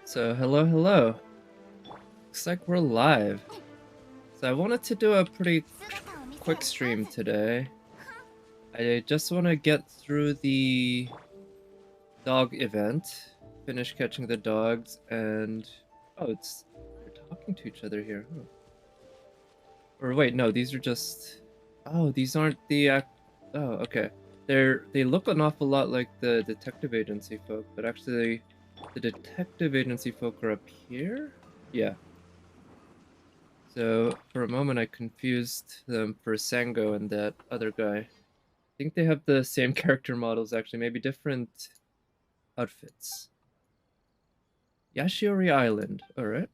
So hello. Looks like we're live. So I wanted to do a pretty quick stream today. I just want to get through the dog event, finish catching the dogs, and they're talking to each other here. Huh. Or wait, no, these are just. Oh, these aren't the Oh, okay. They look an awful lot like the detective agency folk, but actually, the detective agency folk are up here. Yeah. So for a moment I confused them for Sango and that other guy. I think they have the same character models actually, maybe different outfits. Yashiori Island, alright.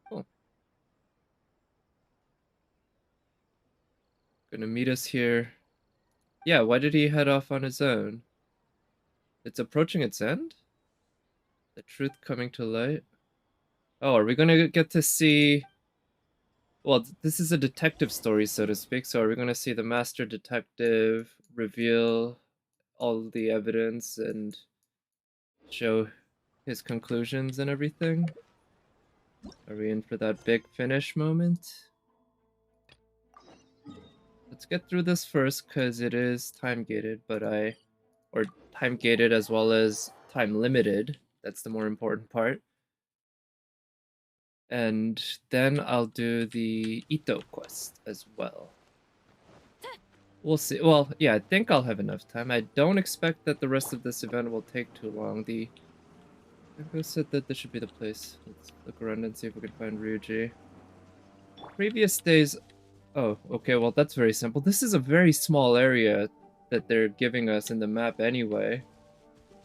Cool. Gonna meet us here. Yeah, why did he head off on his own? It's approaching its end? The truth coming to light? Oh, are we gonna get to see... Well, this is a detective story, so to speak, so are we gonna see the master detective reveal all the evidence and show his conclusions and everything? Are we in for that big finish moment? Let's get through this first because it is time gated, or time gated as well as time limited. That's the more important part. And then I'll do the Itto quest as well. We'll see. Well, yeah, I think I'll have enough time. I don't expect that the rest of this event will take too long. Doggo said that this should be the place. Let's look around and see if we can find Ryuji. Previous days... Oh, okay, well that's very simple. This is a very small area that they're giving us in the map anyway.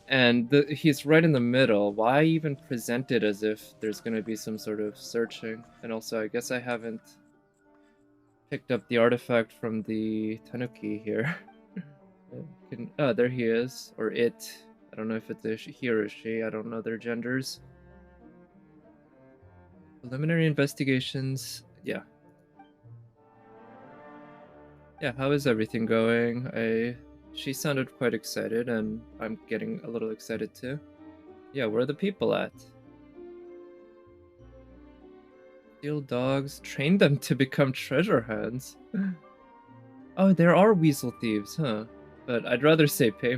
And he's right in the middle. Why even present it as if there's going to be some sort of searching? And also, I guess I haven't picked up the artifact from the Tanuki here. Oh, there he is. Or it. I don't know if it's a he or a she. I don't know their genders. Preliminary investigations. Yeah. Yeah, how is everything going? She sounded quite excited, and I'm getting a little excited too. Yeah, where are the people at? Steal dogs, train them to become treasure hounds. Oh, there are weasel thieves, huh? But I'd rather say pay.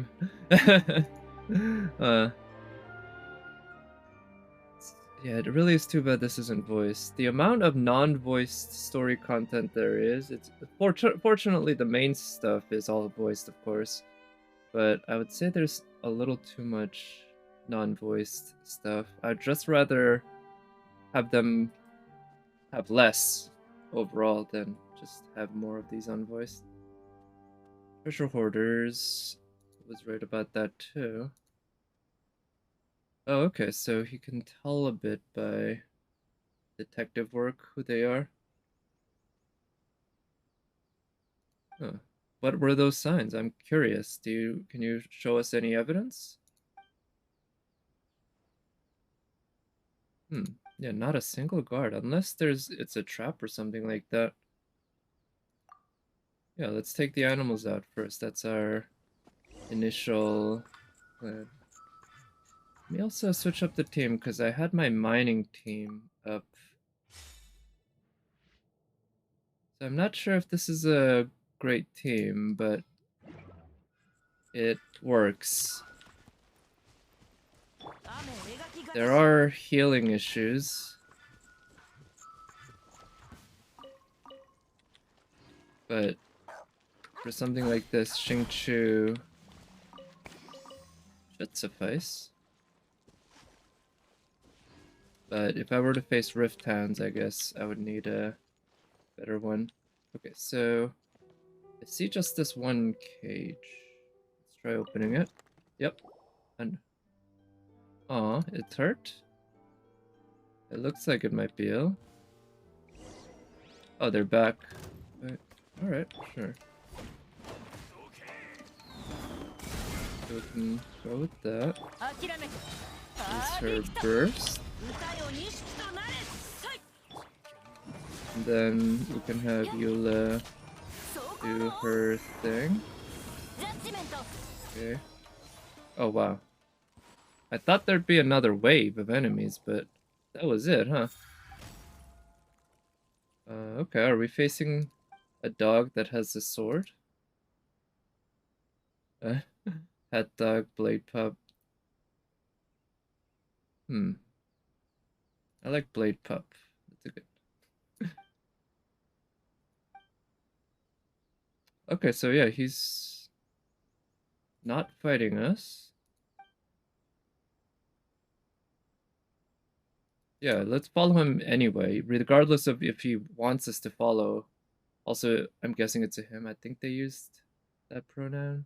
Yeah, it really is too bad this isn't voiced. The amount of non-voiced story content there is, it's fortunately the main stuff is all voiced, of course. But I would say there's a little too much non-voiced stuff. I'd just rather have them have less overall than just have more of these unvoiced. Treasure hoarders was right about that too. Oh, okay, so he can tell a bit by detective work who they are. Huh. What were those signs? I'm curious. Can you show us any evidence? Yeah, not a single guard, unless it's a trap or something like that. Yeah, let's take the animals out first. That's our initial plan. Let me also switch up the team because I had my mining team up. So I'm not sure if this is a great team, but it works. There are healing issues. But for something like this, Xingqiu should suffice. But if I were to face Rift Towns, I guess I would need a better one. Okay, so I see just this one cage. Let's try opening it. Yep. And aw, it's hurt? It looks like it might be ill. Oh, they're back. Alright, sure. So we can go with that. Use her burst. And then we can have Eula do her thing. Okay. Oh wow. I thought there'd be another wave of enemies, but that was it, huh? Okay, are we facing a dog that has a sword? Uh, Hat dog, blade pup. Hmm. I like blade pup. That's a good. Okay, so yeah, he's not fighting us. Yeah, let's follow him anyway, regardless of if he wants us to follow. Also, I'm guessing it's a him. I think they used that pronoun.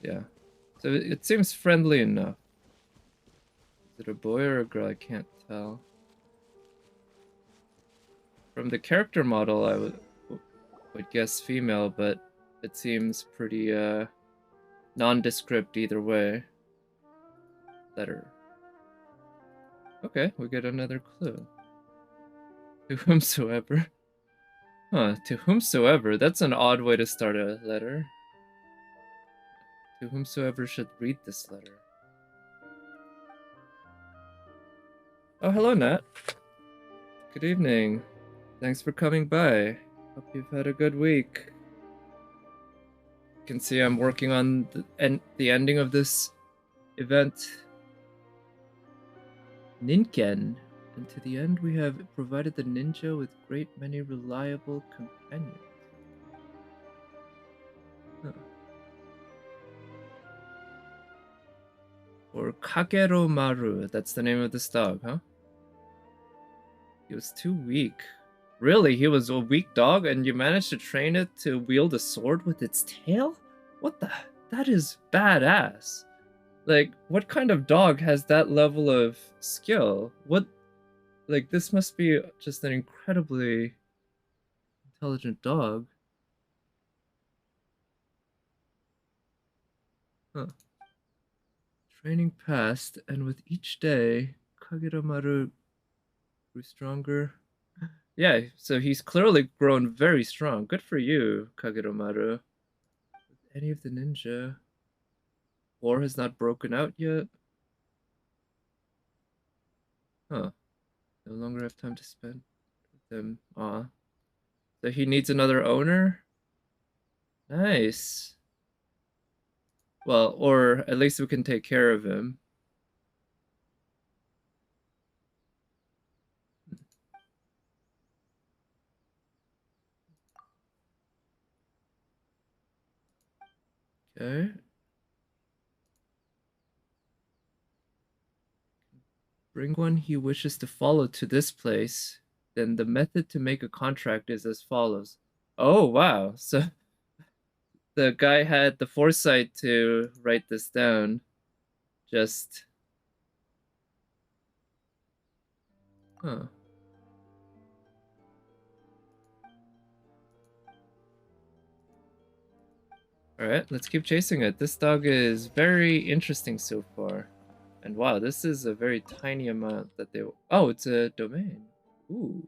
Yeah. So it seems friendly enough. Is it a boy or a girl? I can't tell. From the character model, I would guess female, but it seems pretty nondescript either way. Letter. Okay, we get another clue. To whomsoever. Huh, to whomsoever. That's an odd way to start a letter. To whomsoever should read this letter. Oh, hello, Nat. Good evening. Thanks for coming by. Hope you've had a good week. You can see I'm working on the ending of this event. Ninken. And to the end, we have provided the ninja with great many reliable companions. Huh. Or Kagero Maru. That's the name of this dog, huh? He was too weak. Really? He was a weak dog and you managed to train it to wield a sword with its tail? What the? That is badass. Like, what kind of dog has that level of skill? What? Like, this must be just an incredibly intelligent dog. Huh. Training passed, and with each day, Kagiramaru grew stronger. Yeah, so he's clearly grown very strong. Good for you, Kagiramaru. Any of the ninja? War has not broken out yet? Huh. No longer have time to spend with them. Aw. So he needs another owner? Nice. Well, or at least we can take care of him. Okay. Bring one he wishes to follow to this place. Then the method to make a contract is as follows. Oh, wow. So the guy had the foresight to write this down. Just. Huh. Alright, let's keep chasing it. This dog is very interesting so far. And wow, this is a very tiny amount that they... Oh, it's a domain. Ooh.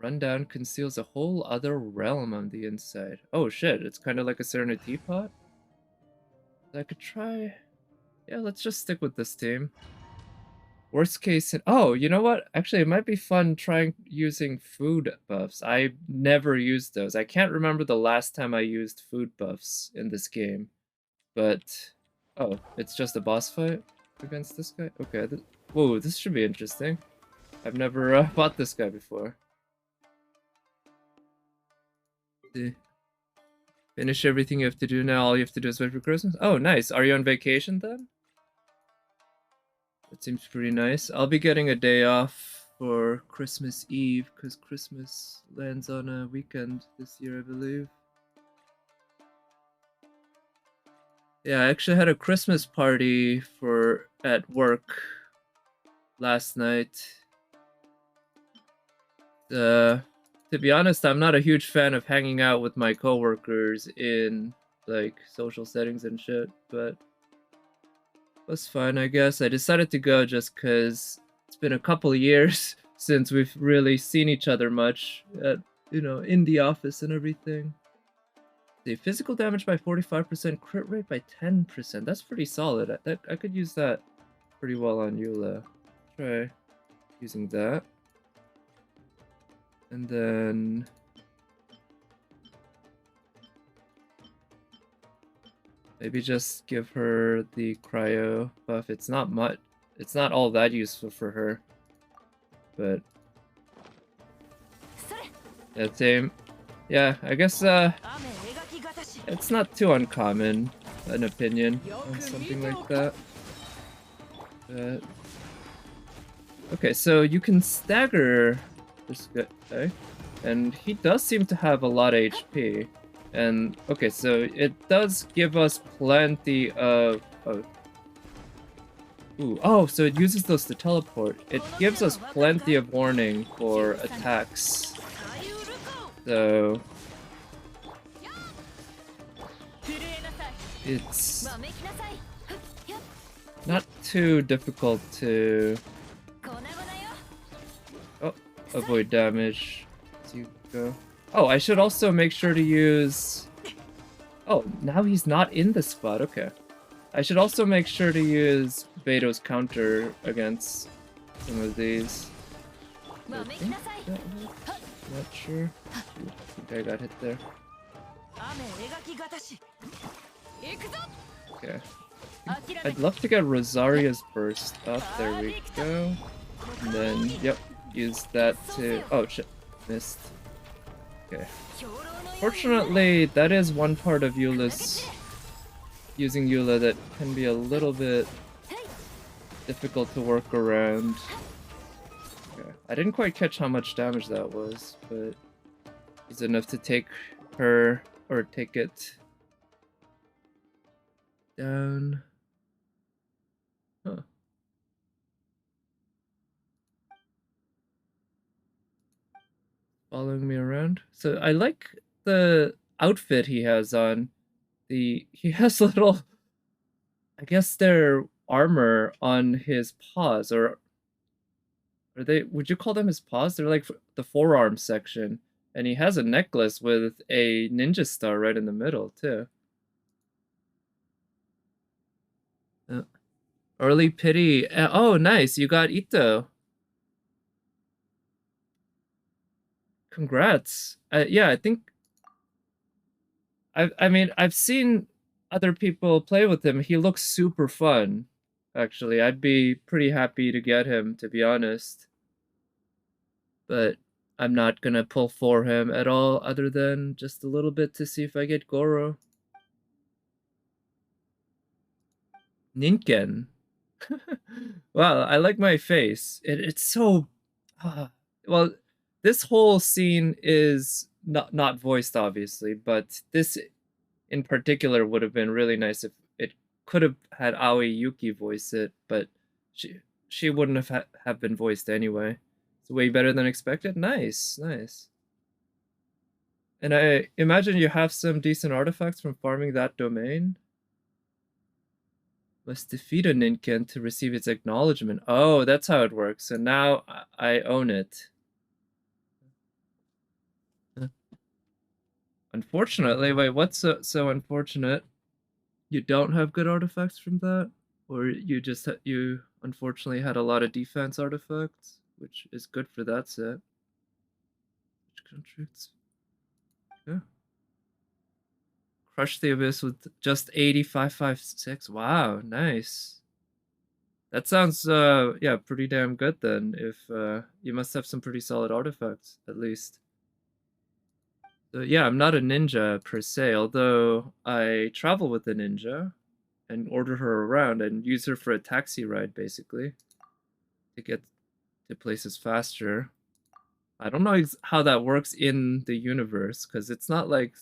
Rundown conceals a whole other realm on the inside. Oh shit, it's kind of like a Serenity Teapot? I could try... Yeah, let's just stick with this team. Worst case... Oh, you know what? Actually, it might be fun trying using food buffs. I never used those. I can't remember the last time I used food buffs in this game. But... Oh, it's just a boss fight against this guy? Okay. Whoa, this should be interesting. I've never fought this guy before. Finish everything you have to do now. All you have to do is wait for Christmas. Oh, nice. Are you on vacation then? That seems pretty nice. I'll be getting a day off for Christmas Eve because Christmas lands on a weekend this year, I believe. Yeah, I actually had a Christmas party at work last night. To be honest, I'm not a huge fan of hanging out with my coworkers in like social settings and shit, but it was fun, I guess. I decided to go just because it's been a couple of years since we've really seen each other much in the office and everything. The physical damage by 45%, crit rate by 10%. That's pretty solid. I could use that pretty well on Eula. Try using that. And then maybe just give her the cryo buff. It's not much. It's not all that useful for her. But yeah, same. Yeah, I guess it's not too uncommon an opinion on something like that. Okay, so you can stagger this guy, and he does seem to have a lot of HP. And okay, so it does give us plenty of ooh, oh, so it uses those to teleport. It gives us plenty of warning for attacks. So it's not too difficult to avoid damage as you go. Oh, I should also make sure to use... Oh, now he's not in the spot. Okay. I should also make sure to use Beto's counter against some of these. I think that works. Not sure. I think I got hit there. Okay. I'd love to get Rosaria's burst up. There we go. And then, yep, use that to... Oh, shit. Missed. Okay. Fortunately, that is one part of Eula's... using Eula that can be a little bit difficult to work around. Okay. I didn't quite catch how much damage that was, but it's enough to take her, or take it down. Huh. Following me around. So I like the outfit he has on. He has little, I guess they're armor on his paws, or are they, would you call them his paws? They're like the forearm section. And he has a necklace with a ninja star right in the middle, too. Early pity. Oh, nice. You got Itto. Congrats. Yeah, I think... I mean, I've seen other people play with him. He looks super fun, actually. I'd be pretty happy to get him, to be honest. But I'm not gonna pull for him at all, other than just a little bit to see if I get Goro. Ninken. Wow, I like my face. It's so... well, this whole scene is not voiced, obviously, but this in particular would have been really nice if it could have had Aoi Yuki voice it, but she wouldn't have been voiced anyway. It's way better than expected. Nice, nice. And I imagine you have some decent artifacts from farming that domain. Must defeat a Ninken to receive its acknowledgement. Oh, that's how it works. So now I own it. Unfortunately, wait, what's so unfortunate? You don't have good artifacts from that? Or you just, you unfortunately had a lot of defense artifacts, which is good for that set. Which contracts? Yeah. Crush the Abyss with just 8556. Wow, nice. That sounds, yeah, pretty damn good then, if, you must have some pretty solid artifacts, at least. So, yeah, I'm not a ninja per se, although I travel with a ninja and order her around and use her for a taxi ride, basically, to get to places faster. I don't know how that works in the universe, because it's not like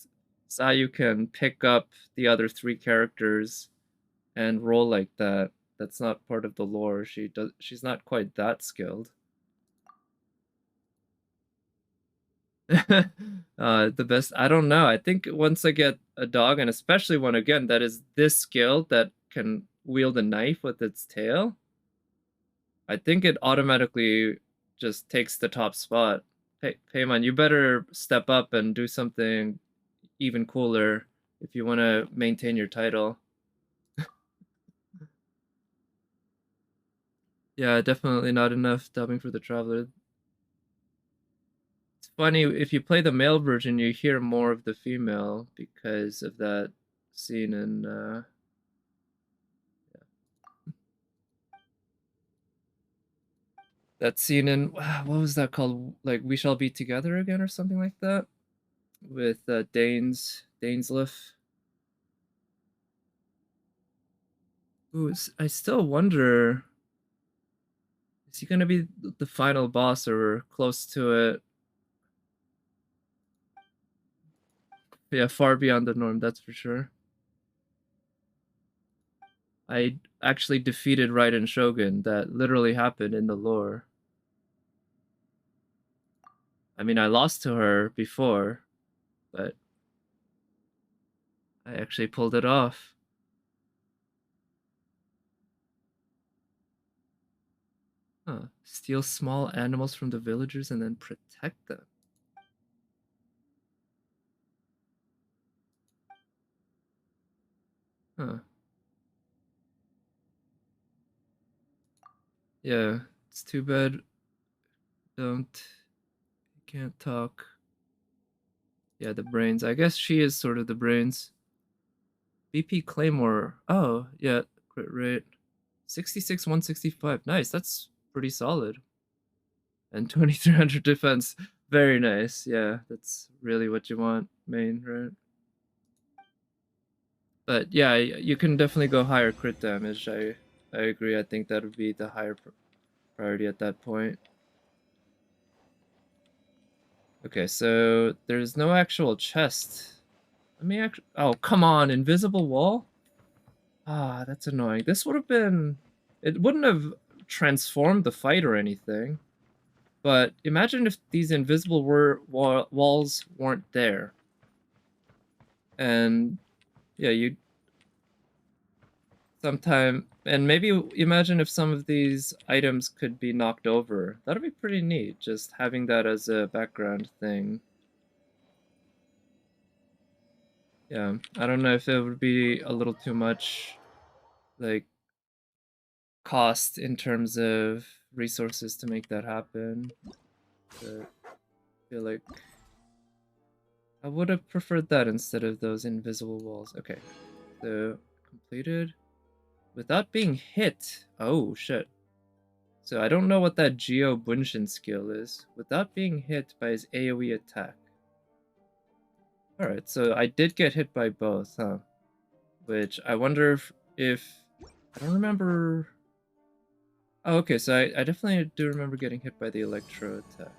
Sayu can pick up the other three characters and roll like that. That's not part of the lore. She's not quite that skilled. The best, I don't know. I think once I get a dog, and especially one again that is this skilled that can wield a knife with its tail, I think it automatically just takes the top spot. Hey, Paimon, you better step up and do something even cooler if you want to maintain your title. Yeah, definitely not enough dubbing for the Traveler. It's funny, if you play the male version, you hear more of the female because of that scene in that scene in what was that called? Like We Shall Be Together Again or something like that with Dainsleif. Ooh, I still wonder, is he gonna be the final boss or close to it? Yeah, far beyond the norm, that's for sure. I actually defeated Raiden Shogun. That literally happened in the lore. I mean, I lost to her before, but I actually pulled it off. Huh. Steal small animals from the villagers and then protect them. Huh. Yeah, it's too bad don't can't talk. Yeah, the brains. I guess she is sort of the brains. BP Claymore. Oh, yeah, crit rate. 66, 165. Nice, that's pretty solid. And 2300 defense. Very nice. Yeah, that's really what you want, main, right? But yeah, you can definitely go higher crit damage. I agree. I think that would be the higher priority at that point. Okay, so there's no actual chest. Let me actually. Oh, come on, invisible wall. Ah, that's annoying. This would have been. It wouldn't have transformed the fight or anything. But imagine if these invisible walls weren't there. And yeah, you sometime and maybe imagine if some of these items could be knocked over. That'd be pretty neat, just having that as a background thing. Yeah, I don't know if it would be a little too much like cost in terms of resources to make that happen. But I feel like I would have preferred that instead of those invisible walls. Okay, so completed without being hit. Oh shit. So I don't know what that Geo Bunshin skill is. Without being hit by his AoE attack. Alright, so I did get hit by both, huh? Which I wonder if I don't remember. Oh, okay, so I definitely do remember getting hit by the Electro attack.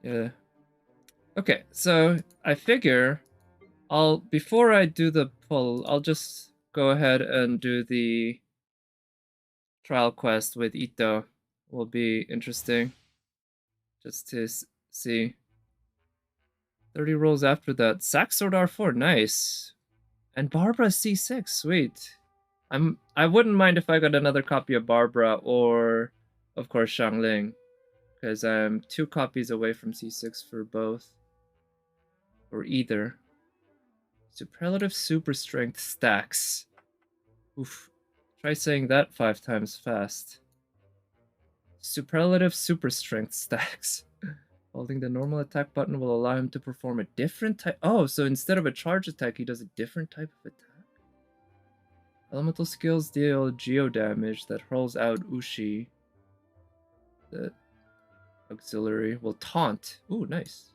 Yeah. Okay, so I figure before I do the pull, I'll just go ahead and do the trial quest with Itto. Will be interesting just to see. 30 rolls after that. Sack Sword R4, nice. And Barbara C6, sweet. I wouldn't mind if I got another copy of Barbara or of course Xiangling, because I'm 2 copies away from C6 for both. Or either. Superlative super strength stacks. Oof. Try saying that 5 times fast. Superlative super strength stacks. Holding the normal attack button will allow him to perform a different type. Oh, so instead of a charge attack, he does a different type of attack. Elemental skills deal geo damage that hurls out Ushi. The auxiliary will taunt. Ooh, nice.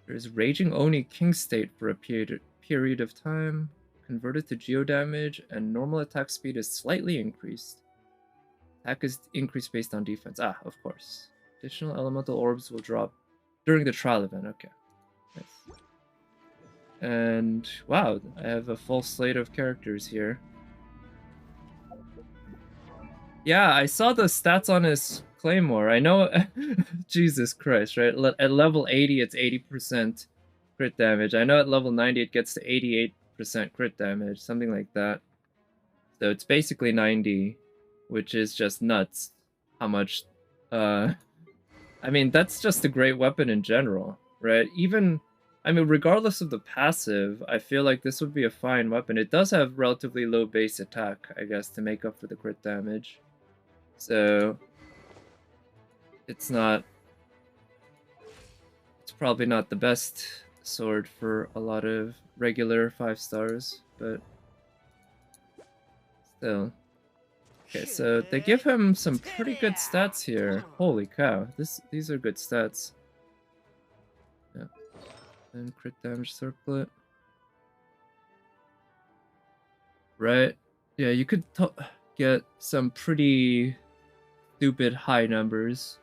There's Raging Oni King State for a period of time. Converted to geo damage, and normal attack speed is slightly increased. Attack is increased based on defense. Ah, of course. Additional elemental orbs will drop during the trial event. Okay. Nice. And wow, I have a full slate of characters here. Yeah, I saw the stats on his Claymore. I know, Jesus Christ, right? At level 80, it's 80% crit damage. I know at level 90, it gets to 88% crit damage, something like that. So it's basically 90, which is just nuts how much I mean, that's just a great weapon in general, right? Even, I mean, regardless of the passive, I feel like this would be a fine weapon. It does have relatively low base attack, I guess, to make up for the crit damage. So, it's not... It's probably not the best sword for a lot of regular 5 stars, but still. Okay, so they give him some pretty good stats here. Holy cow, these are good stats. Yeah. And crit damage circlet. Right? Yeah, you could get some pretty stupid high numbers.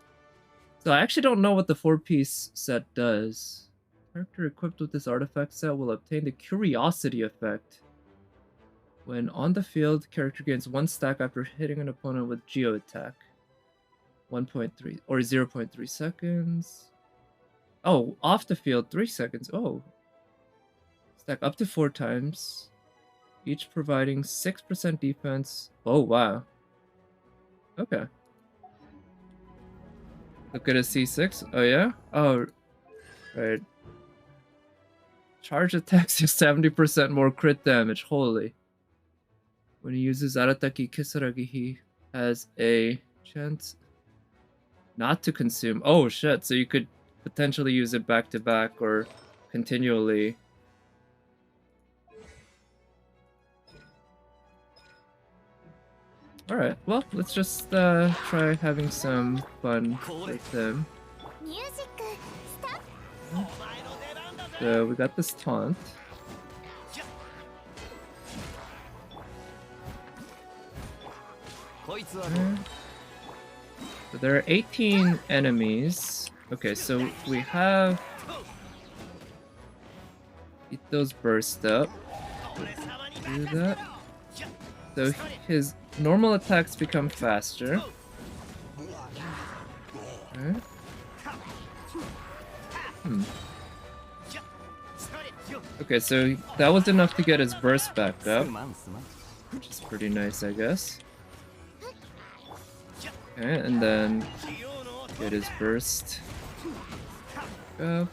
So I actually don't know what the 4-piece set does. Character equipped with this artifact set will obtain the Curiosity effect. When on the field, character gains 1 stack after hitting an opponent with Geo attack. 1.3 or 0.3 seconds. Oh, off the field, 3 seconds. Oh. Stack up to 4 times. Each providing 6% defense. Oh, wow. Okay. Look at a C6. Oh, yeah? Oh, right. Charge attacks do 70% more crit damage. Holy. When he uses Arataki Kisaragi, he has a chance not to consume. Oh, shit. So you could potentially use it back to back or continually. Alright, well, let's just try having some fun with him. So we got this taunt. Okay. So there are 18 enemies. Okay, so we have Itto's burst up. Do that. So his normal attacks become faster. Okay. Okay, so that was enough to get his burst back up, which is pretty nice, I guess. Okay, and then get his burst up.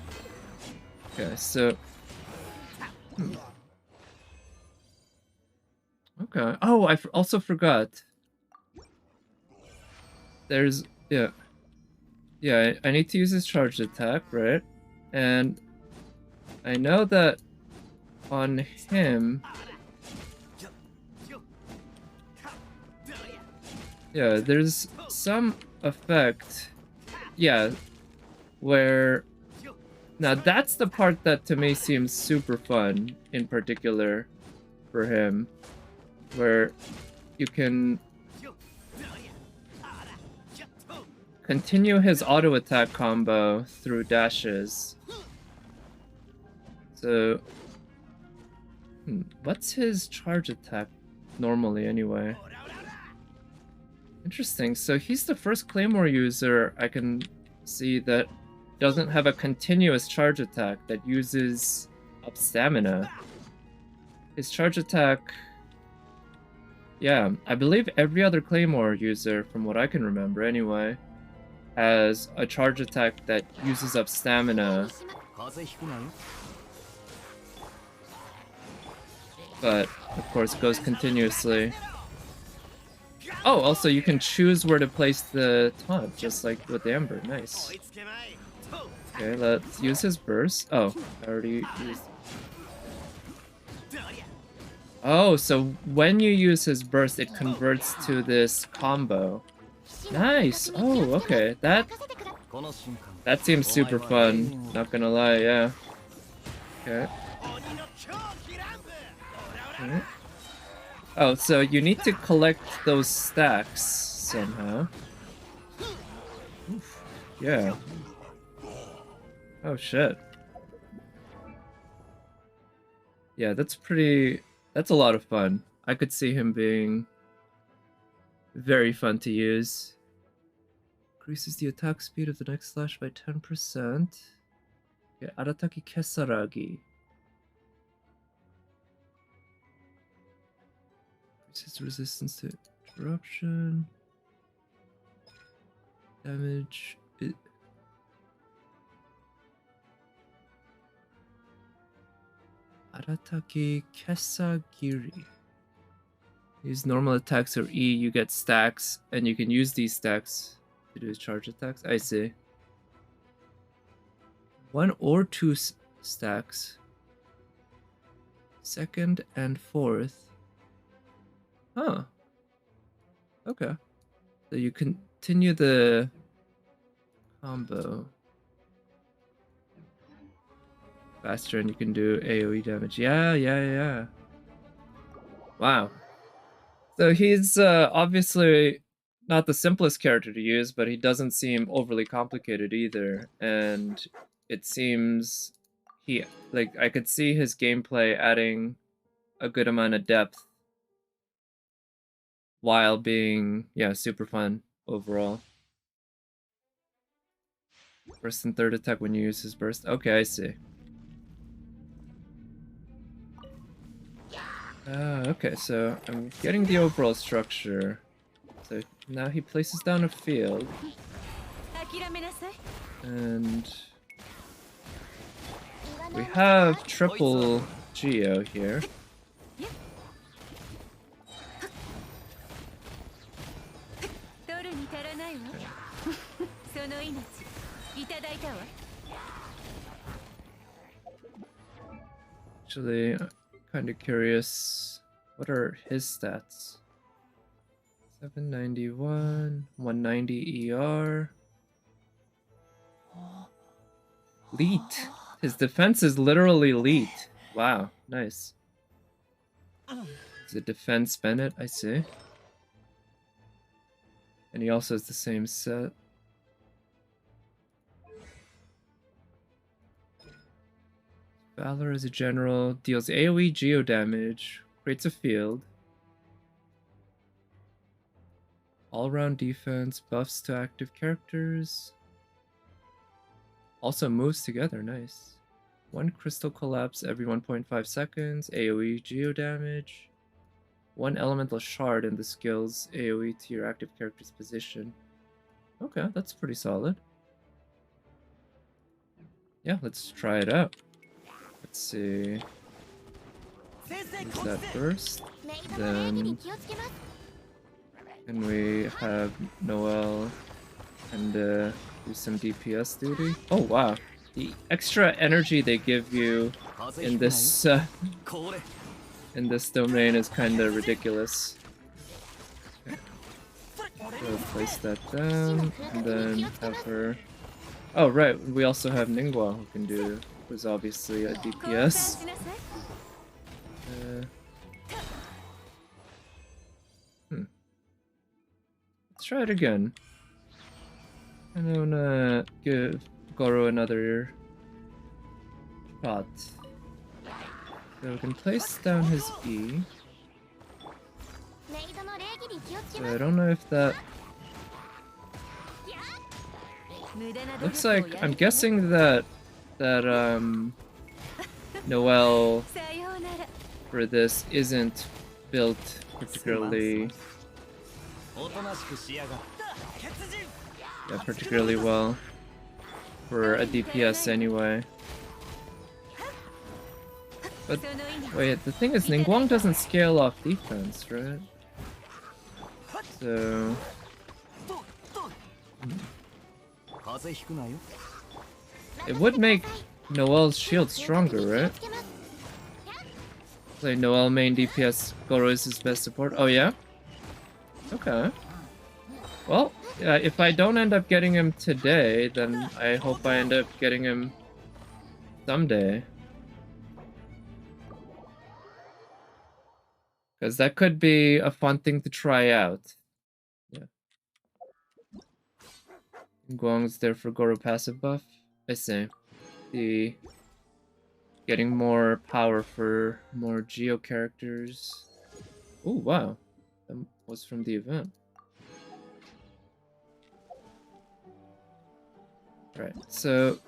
Okay, so... Okay. Oh, I also forgot. There's... Yeah. Yeah, I need to use his charged attack, right? And I know that on him... Yeah, there's some effect... Yeah, where... Now that's the part that to me seems super fun, in particular, for him. Where you can continue his auto attack combo through dashes. So, what's his charge attack normally anyway? Interesting. So he's the first Claymore user I can see that doesn't have a continuous charge attack that uses up stamina. His charge attack... Yeah, I believe every other Claymore user, from what I can remember anyway, has a charge attack that uses up stamina. But, of course, goes continuously. Oh, also you can choose where to place the taunt, just like with Amber. Nice. Okay, let's use his burst. Oh, I already used... Oh, so when you use his burst, it converts to this combo. Nice! Oh, okay. That seems super fun, not gonna lie, yeah. Okay. Okay. Oh, so you need to collect those stacks somehow. Oof. Yeah. Oh, shit. Yeah, that's a lot of fun. I could see him being very fun to use. Increases the attack speed of the next slash by 10%. Yeah, Arataki Kesaragi. Increases resistance to interruption. Damage. Arataki Kesagiri. Use normal attacks or E, you get stacks, and you can use these stacks to do charge attacks. I see. 1 or 2 stacks. Second and fourth. Huh. Okay. So you continue the combo faster and you can do AoE damage. Yeah. Wow. So he's obviously not the simplest character to use, but he doesn't seem overly complicated either. And it seems I could see his gameplay adding a good amount of depth while being, super fun overall. First and third attack when you use his burst. Okay, I see. Okay, so I'm getting the overall structure. So now he places down a field. And we have triple Geo here. Actually, I'm kind of curious. What are his stats? 791, 190 ER. Leet. His defense is literally leet. Wow, nice. Is it defense Bennett? I see. And he also has the same set. Valor as a general deals AoE geo damage, creates a field. All-round defense, buffs to active characters. Also moves together, nice. 1 crystal collapse every 1.5 seconds, AoE geo damage. 1 elemental shard in the skills AoE to your active character's position. Okay, that's pretty solid. Yeah, let's try it out. Let's see. Use that first. Then and we have Noelle and do some DPS duty. Oh wow, the extra energy they give you in this domain is kind of ridiculous. Okay. So place that down and then have her. Oh right, we also have Ningguang who can do. Who's obviously a DPS. Let's try it again. And I wanna give Goro another shot. So we can place down his E. So I don't know if that... Looks like... I'm guessing that Noelle for this isn't built particularly particularly well for a DPS anyway. But wait, the thing is Ningguang doesn't scale off defense, right? So it would make Noelle's shield stronger, right? Play Noelle main DPS, Goro is his best support. Oh yeah? Okay. Well, yeah, if I don't end up getting him today, then I hope I end up getting him someday. Because that could be a fun thing to try out. Yeah. Guang's there for Goro passive buff. I see. The getting more power for more Geo characters. Oh wow. That was from the event. Right, so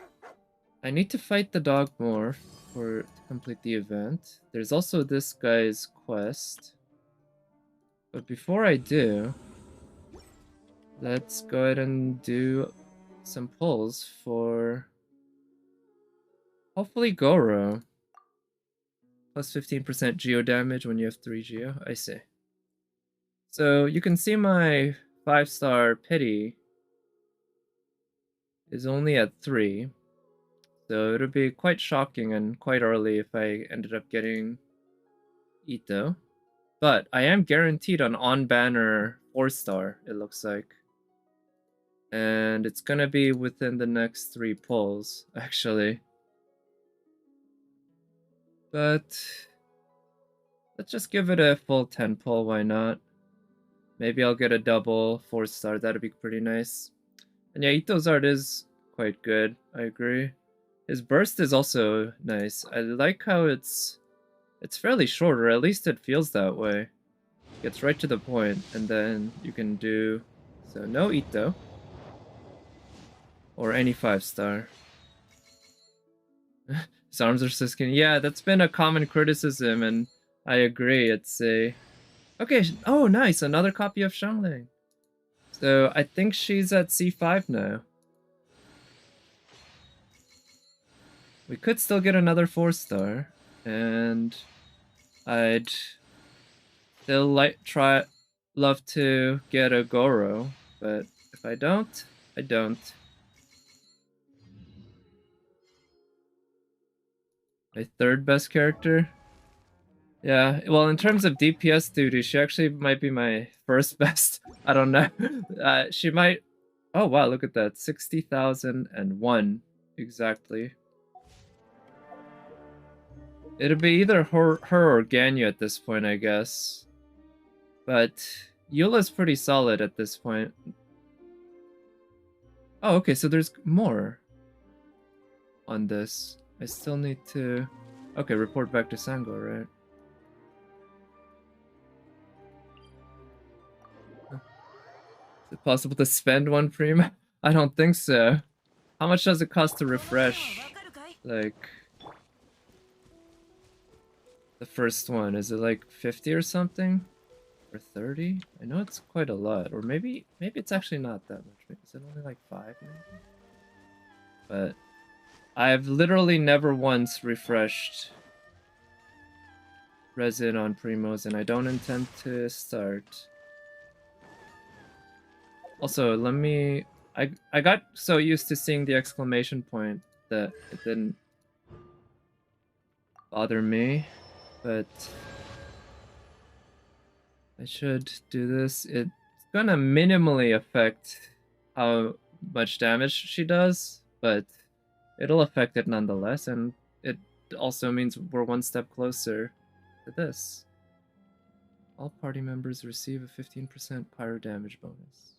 I need to fight the dog more to complete the event. There's also this guy's quest. But before I do, let's go ahead and do some pulls for hopefully Goro. Plus 15% geo damage when you have 3 geo. I see. So you can see my 5-star pity is only at 3. So it'll be quite shocking and quite early if I ended up getting Itto. But I am guaranteed an on-banner 4-star, it looks like. And it's gonna be within the next 3 pulls, actually. But let's just give it a full 10 pull, why not? Maybe I'll get a double 4-star, that'd be pretty nice. And yeah, Itto's art is quite good, I agree. His burst is also nice. I like how it's fairly short, or at least it feels that way. Gets right to the point, and then you can do... So no Itto. Or any 5-star. His arms are so skinny. Yeah, that's been a common criticism, and I agree. It's a... Okay, oh nice, another copy of Xiangling. So I think she's at C5 now. We could still get another 4-star, and I'd still love to get a Goro, but if I don't, I don't. My 3rd best character? Yeah, well, in terms of DPS duty, she actually might be my 1st best. I don't know. She might... Oh, wow, look at that. 60,001. Exactly. It'll be either her or Ganyu at this point, I guess. But Eula's pretty solid at this point. Oh, okay, so there's more on this. I still need to... Okay, report back to Sango, right? Is it possible to spend 1 prima? I don't think so. How much does it cost to refresh? Like... The first one, is it like 50 or something? Or 30? I know it's quite a lot. Or maybe it's actually not that much. Maybe, is it only like 5 maybe? But I've literally never once refreshed resin on primos, and I don't intend to start. Also, let me... I got so used to seeing the exclamation point that it didn't bother me, but I should do this. It's gonna minimally affect how much damage she does, but it'll affect it nonetheless, and it also means we're 1 step closer to this. All party members receive a 15% pyro damage bonus.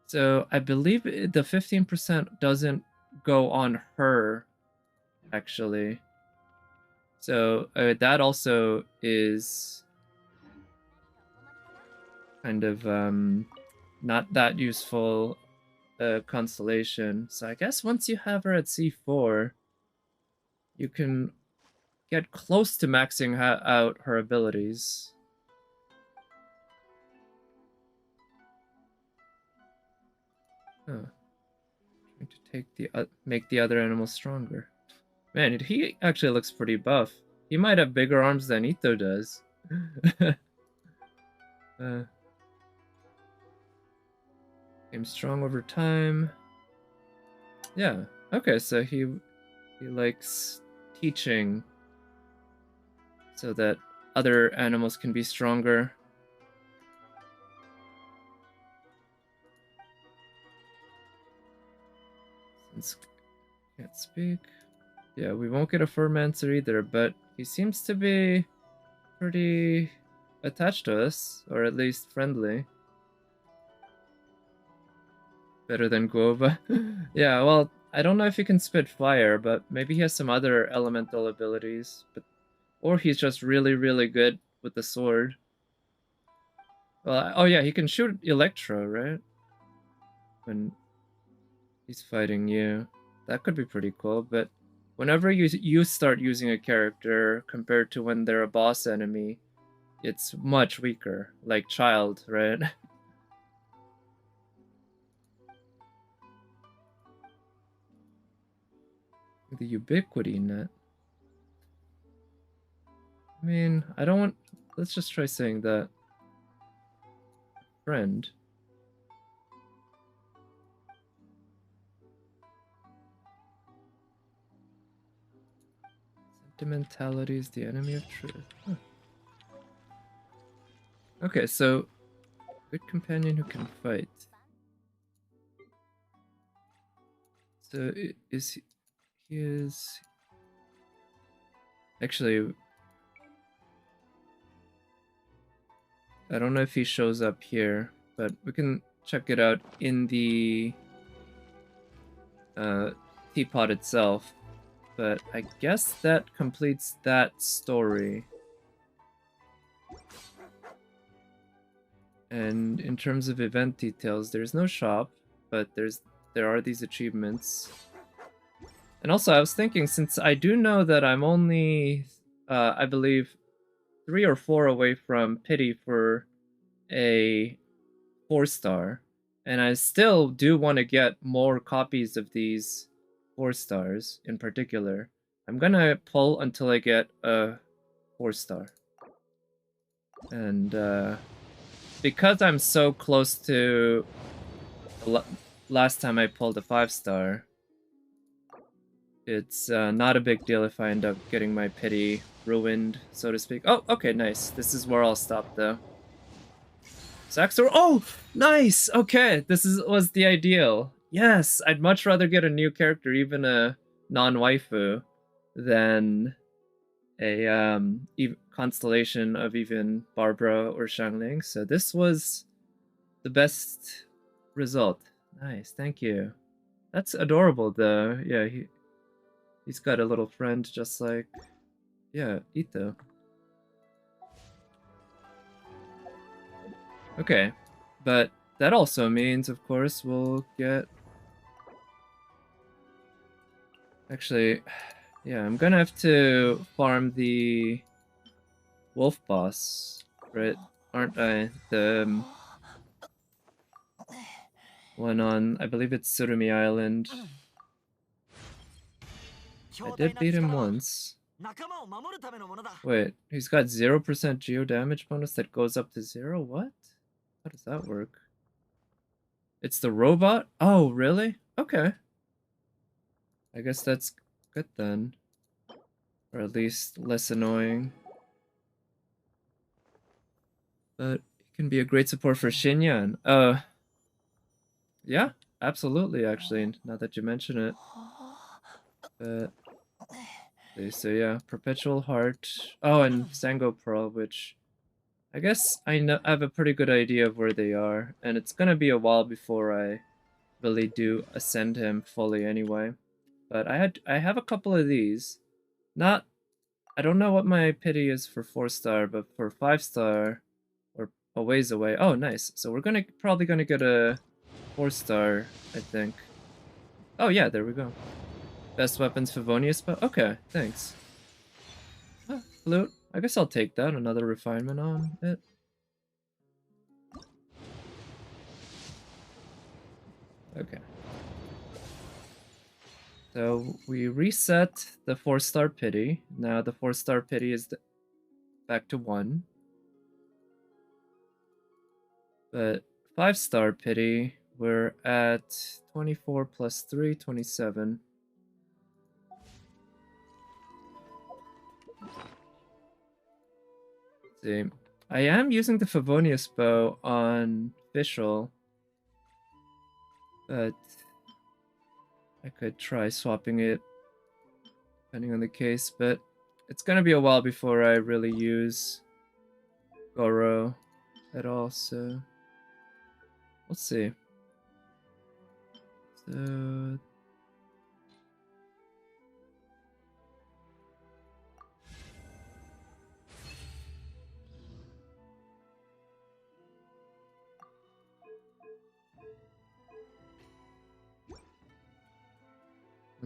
So I believe the 15% doesn't go on her, actually. So that also is kind of not that useful constellation. So I guess once you have her at C4, you can get close to maxing out her abilities. Huh. Trying to take make the other animals stronger. Man, he actually looks pretty buff. He might have bigger arms than Itto does. Became strong over time. Yeah. Okay, so he likes teaching so that other animals can be stronger. Since can't speak. Yeah, we won't get a Furmancer either, but he seems to be pretty attached to us, or at least friendly. Better than Guova. Yeah, well, I don't know if he can spit fire, but maybe he has some other elemental abilities. Or he's just really, really good with the sword. Well, oh yeah, he can shoot Electro, right? When he's fighting you. That could be pretty cool, but whenever you start using a character compared to when they're a boss enemy, it's much weaker. Like Child, right? The ubiquity net. I mean, I don't want... Let's just try saying that. Friend. Sentimentality is the enemy of truth. Huh. Okay, so... Good companion who can fight. So, is he... He is... Actually... I don't know if he shows up here, but we can check it out in the teapot itself. But I guess that completes that story. And in terms of event details, there's no shop, but there are these achievements. And also, I was thinking, since I do know that I'm only, I believe, 3 or 4 away from pity for a 4-star, and I still do want to get more copies of these 4 stars in particular, I'm gonna pull until I get a 4-star. And because I'm so close to last time I pulled a 5-star, it's not a big deal if I end up getting my pity ruined, so to speak. Oh, okay, nice. This is where I'll stop, though. Saxor. Oh, nice. Okay, this was the ideal. Yes, I'd much rather get a new character, even a non-waifu, than a constellation of even Barbara or Xiangling. So this was the best result. Nice, thank you. That's adorable, though. Yeah, he's got a little friend just like, yeah, Itto. Okay, but that also means, of course, we'll get... Actually, yeah, I'm gonna have to farm the wolf boss, right? Aren't I? The one on, I believe it's Surumi Island. I did beat him once. Wait, he's got 0% geo damage bonus that goes up to 0? What? How does that work? It's the robot? Oh, really? Okay. I guess that's good then. Or at least less annoying. But he can be a great support for Xinyan. Yeah, absolutely, actually, now that you mention it. But... So yeah, Perpetual Heart. Oh, and Sango Pearl, which... I guess I have a pretty good idea of where they are, and it's gonna be a while before I really do ascend him fully anyway. But I have a couple of these. Not... I don't know what my pity is for 4-star, but for 5-star, or a ways away. Oh, nice. So we're probably gonna get a 4-star, I think. Oh yeah, there we go. Best weapons, Favonius, but okay, thanks. Oh, flute. I guess I'll take that. Another refinement on it. Okay. So we reset the 4-star pity. Now the 4-star pity is back to 1. But 5-star pity, we're at 24 plus 3, 27. See, I am using the Favonius bow on Fischl, but I could try swapping it depending on the case, but it's gonna be a while before I really use Goro at all, so let's see. So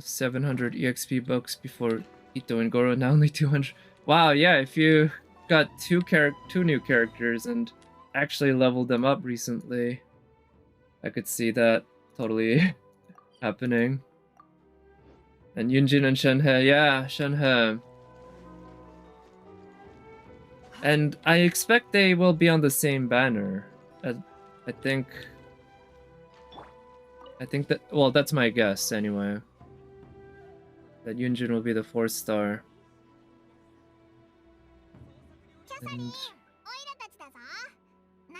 700 EXP bucks before Itto and Goro, now only 200. Wow, yeah, if you got two new characters and actually leveled them up recently, I could see that totally happening. And Yunjin and Shenhe, yeah, Shenhe. And I expect they will be on the same banner. I think that, well, that's my guess anyway. That Yunjin will be the 4-star.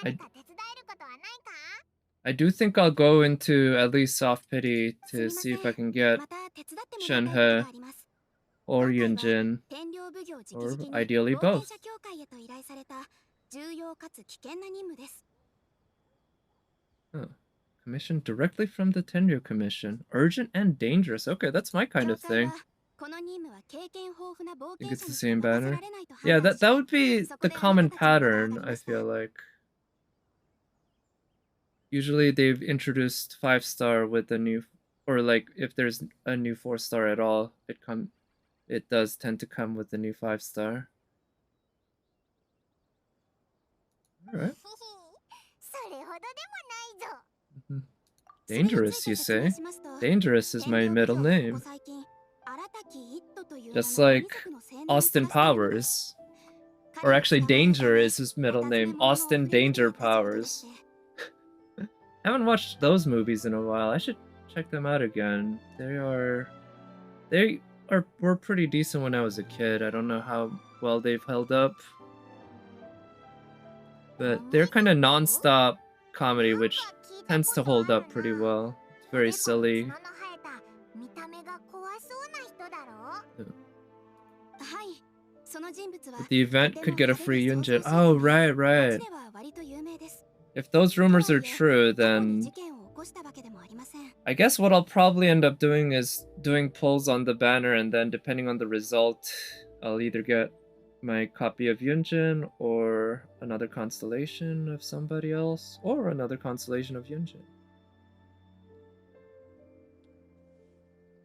And I do think I'll go into at least soft pity to see if I can get Shenhe or Yunjin, or ideally both. Oh, commissioned directly from the Tenryu Commission. Urgent and dangerous. Okay, that's my kind of thing. I think it's the same banner. Yeah, that would be the common pattern, I feel like. Usually they've introduced 5-star with a new, or like if there's a new 4-star at all, it does tend to come with the new 5-star. Alright. Dangerous, you say? Dangerous is my middle name. Just like Austin Powers. Or actually, Danger is his middle name. Austin Danger Powers. Haven't watched those movies in a while. I should check them out again. Were pretty decent when I was a kid. I don't know how well they've held up. But they're kind of non-stop comedy, which tends to hold up pretty well. It's very silly. But the event could get a free Yunjin. Oh, right. If those rumors are true, then I guess what I'll probably end up doing is doing polls on the banner, and then depending on the result, I'll either get my copy of Yunjin or another constellation of somebody else, or another constellation of Yunjin.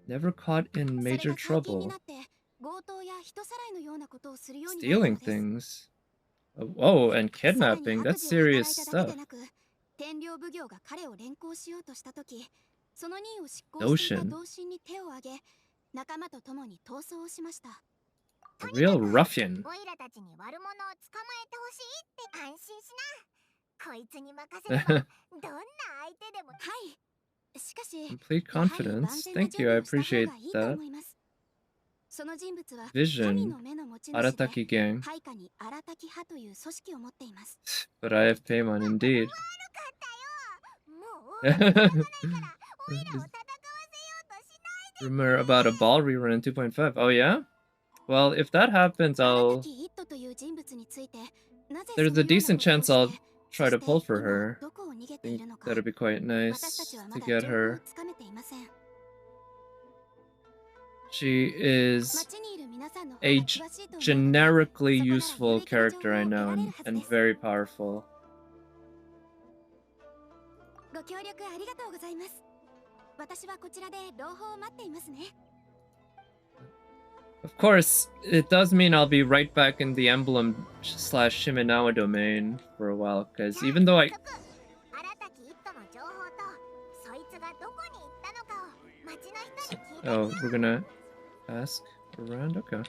Never caught in major trouble. Stealing things. Oh, and kidnapping. That's serious stuff. Notion. A real ruffian. Complete confidence. Thank you, I appreciate that. Vision. Arataki gang. But I have Paimon, indeed. Rumor about a ball rerun in 2.5. Oh yeah? Well, if that happens, there's a decent chance I'll try to pull for her. I think that'd be quite nice to get her. She is a generically useful character, I know, and very powerful. Of course, it does mean I'll be right back in the Emblem / Shimenawa domain for a while, because even though Oh, we're gonna ask around? Okay.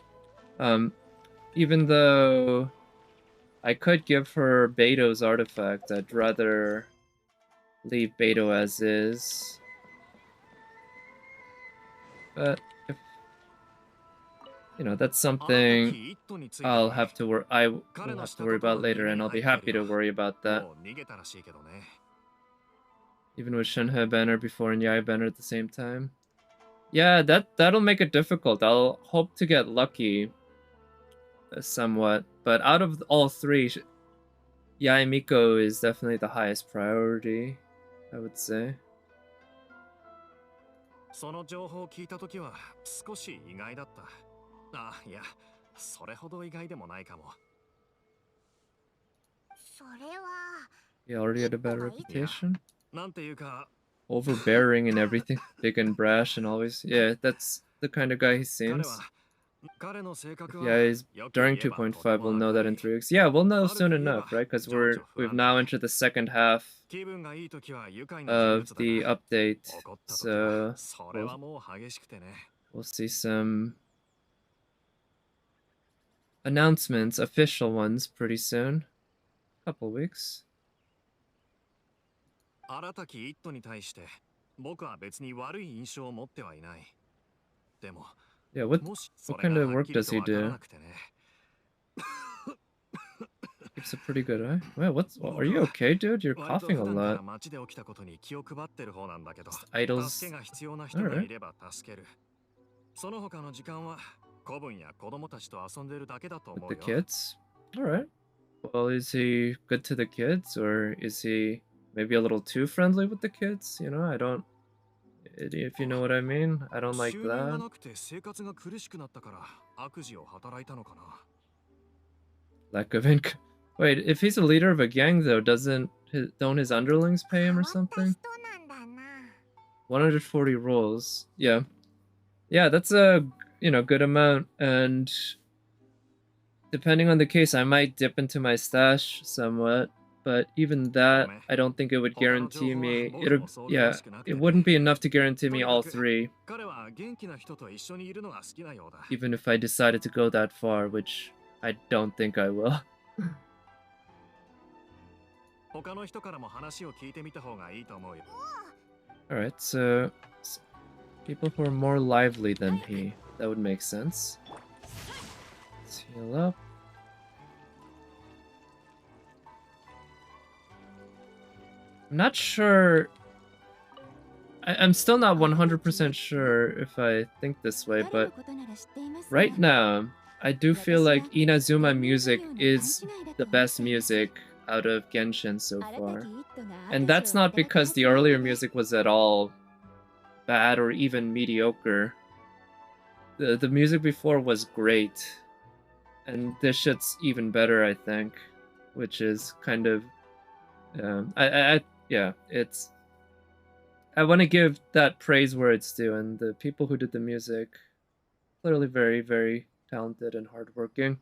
Even though I could give her Beto's artifact, I'd rather leave Beto as is. But if, that's something I'll have to worry. I will have to worry about later, and I'll be happy to worry about that. Even with Shenhe banner before and Yai banner at the same time. Yeah, that'll make it difficult. I'll hope to get lucky somewhat, but out of all three, Yai Miko is definitely the highest priority, I would say. He already had a bad reputation? Overbearing and everything, big and brash and always... Yeah, that's the kind of guy he seems. Yeah, he's during 2.5, we'll know that in 3 weeks. Yeah, we'll know soon enough, right? Because we've now entered the second half of the update, so we'll we'll see some announcements, official ones, pretty soon. Couple weeks. 新たきイットに対して僕は別に悪い印象を持ってはいない。でも、Yeah, what もしそ what れ kind が of はっ work きり does と he わから do? なくてね。Keeps a pretty good eye. Well, are you 僕は okay, dude? You're 割と coughing 普 a 段から lot. 街で起きたことに気を配ってる方なんだけど、 Just 助 idols. けが必要な人が Alright. いれば助ける。その他の時間は子分や子供たちと遊んでるだけだと With 思う the よ。 kids? Alright. Well, is he good to the kids, or is he maybe a little too friendly with the kids? You know, I don't... If you know what I mean, I don't like 収入が that. なくて生活が苦しくなったから悪事を働いたのかな。 Lack of income. Wait, if he's a leader of a gang, though, don't his underlings pay him or something? 140 rolls. Yeah. Yeah, that's a, good amount. And depending on the case, I might dip into my stash somewhat. But even that, I don't think it would guarantee me. It wouldn't be enough to guarantee me all three. 彼は元気な人と一緒にいるのが好きなようだ。 Even if I decided to go that far, which I don't think I will. 他の人からも話を聞いてみた方がいいと思うよ。 Alright, so people who are more lively than he. That would make sense. Let's heal up. I'm not sure. I'm still not 100% sure if I think this way, but right now, I do feel like Inazuma music is the best music out of Genshin so far. And that's not because the earlier music was at all bad or even mediocre. The music before was great. And this shit's even better, I think. Which is kind of... it's... I want to give that praise where it's due, and the people who did the music, clearly very, very talented and hardworking.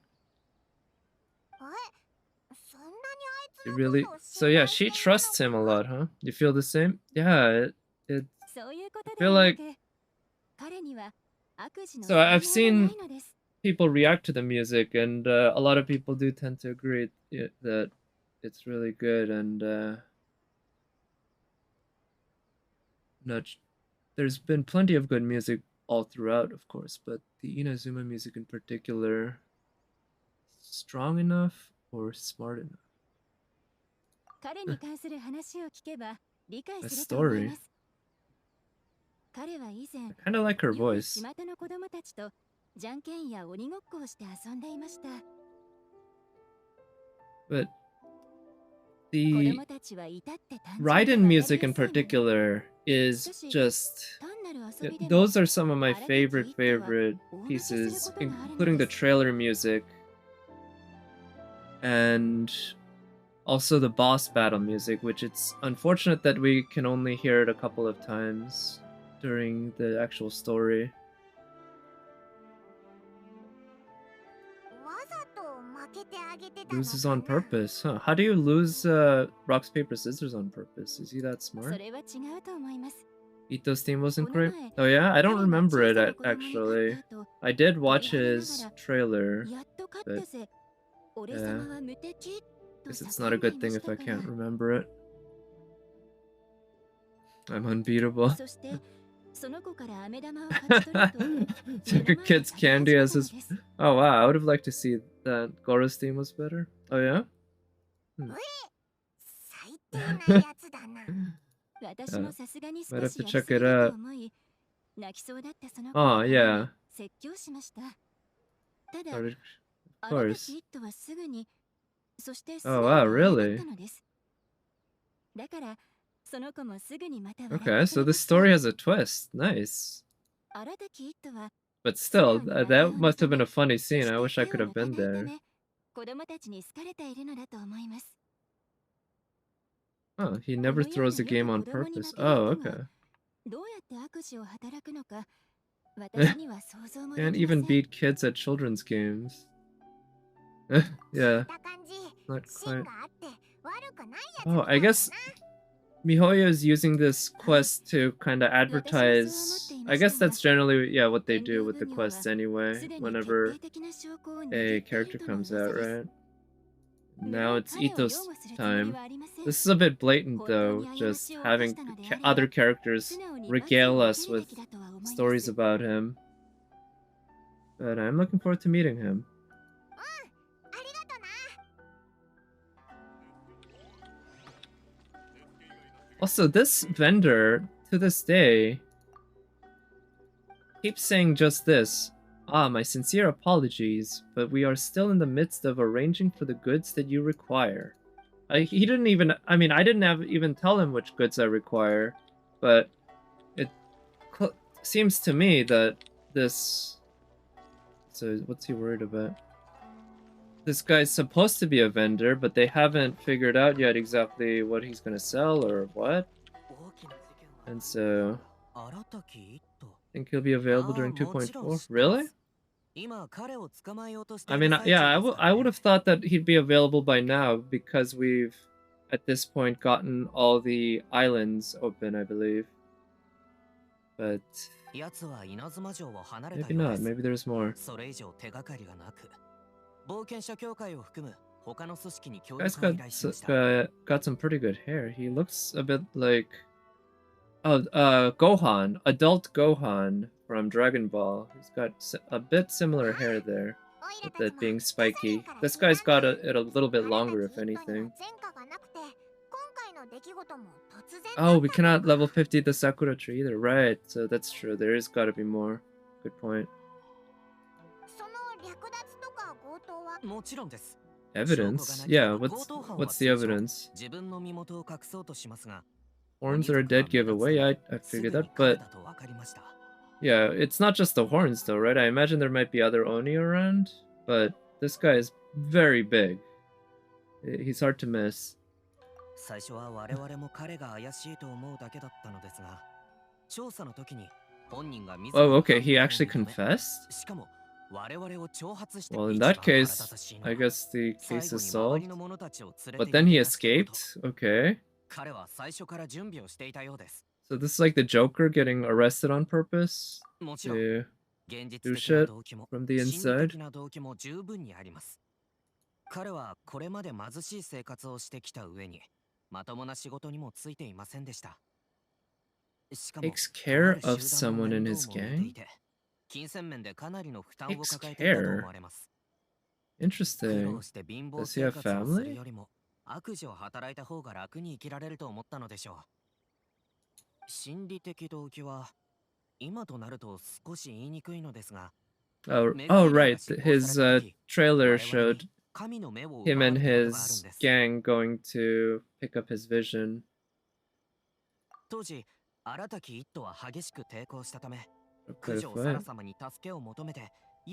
So yeah, she trusts him a lot, huh? You feel the same? Yeah, I feel like... So I've seen people react to the music, and a lot of people do tend to agree that it's really good, and there's been plenty of good music all throughout, of course, but the Inazuma music in particular, strong enough or smart enough? A story. I kind of like her voice. But the Raiden music in particular is just... Those are some of my favorite pieces, including the trailer music. And also the boss battle music, which it's unfortunate that we can only hear it a couple of times during the actual story. Loses on purpose, huh? How do you lose rocks, paper, scissors on purpose? Is he that smart? Itto's theme wasn't great? Oh yeah? I don't remember it, actually. I did watch his trailer, but yeah. Guess it's not a good thing if I can't remember it. I'm unbeatable. Took a kid's candy as his... Oh wow, I would have liked to see that Goro's theme was better. Oh yeah? Might have to check it out. Oh yeah. Of course. Oh wow, really? Okay, so this story has a twist. Nice. But still, that must have been a funny scene. I wish I could have been there. Oh, he never throws a game on purpose. Oh, okay. Can't even beat kids at children's games. Yeah. Not quite. Oh, I guess MiHoYo is using this quest to kind of advertise. I guess that's generally, yeah, what they do with the quests anyway, whenever a character comes out, right? Now it's Itto's time. This is a bit blatant, though, just having other characters regale us with stories about him. But I'm looking forward to meeting him. Also, this vendor, to this day, keeps saying just this. Ah, my sincere apologies, but we are still in the midst of arranging for the goods that you require. He didn't even, I mean, I didn't even tell him which goods I require, but it seems to me that this... So, what's he worried about? This guy's supposed to be a vendor, but they haven't figured out yet exactly what he's gonna sell or what. And so... think he'll be available during 2.4. Really? I mean, yeah, I would have thought that he'd be available by now because we've, at this point, gotten all the islands open, I believe. But maybe not. Maybe there's more. Guy's got some pretty good hair. He looks a bit like... Oh, Gohan. Adult Gohan from Dragon Ball. He's got a bit similar hair there, with it being spiky. This guy's got it a little bit longer, if anything. Oh, we cannot level 50 the Sakura tree either. Right, so that's true. There is gotta be more. Good point. Evidence? Yeah, what's the evidence? Horns are a dead giveaway, I figured that, but... Yeah, it's not just the horns though, right? I imagine there might be other Oni around, but this guy is very big. He's hard to miss. Oh, okay, he actually confessed? Well, in that case, I guess the case is solved. But then he escaped? Okay. So this is like the Joker getting arrested on purpose to do shit from the inside? Takes care of someone in his gang? Takes care? Interesting. Does he have family? Oh, right. His trailer showed him and his gang going to pick up his vision.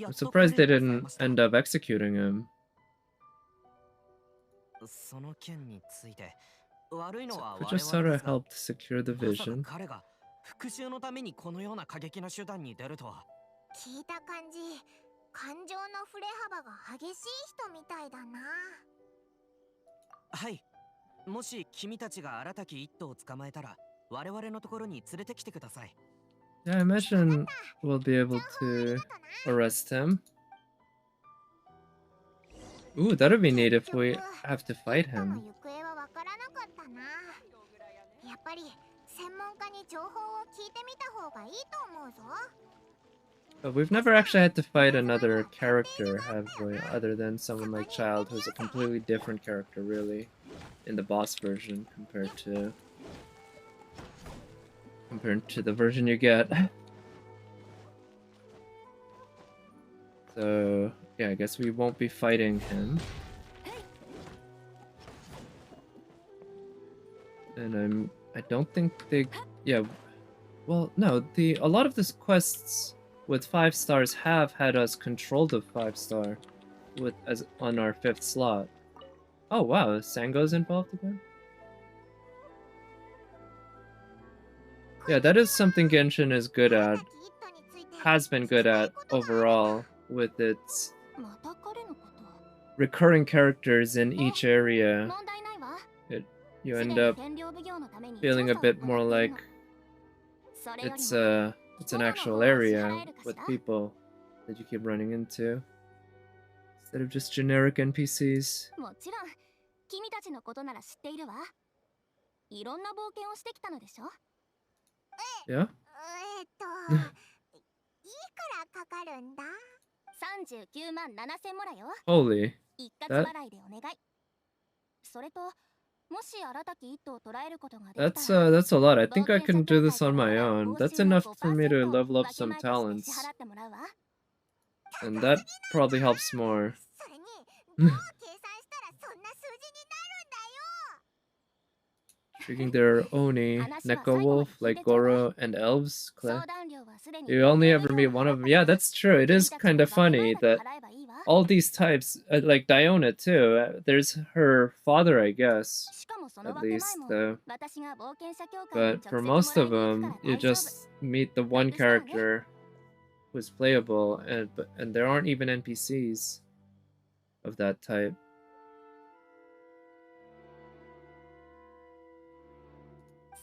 I'm surprised they didn't end up executing him. So Fujisara helped secure the vision. Yeah, I imagine we'll be able to arrest him. Ooh, that would be neat if we have to fight him. But we've never actually had to fight another character, have we? Other than someone like Child, who's a completely different character, really, in the boss version compared to the version you get. So yeah, I guess we won't be fighting him. And I don't think they, yeah, well, no, a lot of these quests with 5 stars have had us control the 5-star on our 5th slot. Oh wow, Sango's involved again? Yeah, that is something Genshin is good at, has been good at overall, with its recurring characters in each area. you end up feeling a bit more like it's an actual area with people that you keep running into instead of just generic NPCs. もちろん君たちのことなら知っているわ。いろんな冒険をしてきたのでしょ。 Yeah? いくらかかるんだ？ 39万7000もらよ。 Holy. 一括払いでお願い。それともし新たき一頭を捕らえることができたら That's a lot. I think I can do this on my own. That's enough for me to level up some talents. And that probably helps more. それにどう計算したらそんな数字になるんだよ。 Treating their Oni, Neko Wolf, like Goro, and elves. You only ever meet one of them. Yeah, that's true. It is kind of funny that all these types, like Diona too, there's her father, I guess, at least, though. But for most of them, you just meet the one character who's playable, and there aren't even NPCs of that type.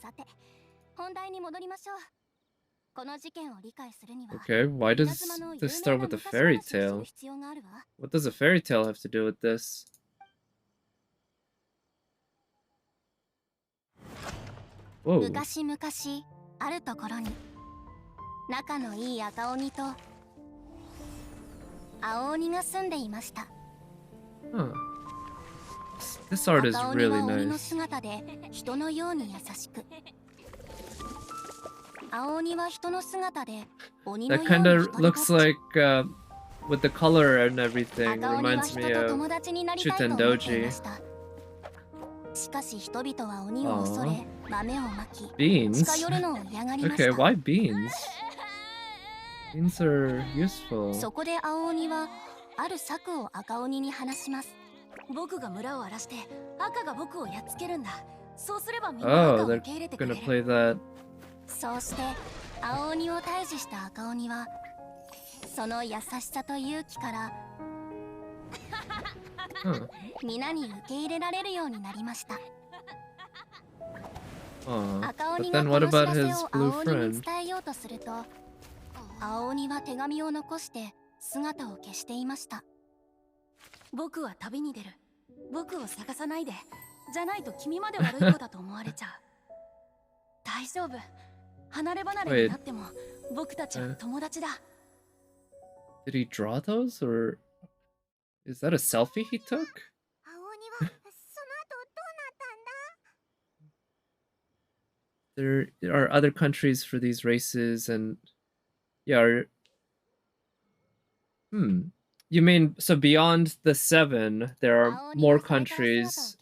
さて、本題に戻りましょう。この事件を理解するには、 Okay, why does this start with a fairy tale? What does a fairy tale have to do with this? Whoa. 昔々あるところに仲のいい赤鬼と青鬼が住んでいました。 Huh. This art is 赤鬼 really は鬼の nice. 姿で人のように優しく、青鬼は人の姿で鬼のよ That う kind に of 一人ぼっ looks ち。 like, with the color and everything, 赤鬼は reminds 人 me と of 友達になりたいと思ってい Chutendoji. ました。しかし人々は鬼を恐れ豆をまき、 Beans? 近寄るのを嫌がりまし Okay, た。 why beans? Beans are useful. そこで青鬼はある策を赤鬼に話します。僕が村を荒らして赤が僕をやっつけるんだ。そうすればみんな Oh, 赤を they're 受け入れてくれ gonna る。 play that. そうして青鬼を退治した赤鬼はその優しさと勇気から Huh. 皆に受け入れられるようになりました。 Aw. 赤 But 鬼が then こ what の知 about らせ his を blue 青鬼に friend? 伝えようとすると、青鬼は手紙を残して姿を消していました。僕は旅に出る。僕を探さないで。じゃないと君まで悪い子だと思われちゃう。大丈夫。離れ離れになっても僕たちは友達だ。 Did he draw those, or is that a selfie he took? 青鬼はその後どうなったんだ？ There are other countries for these races, and yeah. You mean so beyond the 7, there are more countries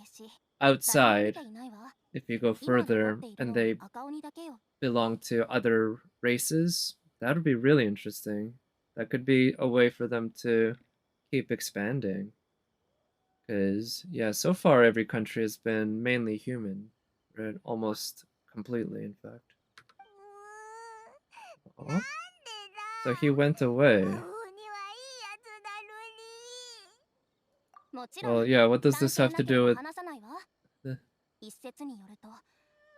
outside if you go further, and they belong to other races? That would be really interesting. That could be a way for them to keep expanding. Because, yeah, so far every country has been mainly human, right? Almost completely, in fact. Aw. So he went away. Well, yeah, what does this have to do with... 一説によると、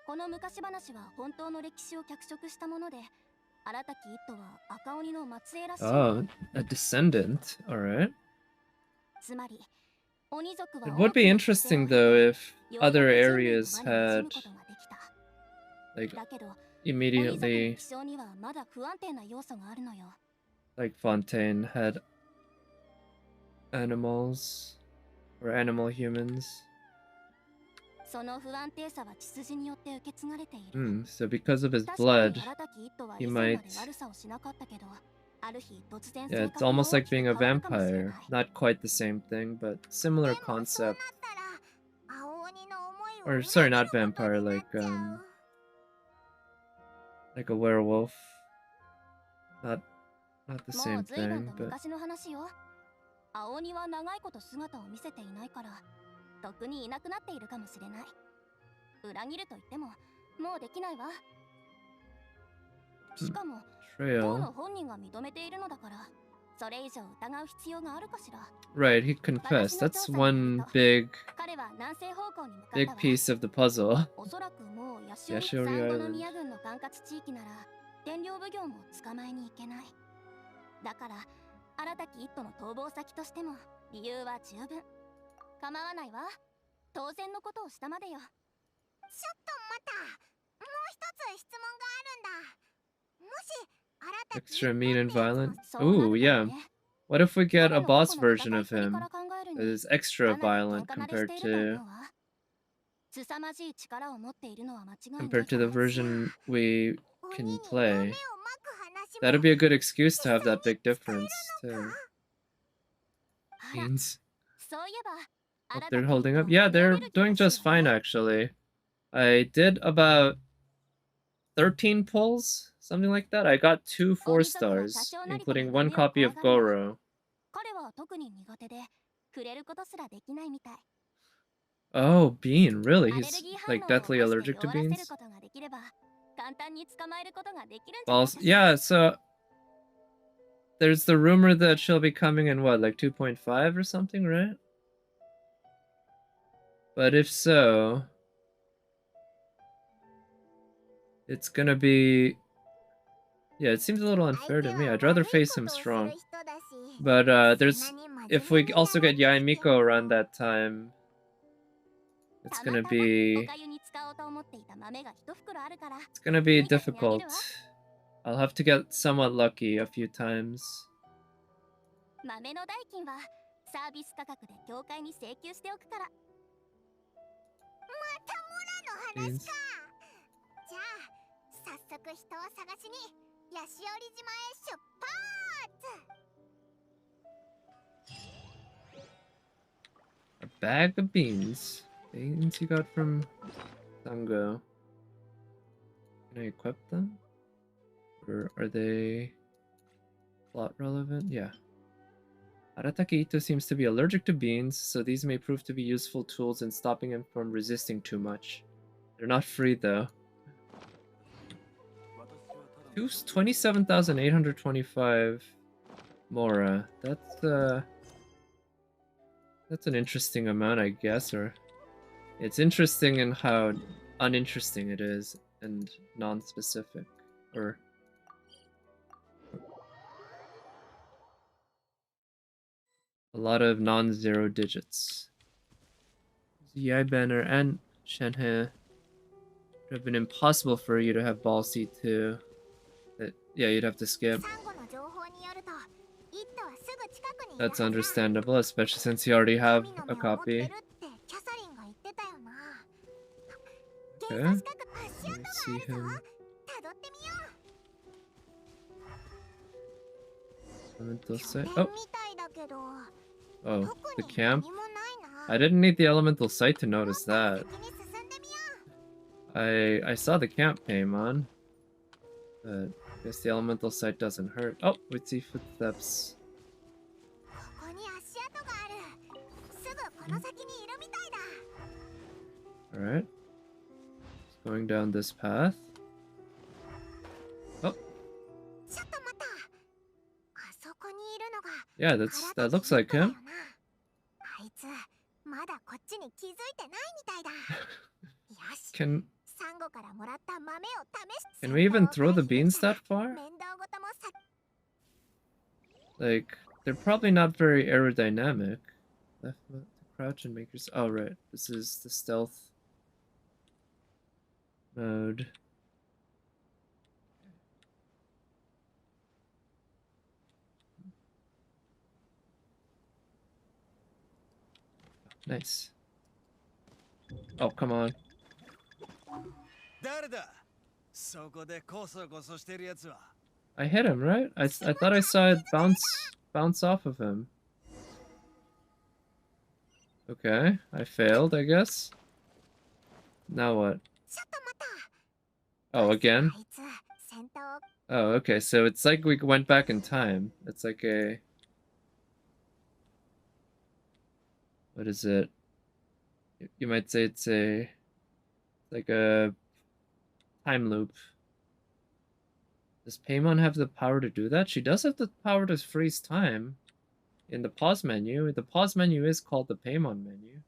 この昔話は本当の歴史を脚色したもので、新たき一頭は赤鬼の末裔らしい。 Oh, a descendant. Alright. つまり、鬼族は It would be interesting, though, if other areas had, like, だけど、鬼族の immediately, 気象にはまだ不安定な要素があるのよ。 like Fontaine had animals, or animal humans. その不安定さは血筋によって受け継がれている。 So because of his 確かに blood, 新たき一頭は he 以前 might... まで悪さをしなかったけど、ある日突然 Yeah, 性 it's 格が almost 大 like きく being 変 a わるかもしれ vampire. ない。 Not quite the same thing, but similar concept. Or, sorry, not vampire, like a werewolf. Not the も same う随分 thing, と but... 昔の話よ。青鬼は長いこと姿を見せていないから、とっくにいなくなっているかもしれない。裏切ると言っても、もうできないわ。しかも、当 Trail. の本人が認めているのだから。それ以上疑う必要があるかしら。 Right, he confessed. That's one big 彼は南西方向に向かった big わ。 piece of the puzzle. おそらくもうヤシオリヤシオリサンゴ Island ノ宮郡の管轄地域なら天領奉行も捕まえに行けない。だから新たき一途の逃亡先としても理由は十分。構わないわ。当然のことをしたまでよ。ちょっと待った。もう一つ質問があるんだ。もし新たき Extra mean and violent. そうなる Ooh, から yeah. ね。 What if we get 彼 a の boss 過去の version 戦い of っぷり him から考える that に is extra かなり violent 喧嘩慣れして compared いると to 思うわ。凄まじい力を持っているのは間違いない compared to the から。 version we 鬼 can に play? 豆をまく話 That'd も be a good excuse to have that big 実際 difference に使えるの too. か。あら、 Means そういえば hope 新た they're き一 holding 途 up. Yeah, 跳ね上 they're げる気ら doing しい just わ fine ね。 actually. I did about 13 pulls, something like that. I got 2 4 鬼族は多 stars, 少なりとも including one 波を copy of 怖がるわ。 Goro. 彼は特に苦手で触れることすらできないみたい。 Oh, Bean, really? アレル He's ギー反 like 応を起こ deathly して allergic to 弱らせる beans? ことができれば簡単に捕まえることができるんじゃな Well, いかしら。 yeah, so there's the rumor that she'll be coming in what, like 2.5 or something, right? But if so, it's gonna be... Yeah, it seems a little unfair to me. I'd rather face him strong. But there's... If we also get Yaemiko around that time, it's たま gonna たまお be... かゆに使おうと思っていた豆が一袋あるから It's gonna be 君たちにあげる difficult. わ。 I'll have to get somewhat lucky a few times. 豆の代金はサービス価格で協会に請求しておくから。また村の話 Beans. か。じゃあ早速人を探しにヤシオリ島へ出発。 A bag of beans. Beans you got from Doggo. Can I equip them? Or are they plot relevant? Yeah. Aratake Itto seems to be allergic to beans, so these may prove to be useful tools in stopping him from resisting too much. They're not free though. 27,825 Mora. That's an interesting amount, I guess, or it's interesting in how uninteresting it is and non-specific, or a lot of non-zero digits. Yi Banner and Shenhe. It would have been impossible for you to have Ball C2. Yeah, you'd have to skip. サンゴの情報によるとイットはすぐ近くにいるは That's ずだ。 understandable, especially since you already have 神の a 目を持ってる copy. ってキャサリンが言ってたよな。 Okay. 検査資格足 Let 跡 me が see あるぞ。 him. たどってみよう。 Elemental 拠 sight. 点 Oh, みたいだけど oh, 特 the に camp. 何もないな。 I didn't need the elemental sight to もっと notice 先 that. に進んでみよう。 I saw the camp Paimon, but I guess the elemental sight doesn't hurt. Oh, we see footsteps. ここに足跡がある。すぐこの先にいるみたいだ。 Alright. Going down this path. Oh, ちょっと待った。あそこにいるのが yeah, that looks like him. あいつまだこっちに気づいてないみたいだ。よし。 Can サンゴからもらった豆を試し can we even throw the beans that far? 面倒ごともさ Like, they're probably not very aerodynamic. Left button to crouch and make your... Oh, right. This is the stealth mode. Nice. Oh, come on. 誰だそこでコソコソしてるやつは I hit him, right? I thought I saw it bounce off of him. Okay, I failed, I guess. Now what? ちょっと待った。 Oh, again? あいつ先頭 Oh, okay, so it's like we went back in time. It's like a... What is it? You might say it's a... like a time loop. あいつ先頭 Like a... あいつ先頭 Time loop. あいつ先頭 Time loop. あいつ先頭 Okay. Does Paimon have the power to do that? She does have the power to freeze time in the pause menu. The pause menu is called the Paimon menu.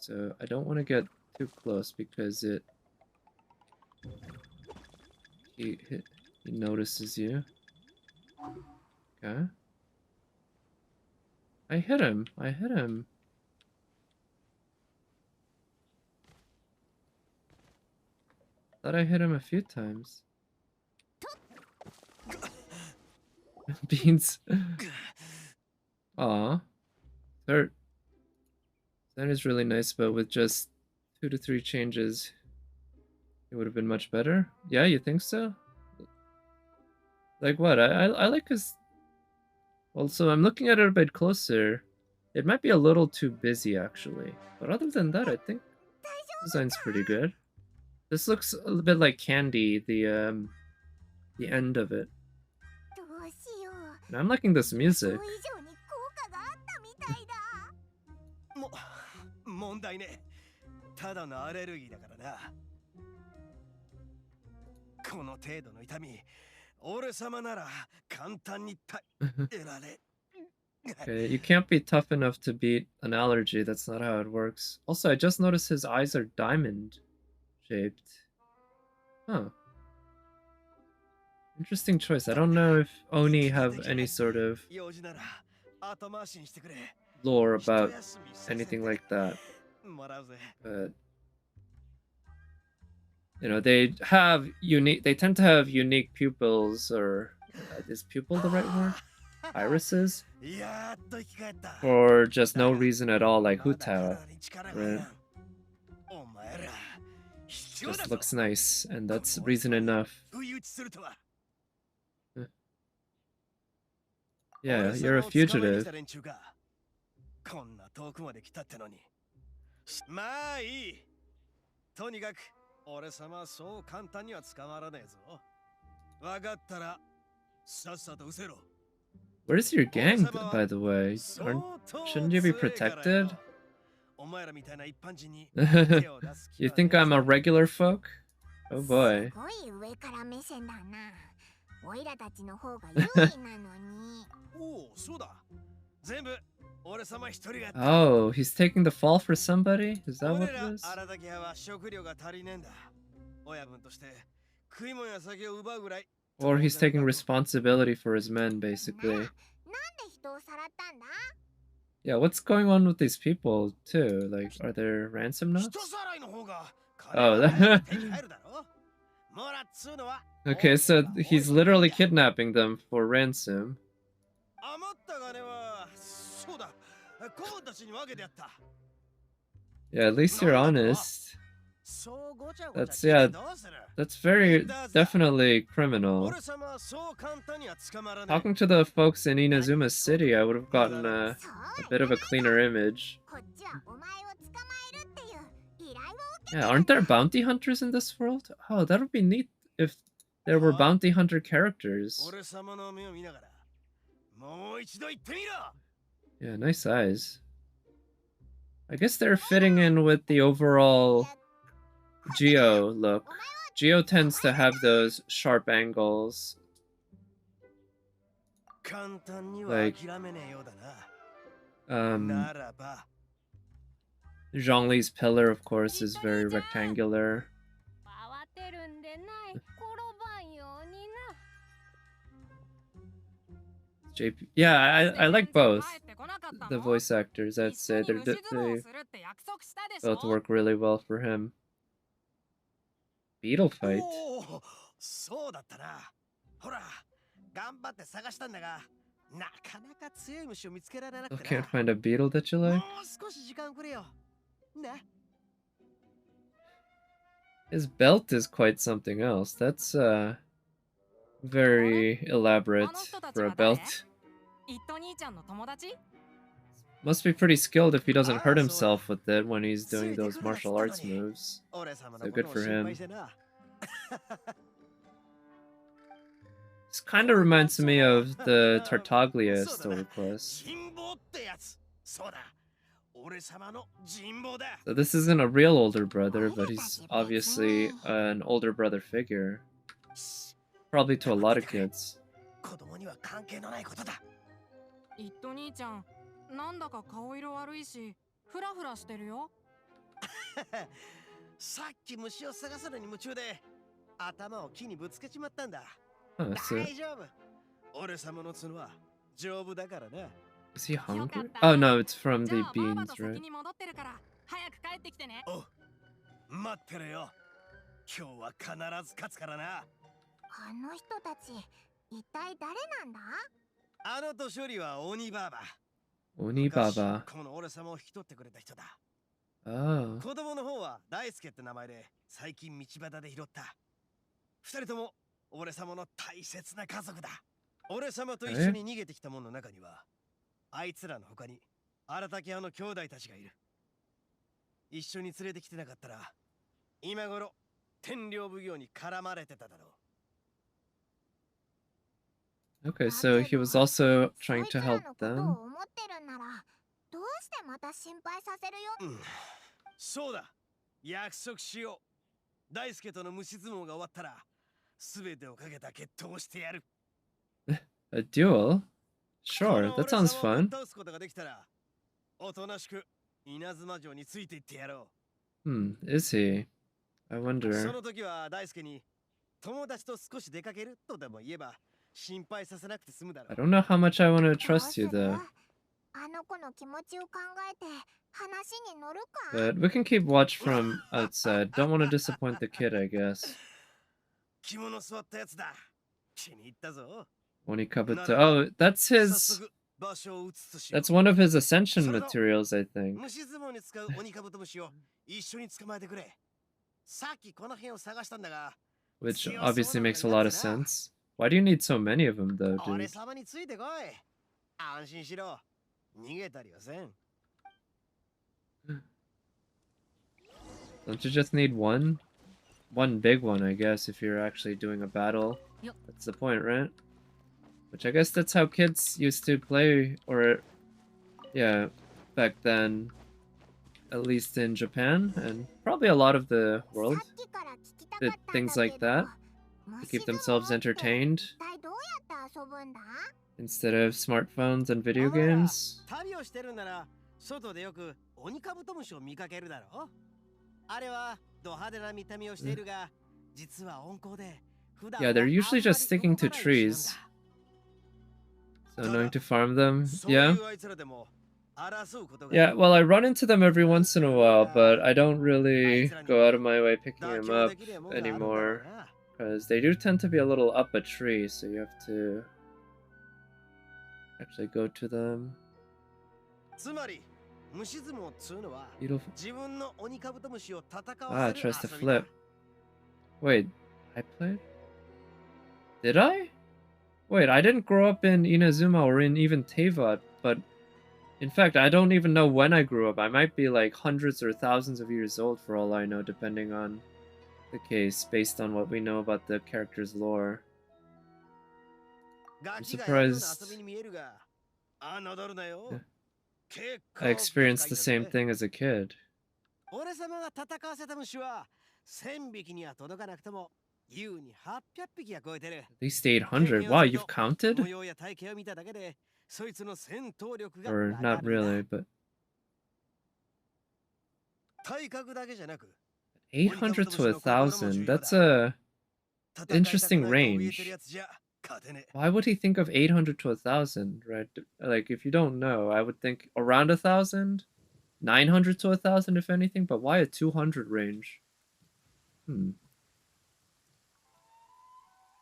So I don't want to get too close because he notices you. Okay. I hit him. Thought I hit him a few times. Beans. Aw. Hurt. That is really nice, but with just 2 to 3 changes, it would have been much better. Yeah, you think so? Like what? I like his... Also, I'm looking at it a bit closer. It might be a little too busy, actually. But other than that, I think design's pretty good. This looks a little bit like Candy, the end of it. And I'm liking this music. 問題ね。ただのアレルギーだからな。この程度の痛み、俺様なら簡単に耐えられ。Okay, you can't be tough enough to beat an allergy. That's not how it works. Also, I just noticed his eyes are diamond shaped. Huh. Interesting choice. I don't know if Oni have any sort of lore about anything like that. But you know, they tend to have unique pupils, or is pupil the right word? Irises? For just no reason at all, like Hutao. Right? Just looks nice, and that's reason enough. Yeah, you're a fugitive. こんな遠くまで来たってのに。まあいい。とにかく俺様はそう簡単には捕まらねえぞ。わかったらさっさと失せろ。Where's your gang, by the way? Shouldn't you be protected? You think I'm a regular folk? Oh boy. Oh, he's taking the fall for somebody? Is that what it is? Or he's taking responsibility for his men, basically. Yeah, what's going on with these people, too? Like, are there ransom notes? Oh, okay, so he's literally kidnapping them for ransom. Yeah, at least you're honest. That's very definitely criminal. Talking to the folks in Inazuma City, I would have gotten a bit of a cleaner image. Yeah, aren't there bounty hunters in this world? Oh, that would be neat if there were bounty hunter characters. Yeah, nice eyes. I guess they're fitting in with the overall Geo look. Geo tends to have those sharp angles. Like, Zhongli's pillar, of course, is very rectangular. JP, yeah, I like both. The voice actors, I'd say they both work really well for him. Beetle fight. Still can't find a beetle that you like? His belt is quite something else. That's very elaborate for a belt. Must be pretty skilled if he doesn't hurt himself with it when he's doing those martial arts moves. So good for him. This kind of reminds me of the Tartaglia story quest. So this isn't a real older brother, but he's obviously an older brother figure. Probably to a lot of kids. 子供には関係のないことだ。イット兄ちゃん、なんだか顔色悪いし、フラフラしてるよ。さっき虫を探すのに夢中で頭を木にぶつけちまったんだ。 Oh, so 大丈夫。俺様の角は丈夫だからな。 is he hungry? Oh no, it's from じゃ the あばあば beans, と right? 先に戻ってるから早く帰ってきてね。おう、待ってるよ。今日は必ず勝つからな。あの人たち一体誰なんだ？あの年寄りは鬼バーバ。 Onibaba. この俺様を引き取ってくれた人だ。 Oh. 子供の方は大輔って名前で最近道端で拾った。二人とも俺様の大切な家族だ。俺様と一緒に逃げてきた者の中にはあいつらの他に荒竹派の兄弟たちがいる。一緒に連れてきてなかったら今頃天領奉行に絡まれてただろう。 Okay, so he was also trying to help そいつら them. のことを思ってるんならどうしてまた心配させるよ。そうだ、約束しよう。大輔との虫相撲が終わったら全てをかけた決闘をしてやる。 A duel? Sure, that sounds fun. 倒すことができたらおとなしく稲妻城についていってやろ Is he? I う。そ wonder. の時は大輔に友達と少し出かけるとでも言えば心配させなくて済むだろ I う。 don't know how much I want to どう trust す you る？ though. あの子の気持ちを考えて話に乗るか？ But we can keep watch from outside. Don't want to disappoint the kid, I guess. 着物座ったやつだ。気に入ったぞ。 Onikabuto. Oh, that's 早 his... 速場所を移すしよう。 That's one of his ascension materials, I think. 虫相撲に使う鬼カブトムシを一緒に捕まえてくれ。さっきこの辺を探したんだが、 Which obviously makes a lot of sense. Why do you need so many of them, though, 俺 dude? 様についてこい。安心しろ。逃げたりはせん。 Don't you just need one? One big one, I guess, if you're actually doing a battle. Yup. That's the point, right? Which I guess that's how kids used to play, or... Yeah, back then. At least in Japan, and probably a lot of the world. さっきから聞きたか Did ったんだ things け like ど、 that to 虫 keep 相撲 themselves って entertained 一体どうやって遊ぶんだ？ instead of smartphones and video お前ら games. 旅をしてるなら、外でよく鬼カブトムシを見かけるだろう。あれはド派手な見た目をしているが、実は温厚で、普段 Yeah, they're usually just sticking to trees. So knowing to farm them, そうい yeah. うあいつらでも争うことが Yeah, well, I run into them every once in a while, but I don't really go out of my way picking 妥 them 協 up できるもんがあるんだろう anymore, な。 because they do tend to be a little up a tree, so you have to actually go to them. つまり、虫相撲っつうのは、 Beetle... 自分の鬼カブトムシを戦 Ah, わ it せる tries to 遊びだ。 flip. Wait, I played? Did I? Wait, I didn't grow up in Inazuma or in even Teyvat, but in fact, I don't even know when I grew up. I might be like hundreds or thousands of years old for all I know, depending on the case, based on what we know about the character's lore. ガキがやるような surprised 遊びに見えるが、侮るなよ。 Yeah. 結構 I experienced 深 the い same んだぜ。 thing as a kid. 俺様が戦わせた虫は1000匹には届かなくても優に800匹は超えてる。 At least 800. Wow, you've counted? 模様や体型を見ただけでそいつの戦闘力が Or わか not るんだ。 really, but 体格だけじゃなく 800 to 1,000. That's a interesting range. Why would he think of 800 to 1,000, right? Like, if you don't know, I would think around 1,000, 900 to 1,000, if anything. But why a 200 range?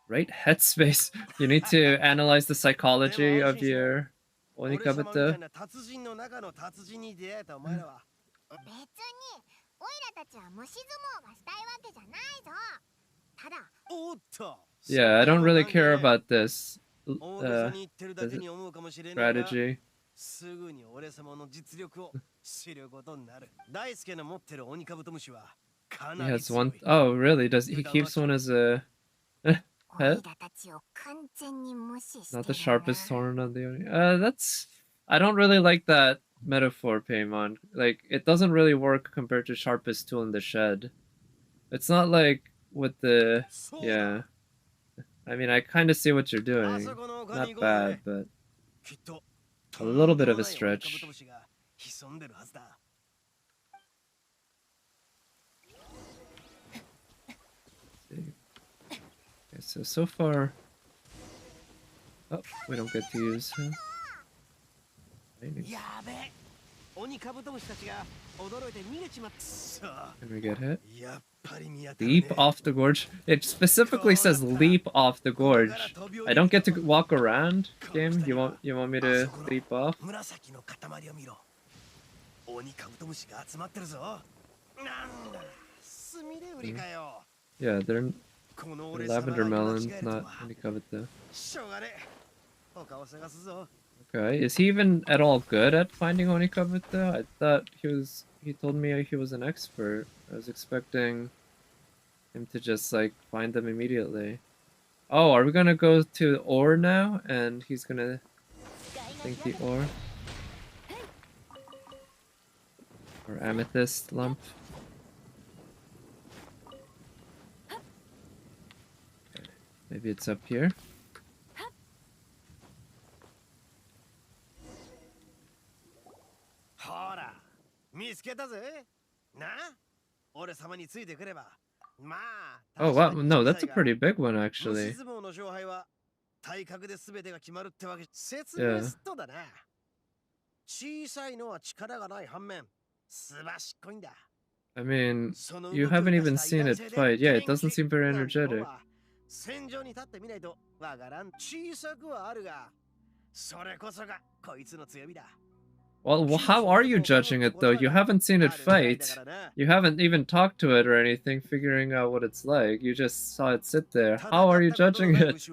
Right, headspace. You need to analyze the psychology of your 俺様みたい Onikabata. な達人の中の達人に出会えたお前らは別にオイラたちは虫相撲がしたいわけじゃないぞ。ただおっと Yeah, I don't really care about this 大げさに言ってるだけに思うかもしれないが strategy. すぐに俺様の実力を知ることになる。大輔の持ってる鬼カブトムシはか He なり has 強 one. い。 Oh, really? Does he keeps one as a オイラたちを完全に無視して not る the な。 sharpest horn on the Oni? That's. I don't really like that metaphor, Paimon. Like, it doesn't really work compared to sharpest tool in the shed. It's not like with the. そうだ Yeah. I mean, I kind of see what you're doing. Not bad, but a little bit of a stretch. See. Okay, so far... Oh, we don't get to use him. Can we get hit? Leap off the gorge. It specifically says leap off the gorge. I don't get to walk around, game. You want me to leap off? Yeah, they're lavender melons, not Onikabuto. Okay, is he even at all good at finding Onikabuto? I thought he told me he was an expert. I was expecting him to just like find them immediately. Oh, are we gonna go to the ore now? And he's gonna think the ore? Or amethyst lump? Okay. Maybe it's up here? Oh wow, no, that's a pretty big one actually. Yeah. I mean, you haven't even seen it fight. Yeah, it doesn't seem very energetic. Well, how are you judging it though? You haven't seen it fight. You haven't even talked to it or anything, figuring out what it's like. You just saw it sit there. How are you judging it?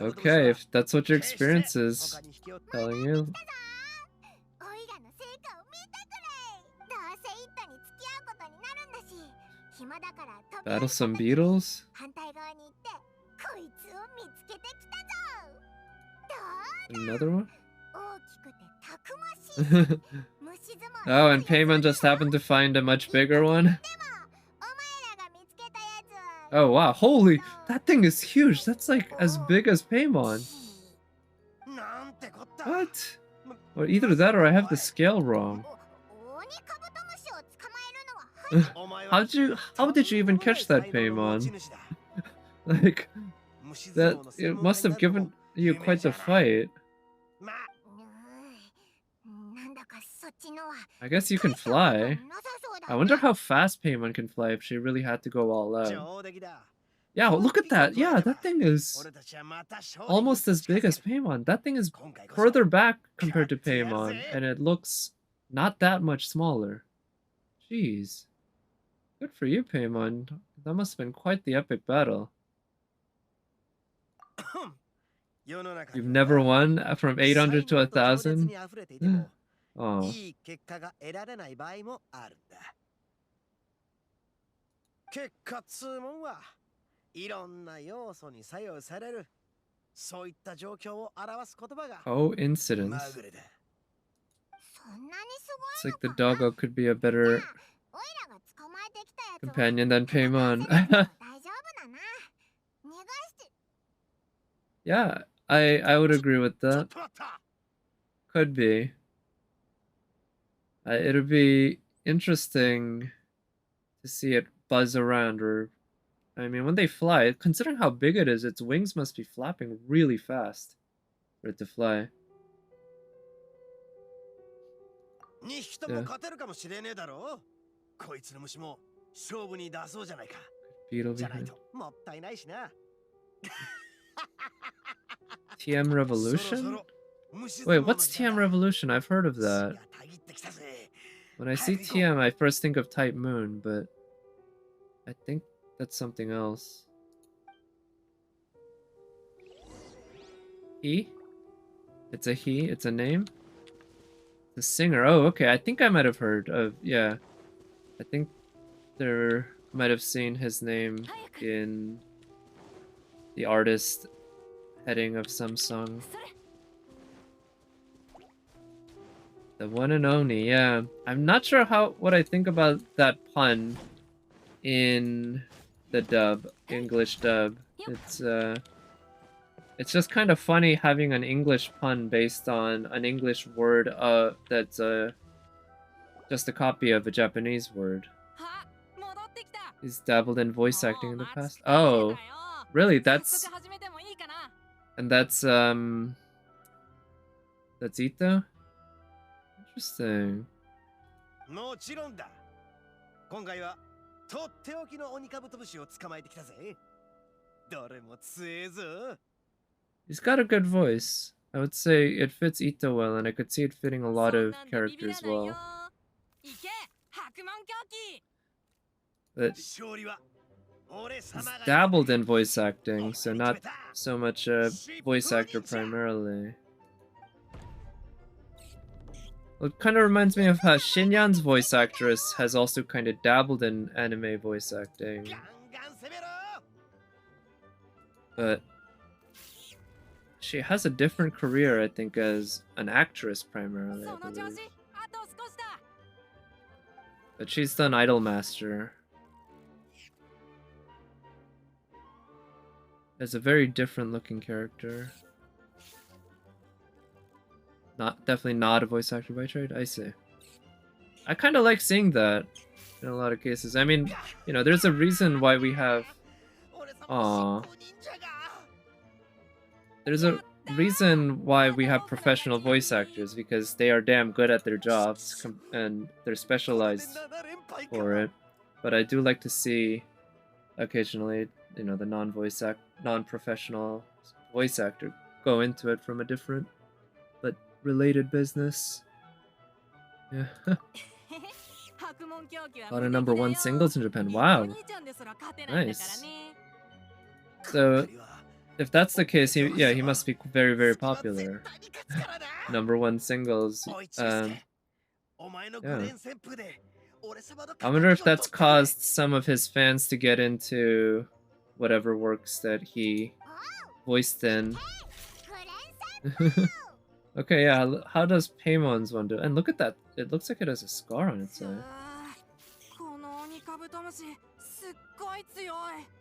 Okay, if that's what your experience is telling you. Battle some beetles? Another one? Oh, and Paimon just happened to find a much bigger one? Oh wow, holy! That thing is huge! That's like as big as Paimon! What? Well, either that or I have the scale wrong. How did you even catch that Paimon? Like, it must have given you quite the fight. I guess you can fly. I wonder how fast Paimon can fly if she really had to go all out. Yeah, look at that. Yeah, that thing is almost as big as Paimon. That thing is further back compared to Paimon, and it looks not that much smaller. Jeez. Good for you, Paimon. That must have been quite the epic battle. You've never won from 800 to 1,000? Oh. Coincidence. It's like the Doggo could be a better companion than Paimon. Yeah, I would agree with that. Could be. It'll be interesting to see it buzz around, or I mean, when they fly, considering how big it is, its wings must be flapping really fast for it to fly. Yeah. Beetle behind. TM Revolution? Wait, what's TM Revolution? I've heard of that. When I see TM, I first think of Type Moon, but I think that's something else. He? It's a he? It's a name? The singer. Oh, okay. I think I might have heard of, yeah. I think there might have seen his name in the artist heading of some song. The one and only, yeah. I'm not sure what I think about that pun in the dub, English dub. It's just kind of funny having an English pun based on an English word that's just a copy of a Japanese word. He's dabbled in voice acting in the past. Oh, really? And that's Itto? Interesting. もちろんだ。今回はとっておきの鬼カブトムシを捕まえてきたぜ。どれも強えぞ。He's got a good voice. I would say it fits Itto well, and I could see it fitting a lot of characters well. But he's dabbled in voice acting, so not so much a voice actor primarily. Well, it kind of reminds me of how Shinyan's voice actress has also kind of dabbled in anime voice acting. But she has a different career, I think, as an actress primarily, I believe. But she's done Idolmaster. As a very different looking character. Definitely not a voice actor by trade, I see. I kind of like seeing that in a lot of cases. I mean, you know, there's a reason why we have... There's a reason why we have professional voice actors, because they are damn good at their jobs and they're specialized for it. But I do like to see occasionally, you know, the non-professional voice actor go into it from a different but related business. Yeah. A lot of #1 singles in Japan. Wow. Nice. So if that's the case, he must be very, very popular. #1 singles. Yeah. I wonder if that's caused some of his fans to get into whatever works that he voiced in. Okay, yeah, how does Paymon's one do? And look at that, it looks like it has a scar on its eye.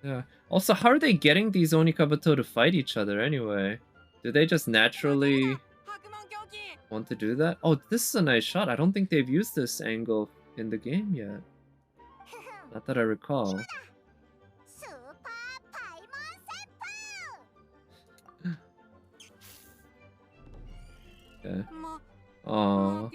Yeah. Also, how are they getting these Onikabuto to fight each other anyway? Do they just naturally want to do that? Oh, this is a nice shot. I don't think they've used this angle in the game yet. Not that I recall. Okay. Aww.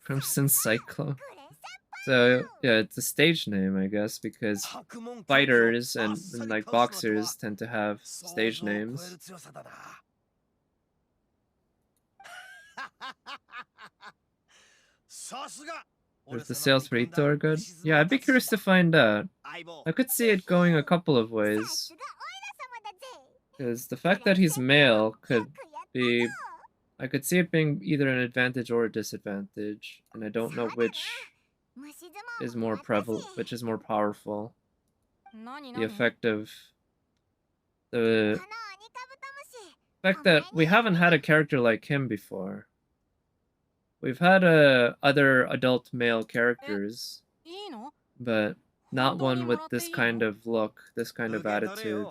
Crimson Cyclone. So, yeah, it's a stage name, I guess, because fighters and like boxers tend to have stage names. If the sales for Itto are good? Yeah, I'd be curious to find out. I could see it going a couple of ways. Because the fact that he's male could be... I could see it being either an advantage or a disadvantage, and I don't know which is more prevalent, which is more powerful. The effect of... The fact that we haven't had a character like him before. We've had other adult male characters, but not one with this kind of look, this kind of attitude.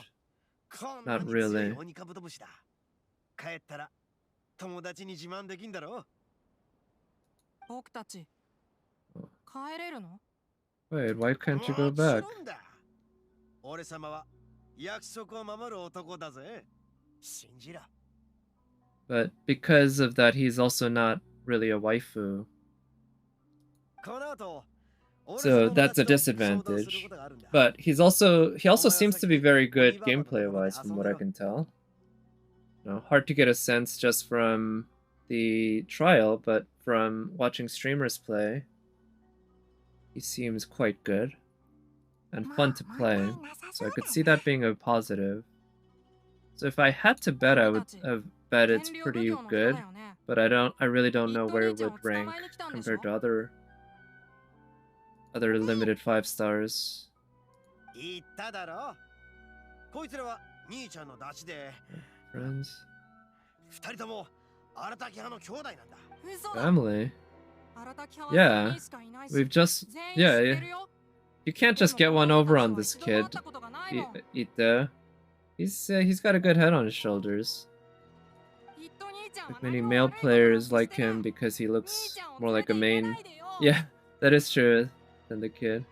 Not really. Wait, why can't you go back? But because of that, he's also not really a waifu. So that's a disadvantage. But he also seems to be very good gameplay-wise from what I can tell. You know, hard to get a sense just from the trial, but from watching streamers play, he seems quite good and fun to play. So I could see that being a positive. So if I had to bet, I would have bet it's pretty good, but I really don't know where it would rank compared to other other limited 5 stars. 言っただろ。こいつらは兄ちゃんのダチで、 Friends. 二人とも荒滝派の兄弟なんだ。嘘だ。 Family. 荒滝派は Yeah. 3人しかいないし We've just... 全員 Yeah, 知っ yeah. てるよ。 You can't just get one over on this kid, Itto. He's got a good head on his shoulders. Like many male players like him because he looks more like a main. Yeah, that is true than the kid.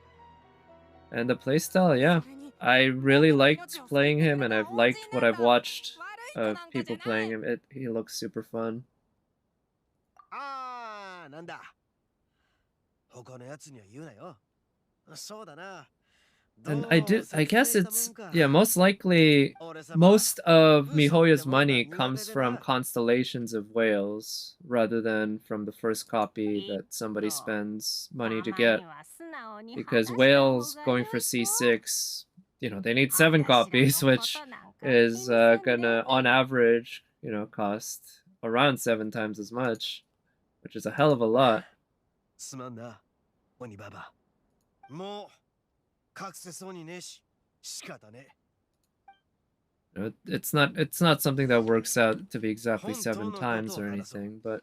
And the playstyle, yeah. I really liked playing him, and I've liked what I've watched of people playing him. He looks super fun. ああ、なんだ。他のやつには言うなよ。そうだな。 And I guess it's, yeah, most likely, most of Mihoyo's money comes from constellations of whales, rather than from the first copy that somebody spends money to get. Because whales going for C6, you know, they need 7 copies, which is gonna, on average, you know, cost around 7 times as much, which is a hell of a lot. すまんな、鬼ババ。もう It's not something that works out to be exactly 7 times or anything, but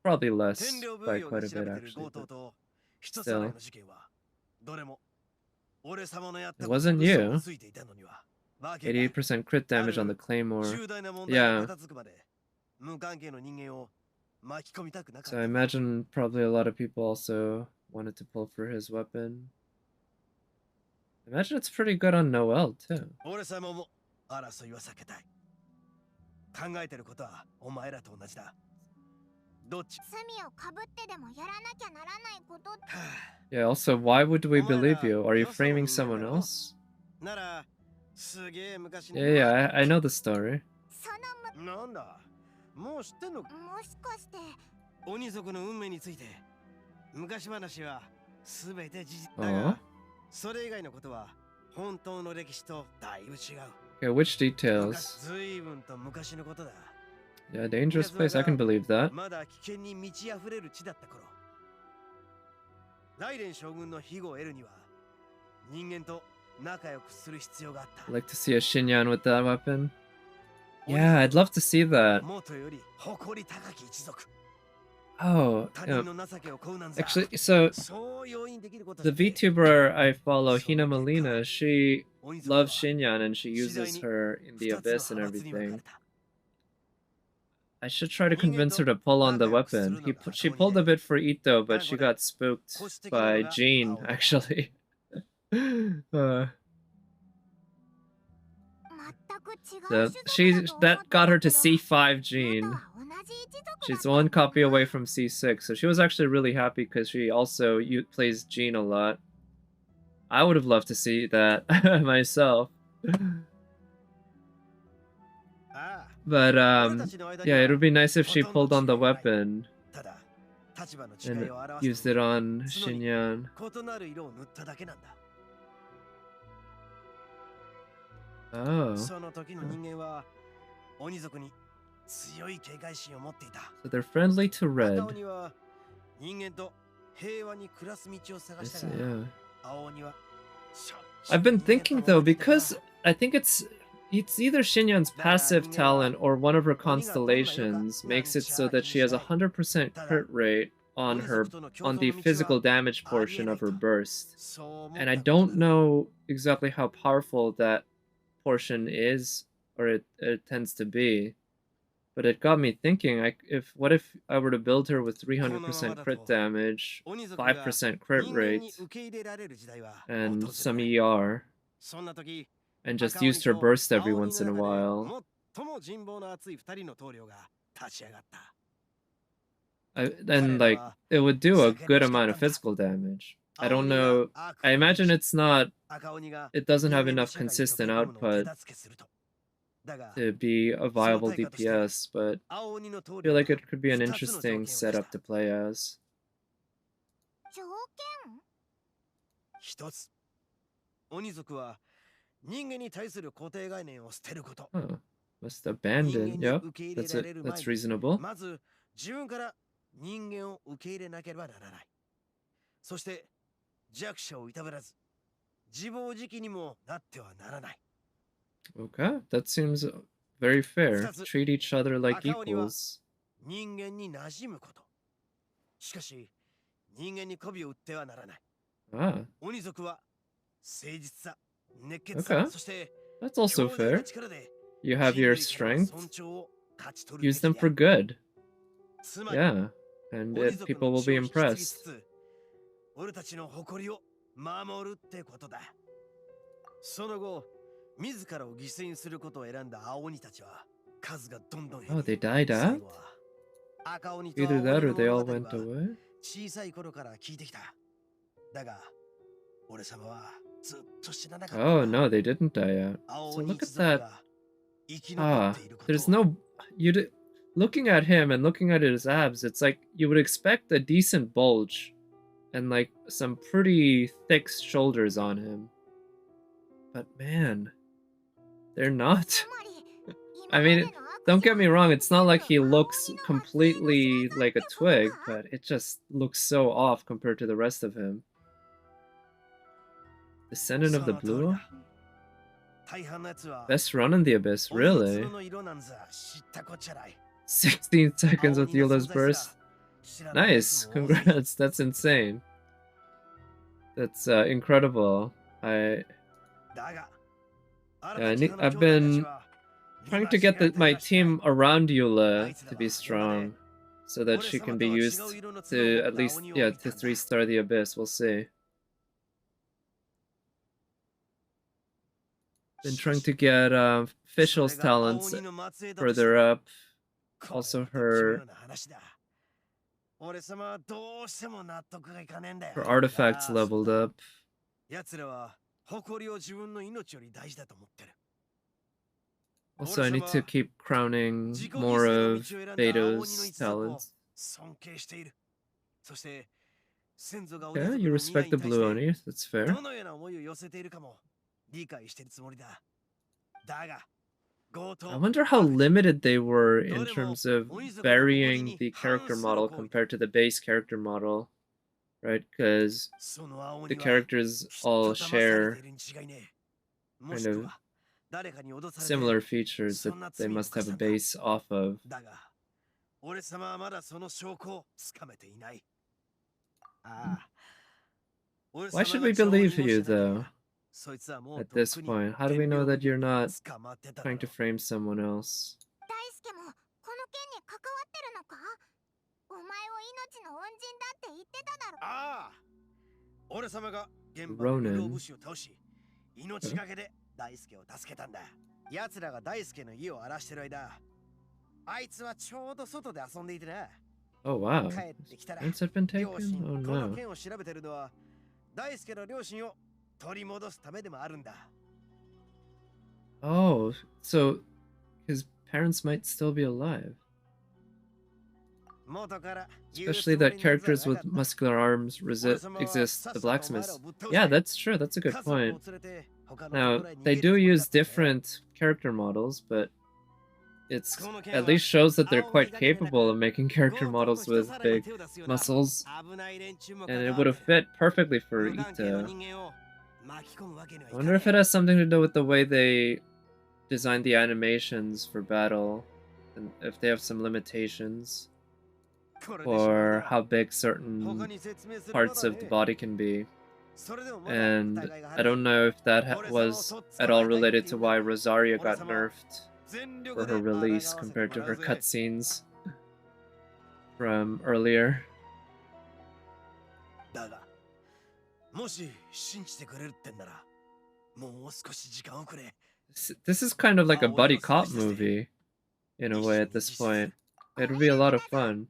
probably less by quite a bit actually. But still, it wasn't you. 88% crit damage on the claymore. Yeah. So I imagine probably a lot of people also wanted to pull for his weapon. I imagine it's pretty good on Noel too. 争いは避けたい。考えてることはお前らと同じだ。どっち？罪をかぶってでもやらなきゃならないこと。Yeah, also, why would we believe you? Are you framing someone else? なら、すげえ昔に。Yeah, I know the story. なんだ、もう知ってんの？もしかして、鬼族の運命について、昔話はすべて事実だが、それ以外のことは本当の歴史とだいぶ違う。Okay, which details? Yeah, dangerous place, I can believe that. I'd like to see a Shinyan with that weapon. Yeah, I'd love to see that. Oh, actually, so the VTuber I follow, Hina Melina, she loves Shinyan and she uses her in the Abyss and everything. I should try to convince her to pull on the weapon. She pulled a bit for Itto, but she got spooked by Jean, actually. So that got her to C5 Jean. She's 1 copy away from C6, so she was actually really happy because she also plays Jean a lot. I would have loved to see that myself. But yeah, it would be nice if she pulled on the weapon and used it on Shinyan. Oh. So they're friendly to red. Yeah. I've been thinking though, because I think it's either Shinyan's passive talent or one of her constellations makes it so that she has 100% crit rate on the physical damage portion of her burst. And I don't know exactly how powerful that portion is, or it tends to be. But it got me thinking, what if I were to build her with 300% crit damage, 5% crit rate, and some ER, and just used her burst every once in a while? Then, like, it would do a good amount of physical damage. I don't know, I imagine it doesn't have enough consistent output to be a viable DPS, but I feel like it could be an interesting setup to play as. Oh, must abandon. Yep, that's it. That's reasonable. 弱者をいたぶらず、自暴自棄にもなってはならない。 Okay, that seems very fair. That's- Treat each other like Akaoni wa- equals. 人間に馴染むこと。しかし、人間に媚びを売ってはならない。 Ah, 鬼族は誠実さ、熱血さ、 Okay. そして that's also 強大な fair. 力で You have your 人類から strength. 尊重を勝ち取るべ Use き them であ for る。 good. つまり、 Yeah, and 鬼族 people の will be 血を引き継ぎ impressed. つつ、俺たちの誇りを守るってことだ。その後、自らを犠牲にすることを選んだ青鬼たちは数がどんどん減 Oh, り、 they died 最 out? 後は赤鬼と Either 青 that 鬼 or の they all 物 went 語は away? 小さい頃から聞いてきた。だが、俺様はずっと死ななかった。 Oh, no, they didn't die out. 青 So 鬼 look 一 at 族 that. が生き残っ Ah, ていること there's no... Looking at him and looking at his abs, it's like you would expect a decent bulge and like some pretty thick shoulders on him. But man, they're not. I mean, don't get me wrong, it's not like he looks completely like a twig, but it just looks so off compared to the rest of him. Descendant of the その通り Blue? だ。大半のやつは Best run in the Abyss, 鬼の really? 角の色なんざ知ったこっちゃない。 16 seconds with 青鬼の存 Eula's 在すら burst. 知らないや Nice, つも多い。 congrats, that's insane. That's incredible. だが、 I've been trying to get my team around Eula to be strong, so that she can be used to at least, yeah, to 3-star the Abyss. We'll see. Been trying to get Fischl's talents further up. Also her artifacts leveled up. 奴らは誇りを自分の命より大事だと思ってる。 Also, I need to keep crowning more of Beto's talents. 尊敬している。そして先祖が Yeah, you respect the blue Oni, that's fair. どのような思いを寄せているかも理解しているつもりだ。だが、 I wonder how limited they were in terms of varying the character model compared to the base character model, right? Because the characters all share kind of similar features that they must have a base off of. だが、俺様はまだその証拠をつかめていない。ああ。 Why should we believe you, though? At this point, how do we know that you're not trying to frame someone else? 大輔もこの件に関わってるのか？お前を命の恩人だって言ってただろ。ああ。俺様が現場の不老武士を倒し、命がけで大輔を助けたんだ。奴らが大輔の家を荒らしてる間、あいつはちょうど外で遊んでいてな。 Oh wow, 帰ってきたら、 parents have been 両親 taken? Oh この no. 件を調べてるのは大輔の両親を取り戻すためでもあるんだ。 Oh, so his parents might still be alive. 元から Especially that characters with muscular arms exist, the blacksmiths. Yeah, that's true, that's a good point. Now, they do use different character models, but it's at least shows that they're quite capable of making character models with big muscles, and it would have fit perfectly for Itto. I wonder if it has something to do with the way they designed the animations for battle, and if they have some limitations, or how big certain parts of the body can be. And I don't know if that was at all related to why Rosaria got nerfed for her release compared to her cutscenes from earlier. だが、もし信じてくれるってんなら、もう少し時間をくれ。 This is kind of like a buddy cop movie, in a way, at this point. It would be a lot of fun,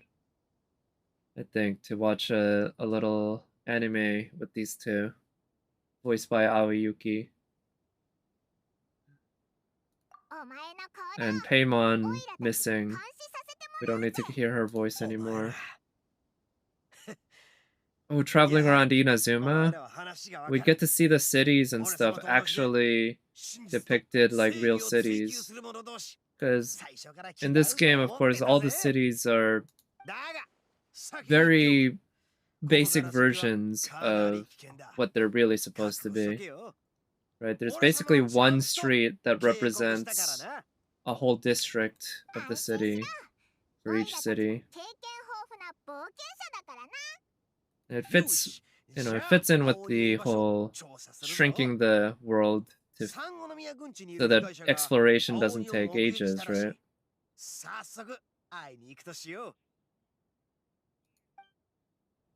I think, to watch a little anime with these two, voiced by Aoyuki. And Paimon missing. We don't need to hear her voice anymore. Oh, traveling around Inazuma? We get to see the cities and stuff actually depicted like real cities. Because in this game, of course, all the cities are very basic versions of what they're really supposed to be. Right? There's basically one street that represents a whole district of the city for each city. And it fits, it fits in with the whole shrinking the world so that exploration doesn't take ages, right?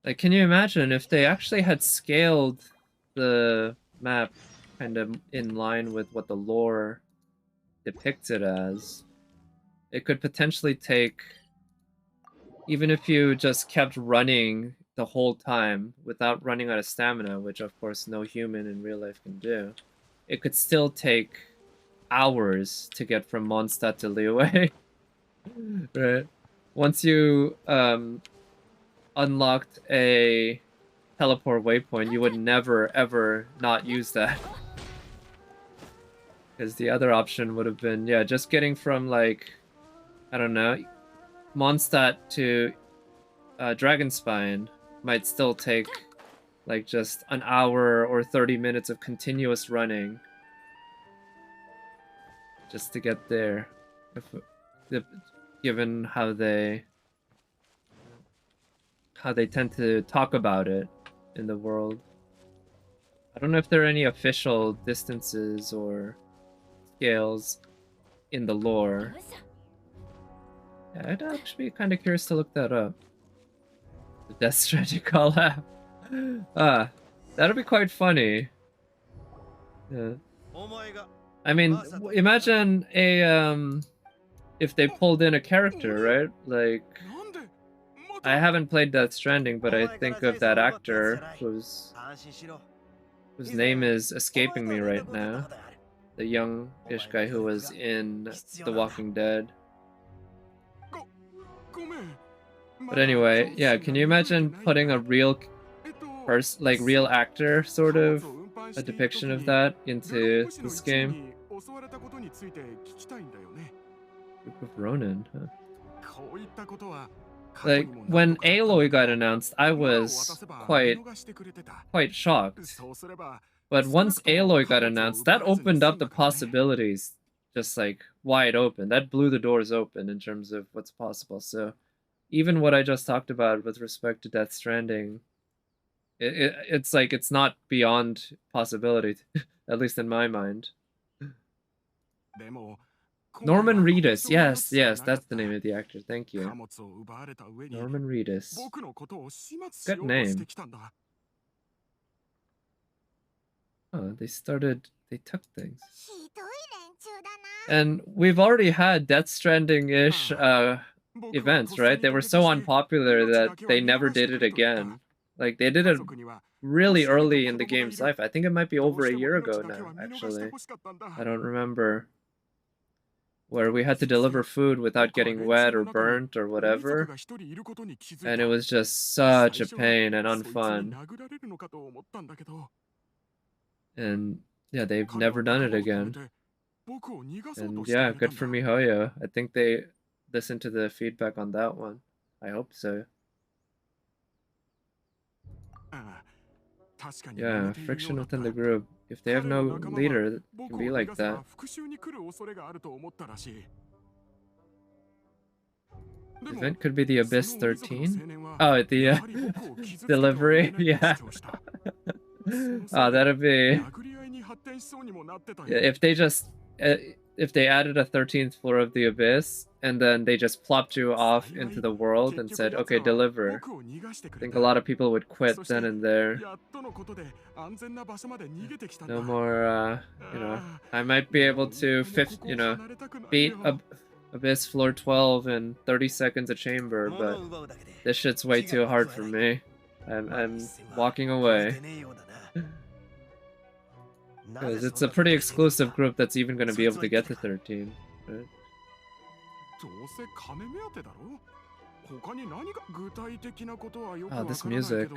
Like, can you imagine if they actually had scaled the map kind of in line with what the lore depicts it as? It could potentially take, even if you just kept running the whole time without running out of stamina, which of course no human in real life can do, it could still take hours to get from Mondstadt to Liyue. Right? Once you unlocked a teleport waypoint, you would never ever not use that. Because the other option would have been, yeah, just getting from, like, I don't know, Mondstadt to Dragonspine might still take like just an hour or 30 minutes of continuous running just to get there, given how they tend to talk about it in the world. I don't know if there are any official distances or scales in the lore. Yeah, I'd actually be kind of curious to look that up. The Death Stranding collab. That'll be quite funny. Yeah. I mean, imagine if they pulled in a character, right? Like, I haven't played Death Stranding, but I think of that actor whose name is escaping me right now. The young-ish guy who was in The Walking Dead. But anyway, yeah, can you imagine putting a real real actor, sort of, a depiction of that into this game? Group of Ronin, huh? Like, when Aloy got announced, I was quite shocked. But once Aloy got announced, that opened up the possibilities just, like, wide open. That blew the doors open in terms of what's possible. So even what I just talked about with respect to Death Stranding, it's like, it's not beyond possibility, at least in my mind. Norman Reedus, yes, that's the name of the actor, thank you. Norman Reedus. Good name. Oh, they took things. And we've already had Death Stranding-ish events, right? They were so unpopular that they never did it again. Like, they did it really early in the game's life. I think it might be over a year ago now, actually. I don't remember. Where we had to deliver food without getting wet or burnt or whatever. And it was just such a pain and unfun. And yeah, they've never done it again. And yeah, good for MiHoYo. I think they listened to the feedback on that one. I hope so. Yeah, friction within the group. If they have no leader, it can be like that. The event could be the Abyss 13? Oh, the delivery? Yeah. Oh, that'd be... If they just... if they added a 13th floor of the Abyss, and then they just plopped you off into the world and said, okay, deliver. I think a lot of people would quit then and there. No more, I might be able to, beat Abyss floor 12 in 30 seconds a chamber, but this shit's way too hard for me. I'm walking away. Because it's a pretty exclusive group that's even going to be able to get to 13, right? Oh, this music.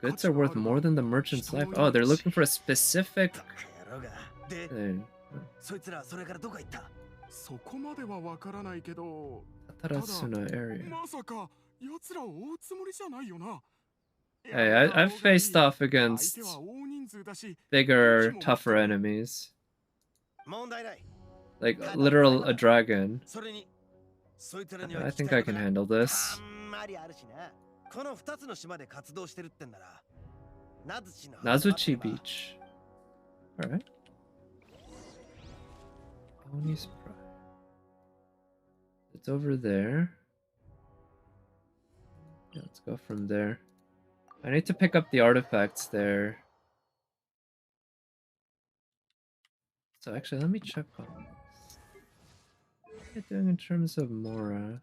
Goods are worth more than the merchant's life. Oh, they're looking for a specific thing. Atarasuna area. まさか奴らを追うつもりじゃないよな。 Hey, I've faced off against bigger, tougher enemies. 問題ない。 Like literal a dragon. それにそいつらには I 聞き think たい I こと can が handle this. あんまりあるしな。この2つの島で活動してるってんなら、ナズチの Nazuchi Beach. Alright. Oni's Pride. It's over there. Yeah, let's go from there. I need to pick up the artifacts there. So actually, let me check on this. What are you doing in terms of Mora?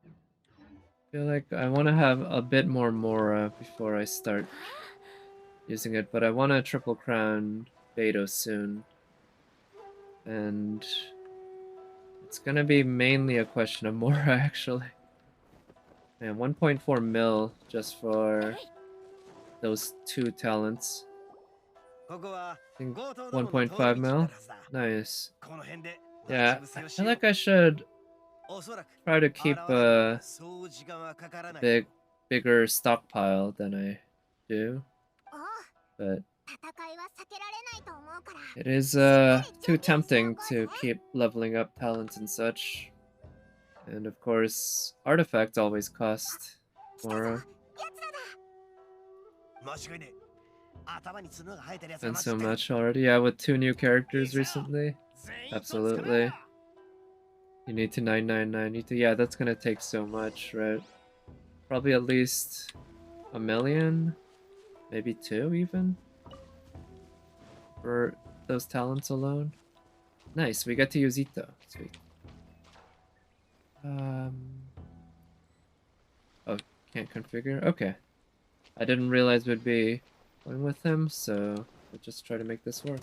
I feel like I want to have a bit more Mora before I start using it, but I want to triple crown Beto soon. And it's gonna be mainly a question of Mora, actually. Man, 1.4 mil just for those 2 talents. I think 1.5 mil. Nice. Yeah, I feel like I should try to keep a bigger stockpile than I do. But it is too tempting to keep leveling up talents and such. And of course, artifacts always cost more. Spent so much already. Yeah, with 2 new characters recently. Absolutely. You need to 999. Need to, yeah, that's gonna take so much, right? Probably at least 1 million, maybe 2 even, for those talents alone. Nice, we get to use Itto. Sweet. Oh, can't configure? Okay. I didn't realize we'd be going with him, so we'll just try to make this work.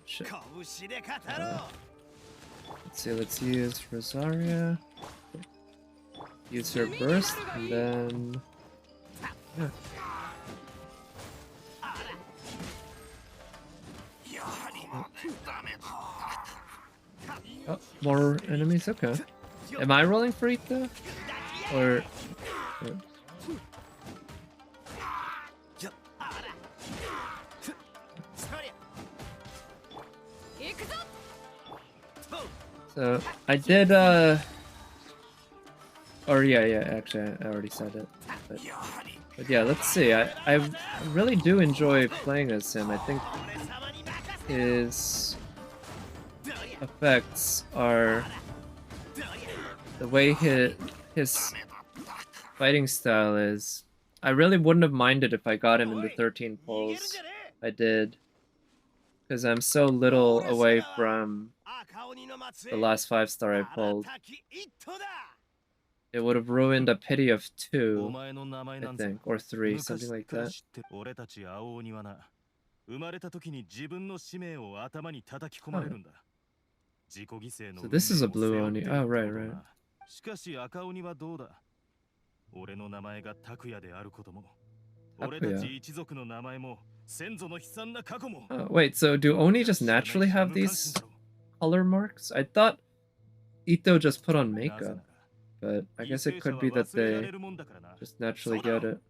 Shit. Let's see, let's use Rosaria. Use her burst, and then... Yeah. Oh, more enemies? Okay. Am I rolling for Itto? Or... So, I did, or yeah, actually, I already said it. But yeah, let's see. I really do enjoy playing as him. I think his effects are... The way his fighting style is... I really wouldn't have minded if I got him in the 13 pulls. I did. Because I'm so little away from the last 5-star I pulled. It would have ruined a pity of 2, I think, or 3, something like that. So this is a blue Oni. Oh, right. 俺の名前が拓也であることも、 Takuya. 俺たち一族の名前も、先祖の悲惨な過去も。 Oh, wait, so do Oni just naturally have these color marks? I thought Itto just put on makeup, but I guess it could be that they just naturally get it.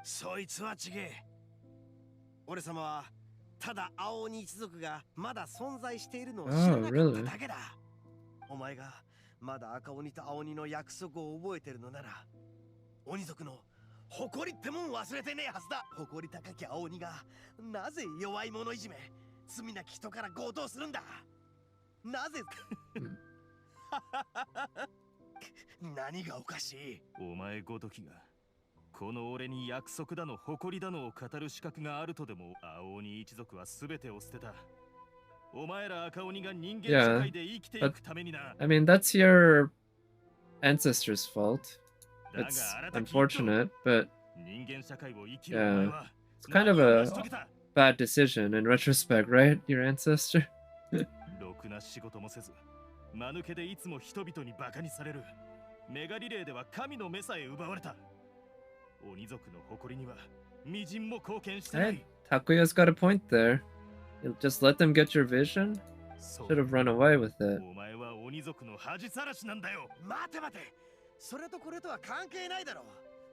そいつは違え。俺様はただ青鬼一族がまだ存在しているのを知らなかっただけだ。お前がまだ赤鬼と青鬼の約束を覚えてるのなら、鬼族の誇りってもん忘れてねえはずだ。誇り高き青鬼がなぜ弱い者いじめ、罪なき人から強盗するんだ。なぜ何がおかしい。お前ごときがこの俺に約束だの誇りだのを語る資格があるとでも、青鬼一族は全てを捨てた。 Yeah, but I mean, that's your ancestors' fault. It's unfortunate, but yeah, it's kind of a bad decision in retrospect, right? Your ancestor. メガリレーでは神の目さえ奪われた。鬼族の誇りには微塵も貢献してな Hey, い。 Takuya's got a point there. You'll just let them get your vision? そ Should have run away with it. お前は鬼族の恥さらしなんだよ。待て待て、それとこれとは関係ないだろう。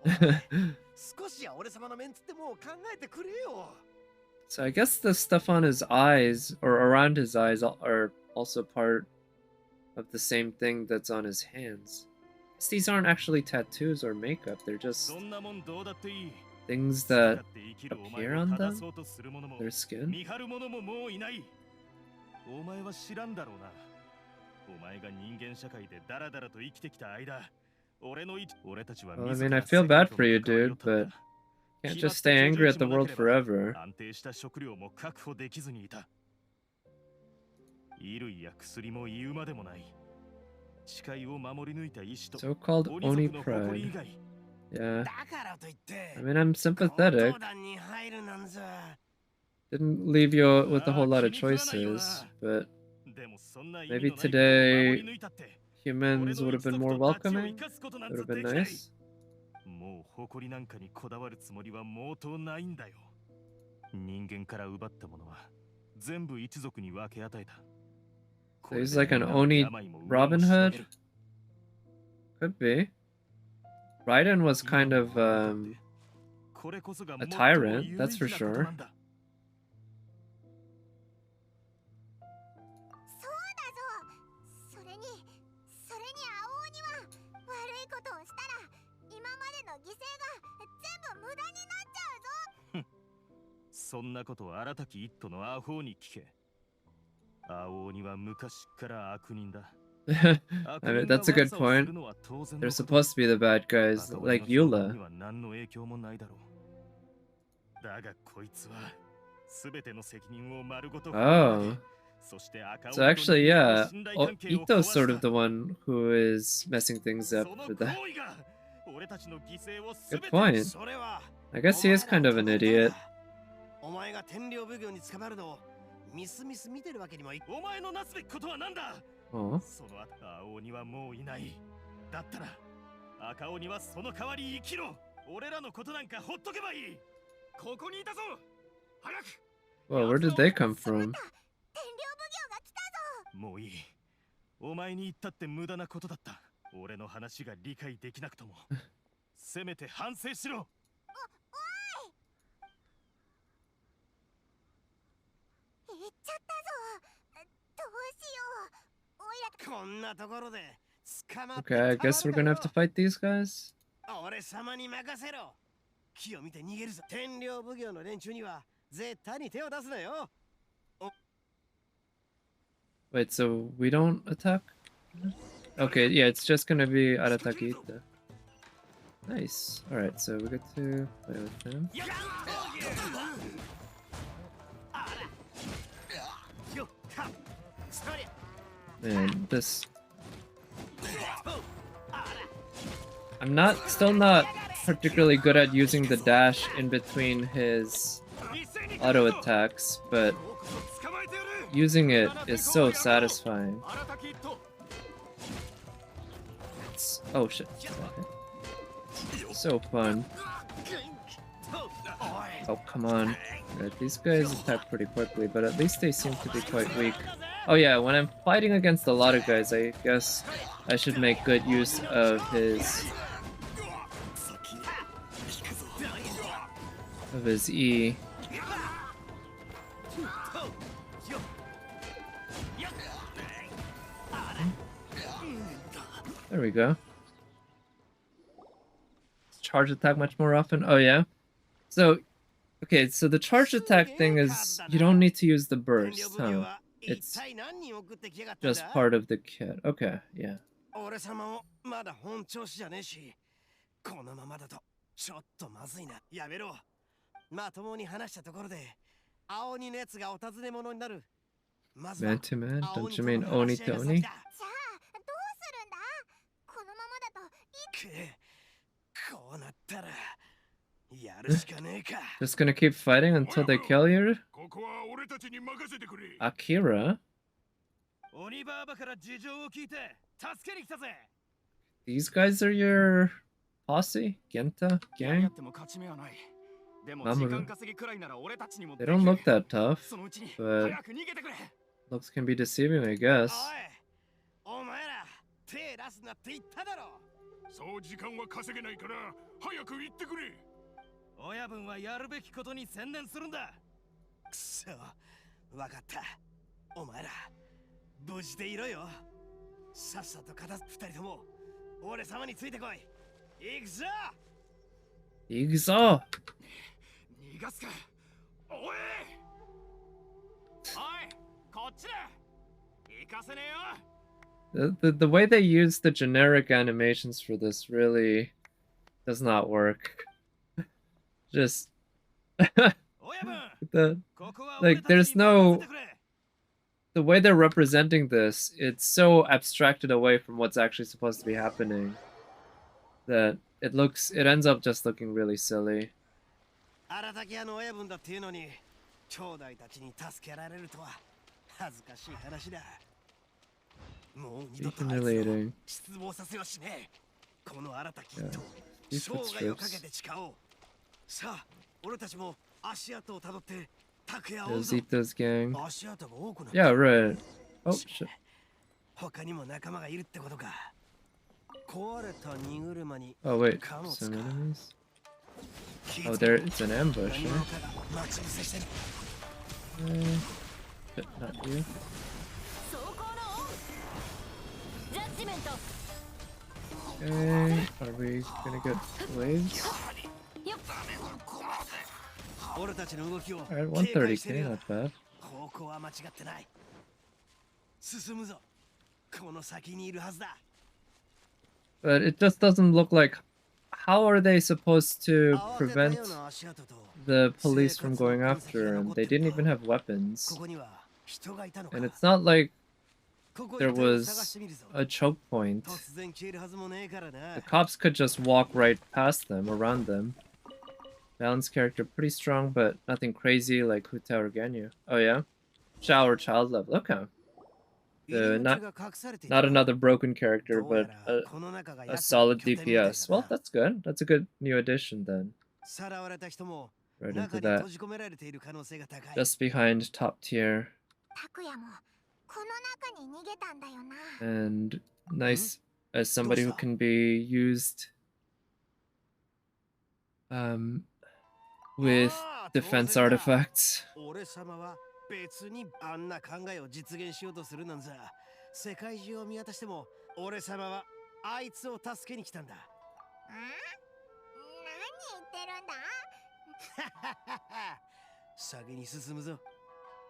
お前少しは俺様のメンツってもう考えてくれよ。 So I guess the stuff on his eyes or around his eyes are also part of the same thing that's on his hands. These aren't actually tattoos or makeup, they're just そんなもんどうだっていい。 things 使っ that て生きるお前 appear を on 正 them, そうとする者も their skin. 見張る者ももういない。お前は知らんだろうな。お前が人間社会でダラダラと生きてきた間、俺たちは Well, I mean, I feel bad for you, dude, but can't just stay angry at the world forever. 安定した食料も確保できずにいた。衣類や薬も言うまでもない。誓いを守り抜いた意志と So-called 鬼 Oni 族の誇り以 pride. 外。 Yeah, だからといって I mean, I'm 強 sympathetic. 盗団に入るなんざ Didn't leave you with a whole lot of choices, but でもそんな意 maybe 味のないことを today 守り抜いたって humans would have been more welcoming. 生かすことなん Would ざ have been できない。 nice. もう誇りなんかにこだわるつもりは毛頭ないんだよ。人間から奪ったものは全部一族に分け与えた。 So he's like an Oni Robin Hood? Could be. Raiden was kind of a tyrant, that's for sure. そうだぞ。それに青鬼は悪いことをしたら今までの犠牲が全部無駄になっちゃうぞ。そんなことを荒たき一途のアホに聞け。青鬼は昔から悪人だ。 I mean, that's a good point. They're supposed to be the bad guys, like Eula. 何の影響もないだろう。だがこいつは全ての責任を丸ごと。 Oh. So actually, yeah, Itto's sort of the one who is messing things up for that. Good point. それは I guess he is kind of an idiot. お前が天領奉行に捕まるのをミスミス見てるわけにもいかない。お前のなすべきことは何だ。 Oh. その後青鬼はもういない。だったら赤鬼はその代わり生きろ。俺らのことなんかほっとけばいい。ここにいたぞ。早く。 Well, where did they come from? 天領奉行が来たぞ。もういい。お前に言ったって無駄なことだった。俺の話が理解できなくともせめて反省しろ。行っちゃったぞ。どうしよう。おいらこんなところで捕まって Okay, I guess we're gonna have to fight these guys. 俺様に任せろ。木を見て逃げるぞ。天領奉行の連中には絶対に手を出すなよ。 Wait, so we don't attack? Okay, yeah, it's just gonna be Arataki Ita. Nice. Alright, so we get to play with him. Man, this... I'm still not particularly good at using the dash in between his auto attacks, but using it is so satisfying. Oh shit. So fun. Oh, come on. Right, these guys attack pretty quickly, but at least they seem to be quite weak. Oh yeah, when I'm fighting against a lot of guys, I guess I should make good use of his E. There we go. Charge attack much more often. Oh yeah. So, okay, so the charge attack thing is you don't need to use the burst, huh? It's just part of the kit. Okay, yeah. 俺様もまだ本調子じゃねえし、このままだとちょっとまずいな。やめろ。まともに話したところで青鬼のやつがお尋ね者になる。まずは Man to man? Don't you mean Oni to Oni? じゃあどうするんだ。このままだとこうなったらやるしかねえか。 Just gonna keep fighting until they kill you? ここは俺たちに任せてくれ。 Akira? 鬼バーバから事情を聞いて助けに来たぜ。These guys are your posse? Genta? やり合 Gang? っても勝ち目はない。でもマムル時間稼ぎくらいなら俺たちにも They でき don't る。 look that tough, そのうちに but 早く逃げてくれ。 looks can be deceiving, I guess. おい、お前ら手出すなって言っただろ。そう時間は稼げないから早く行ってくれ。親分はやるべきことに専念するんだ。くそ、わかった。お前ら無事でいろよ。さっさと片二人とも俺様についてこい。行くぞ。 Igsaw! 逃がすか。おい。おい、こっちだ。行かせねえよ。The way they use the generic animations for this really does not work. Just the like there's no the way they're representing this, it's so abstracted away from what's actually supposed to be happening that it ends up just looking really silly. 荒滝屋の親分だっていうのに兄弟たちに助けられるとは恥ずかしい話だ。もう二度とあいつを Humiliating. 失望させはしねえ。この荒滝と These 生涯をかけ footsteps. て誓おう。さあ、俺たちも足跡をたどって拓也を追う There's ぞ。 Itto's gang. 足跡が多くなった。 Yeah, right. Oh shit. 他にも仲間がいるってことか。壊れた荷車に Oh wait, 貨物 some か。 enemies. 気 Oh, づけ there it's an ambush. 何 Eh? 者かが待ち伏せしてる。 Shit, not you. 走行のオンジャッジメント Okay, are we gonna get waves? 俺たちの動きを Alright, 警戒してる 130k, よ。 not bad. 方向は間違ってない。進むぞ。この先にいるはずだ。 But it just doesn't look like. How are they supposed to 慌てた prevent ような足跡と the police from going after him? They didn't even have weapons. ここには人がいたのか。 And it's not like ここ there 一帯を探し was てみるぞ。 a choke point. 突然消えるはずもねえからな。 The cops could just walk right past them, around them. Balance character, pretty strong, but nothing crazy like Huta or Ganyu. Oh yeah? Shower child level, okay. 入り口 not が隠されていた。 Not another broken character, どうや but らこの中が a 奴の solid 拠点みたいだな。 DPS. Well, that's good. That's a good new addition then. さらわれた人も Right 中 into に that. 閉じ込められている可能性が高い。 Just behind top tier. 拓也もこの中に逃げたんだよな。 And nice as somebody who can be used with ああ、 defense 当然だ。 artifacts. 俺様は別にあんな考えを実現しようとするなんざ世界中を見渡しても俺様はあいつを助けに来たんだ。何言ってるんだ？先に進むぞ。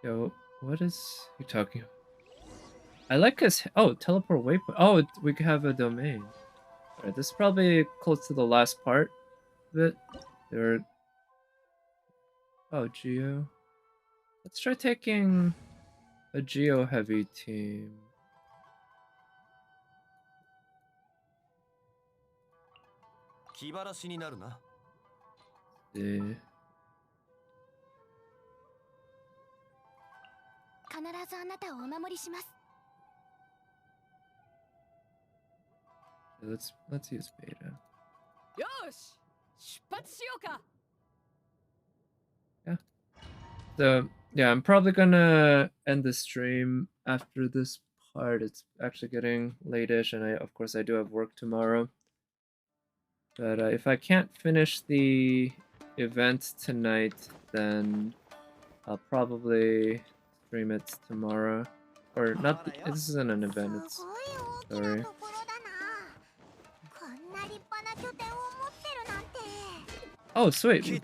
Yo, what is he talking about? I like his. Oh, teleport waypoint. Oh, we could have a domain. Alright, this is probably close to the last part of it. There. Oh, Geo. Let's try taking a Geo heavy team. 気晴らしになるな。 See. 必ずあなたをお守りします Let's use beta. よし出発しようか So yeah, I'm probably gonna end the stream after this part. It's actually getting late-ish, and of course I do have work tomorrow. But if I can't finish the event tonight, then I'll probably stream it tomorrow. Or not. This isn't an event. It's すごい大きな sorry. ところだな。こんな立派な拠点を持ってるなんて。 Oh, sweet!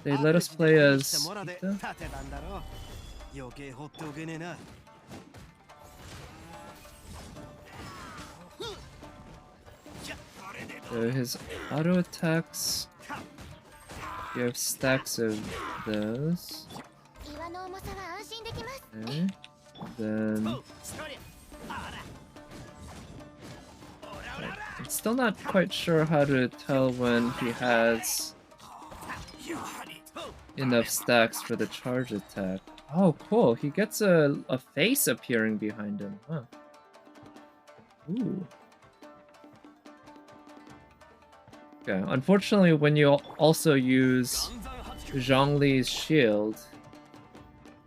They let us play as モラで Itto? 立てたんだろう。余計放っておけねえな。 So his auto attacks. You have stacks of those. 岩の重さは安心できます Okay. Then I'm still not quite sure how to tell when he has enough stacks for the charge attack. Oh, cool. He gets a face appearing behind him. Huh. Ooh. Okay, unfortunately, when you also use Zhongli's shield,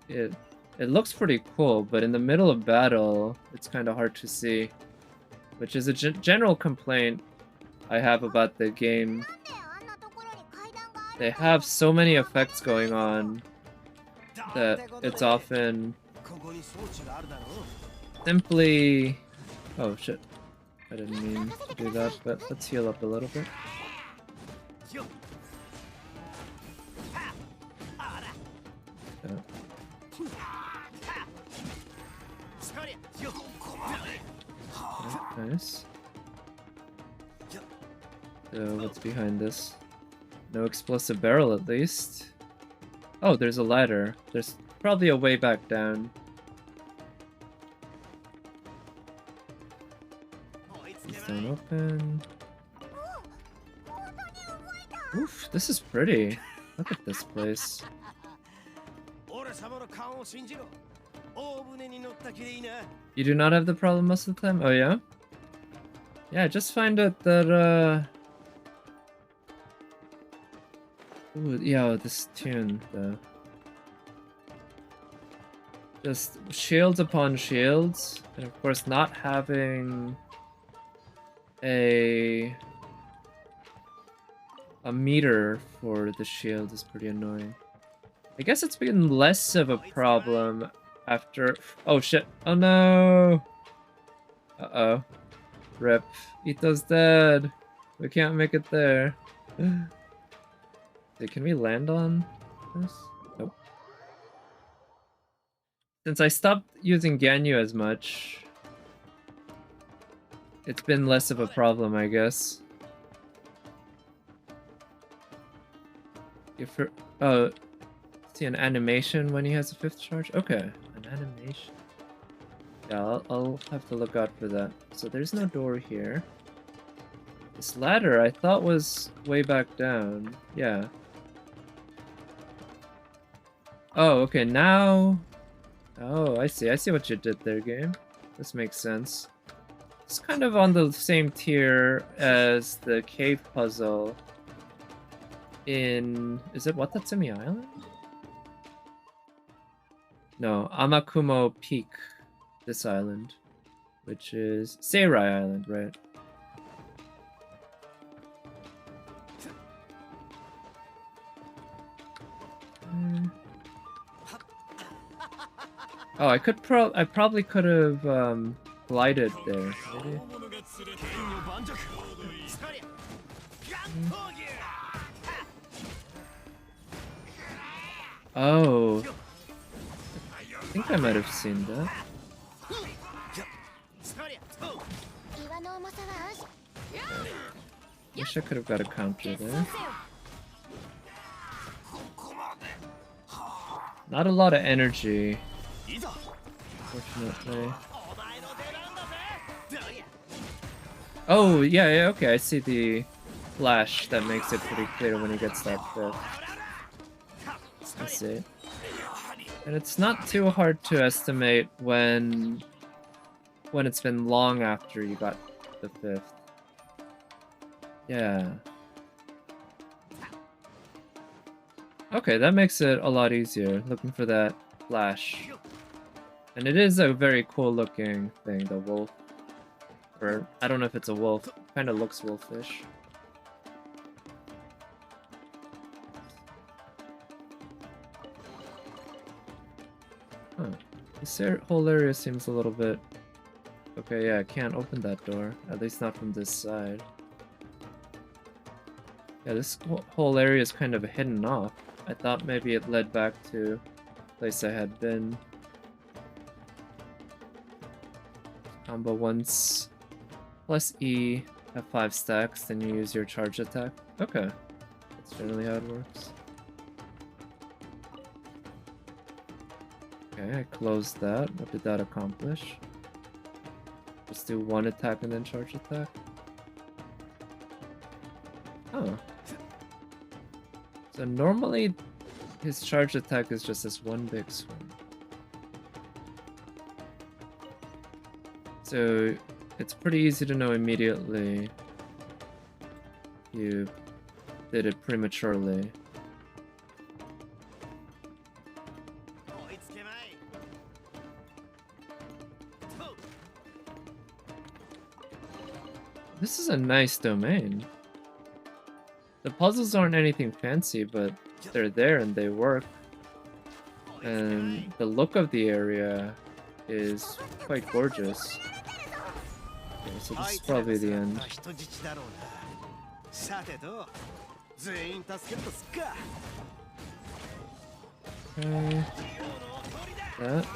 it looks pretty cool, but in the middle of battle, it's kind of hard to see, which is a general complaint I have about the game. They have so many effects going on that it's often simply... Oh shit, I didn't mean to do that, but let's heal up a little bit. Nice. So what's behind this? No explosive barrel at least. Oh, there's a ladder. There's probably a way back down. Please don't open. Oof, this is pretty. Look at this place. You do not have the problem most of the time? Oh yeah? Yeah, I just find out that ooh, yeah, this tune though. Just shields upon shields, and of course not having a meter for the shield is pretty annoying. I guess it's been less of a problem after... Oh shit, oh no! Uh-oh. Rip. Itto's dead. We can't make it there. Wait, can we land on this? Nope. Since I stopped using Ganyu as much, it's been less of a problem, I guess. Oh, see an animation when he has a 5th charge? Okay, an animation. Yeah, I'll have to look out for that. So there's no door here. This ladder I thought was way back down. Yeah. Oh, okay, now... Oh, I see. I see what you did there, game. This makes sense. It's kind of on the same tier as the cave puzzle in... Is it Watatsumi Island? No, Amakumo Peak. This island, which is Seirai Island, right? Oh, I probably could have glided there. Maybe? Oh, I think I might have seen that. Wish I could have got a counter there. Not a lot of energy, unfortunately. Oh, yeah, okay, I see the flash that makes it pretty clear when he gets that 5th. I see. And it's not too hard to estimate when it's been long after you got the 5th. Yeah. Okay, that makes it a lot easier, looking for that flash. And it is a very cool looking thing, the wolf. Or, I don't know if it's a wolf. Kind of looks wolfish. Huh. This whole area seems a little bit... Okay, yeah, I can't open that door. At least not from this side. Yeah, this whole area is kind of hidden off. I thought maybe it led back to the place I had been. Combo once plus E, have 5 stacks, then you use your charge attack. Okay, that's generally how it works. Okay, I closed that. What did that accomplish? Just do 1 attack and then charge attack? Oh. So normally his charge attack is just this 1 big swing. So it's pretty easy to know immediately he you did it prematurely. This is a nice domain. The puzzles aren't anything fancy, but they're there and they work. And the look of the area is quite gorgeous. Okay, so this is probably the end. Okay. That.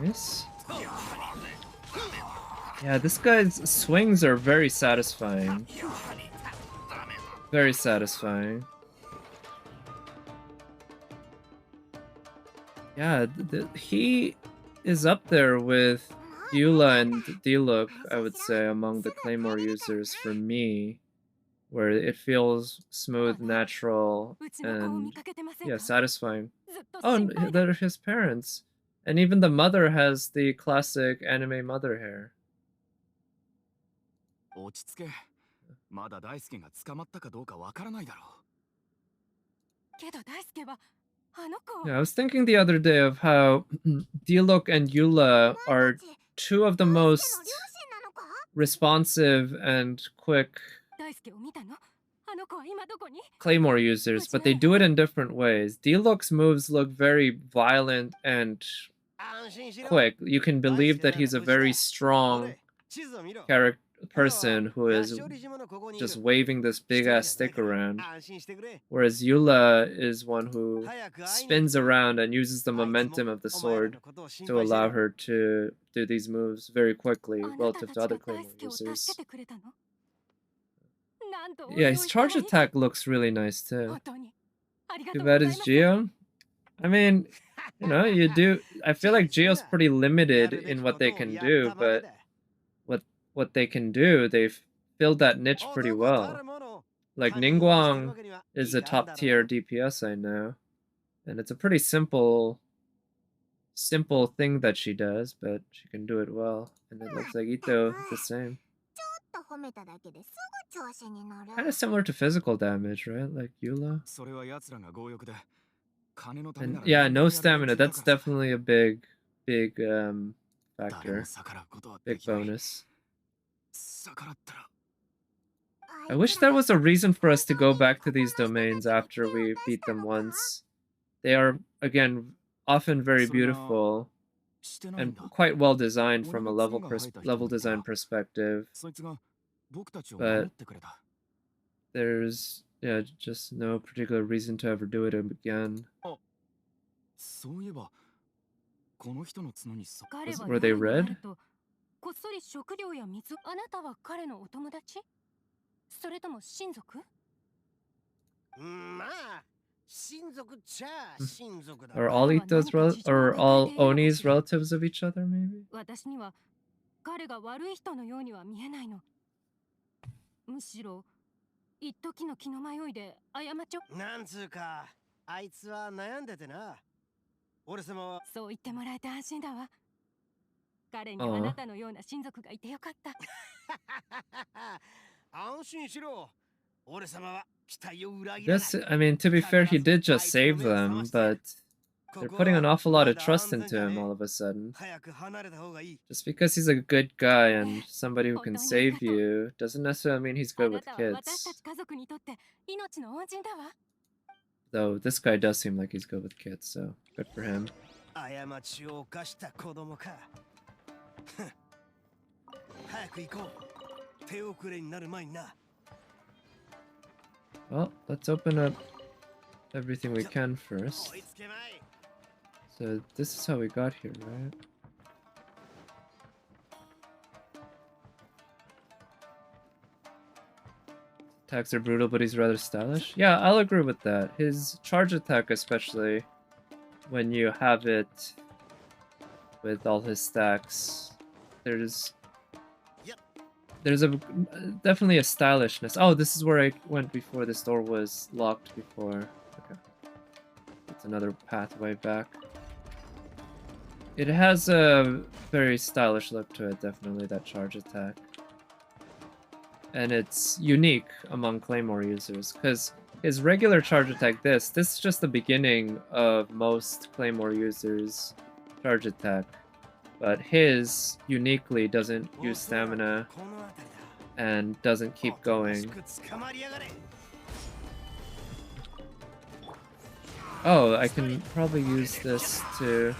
Nice. Yeah, this guy's swings are very satisfying. Very satisfying. Yeah, he is up there with Eula and Diluc, I would say, among the Claymore users for me, where it feels smooth, natural, and yeah, satisfying. Oh, and they're his parents. And even the mother has the classic anime mother hair. 落ち着け。まだ大輔が捕まったかどうかわからないだろう。けど大輔はあの子。 Yeah, I was thinking the other day of how Diluc and Eula are two of the most responsive and quick Claymore users, but they do it in different ways. Diluc's moves look very violent and quick. You can believe that he's a very strong person who is just waving this big ass stick around, whereas Eula is one who spins around and uses the momentum of the sword to allow her to do these moves very quickly relative to other Claymore users. Yeah, his charge attack looks really nice too. Too bad it's Geo. I mean, you know, you do. I feel like Geo's pretty limited in what they can do, but what they can do, they've filled that niche pretty well. Like Ningguang is a top tier DPS I know, and it's a pretty simple thing that she does, but she can do it well. And it looks like Itto the same. Kind of similar to physical damage, right? Like Eula. And yeah, no stamina. That's definitely a big factor. Big bonus. I wish there was a reason for us to go back to these domains after we beat them once. They are, again, often very beautiful and quite well designed from a level design perspective. But there's just no particular reason to ever do it again. Were they red? こっそり食料や水。あなたは彼のお友達？それとも親族？まあ、親族っちゃ親族だ。Are all Itto's or all Oni's relatives of each other, maybe? 私には彼が悪い人のようには見えないの。むしろ一時の気の迷いで過ちを。なんつうか、あいつは悩んでてな。俺様はそう言ってもらえて安心だわ。 彼にあなたのような親族がいてよかった。安心しろ。俺様は期待を裏切らない。Yes, I mean, to be fair, he did just save them, but they're putting an awful lot of trust into him all of a sudden. Just because he's a good guy and somebody who can save you doesn't necessarily mean he's good with kids. Though this guy does seem like he's good with kids, so good for him. 過ちを犯した子供か。早く行こう。手遅れになる前にな。Well, let's open up everything we can first. So this is how we got here, right? Attacks are brutal, but he's rather stylish. Yeah, I'll agree with that. His charge attack, especially when you have it with all his stacks, there's definitely a stylishness. Oh, this is where I went before. This door was locked before. Okay, that's another pathway back. It has a very stylish look to it, definitely, that charge attack. And it's unique among Claymore users, because his regular charge attack, this is just the beginning of most Claymore users' charge attack. But his uniquely doesn't use stamina and doesn't keep going. Oh, I can probably use this to...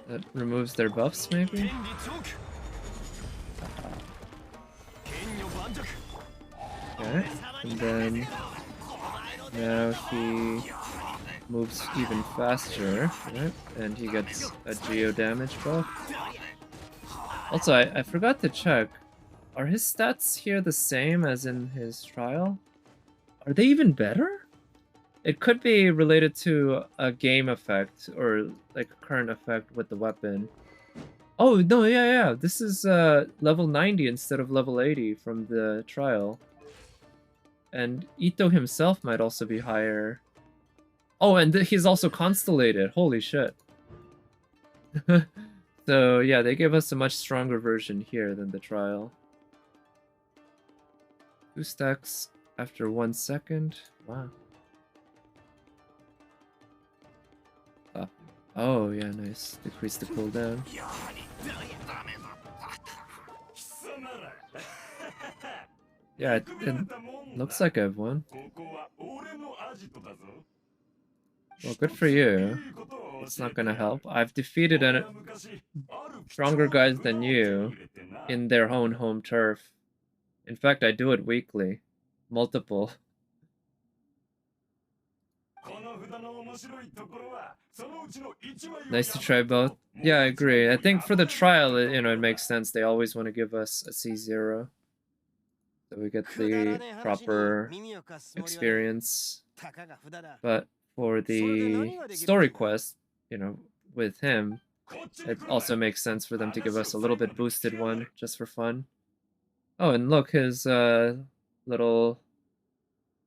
That removes their buffs, maybe? Okay, and then now he moves even faster, right? And he gets a geo damage buff. Also, I forgot to check. Are his stats here the same as in his trial? Are they even better? It could be related to a game effect or like a current effect with the weapon. Oh, no, yeah. This is level 90 instead of level 80 from the trial. And Itto himself might also be higher. Oh, and he's also constellated. Holy shit. So, yeah, they gave us a much stronger version here than the trial. 2 stacks after 1 second. Wow. Oh, yeah, nice. Decrease the cooldown. Yeah, it looks like I've won. Well, good for you. It's not gonna help. I've defeated stronger guys than you in their own home turf. In fact, I do it weekly. Multiple. Nice to try both. Yeah, I agree. I think for the trial, it makes sense. They always want to give us a C0. So we get the proper experience. But for the story quest, with him, it also makes sense for them to give us a little bit boosted one, just for fun. Oh, and look, his little...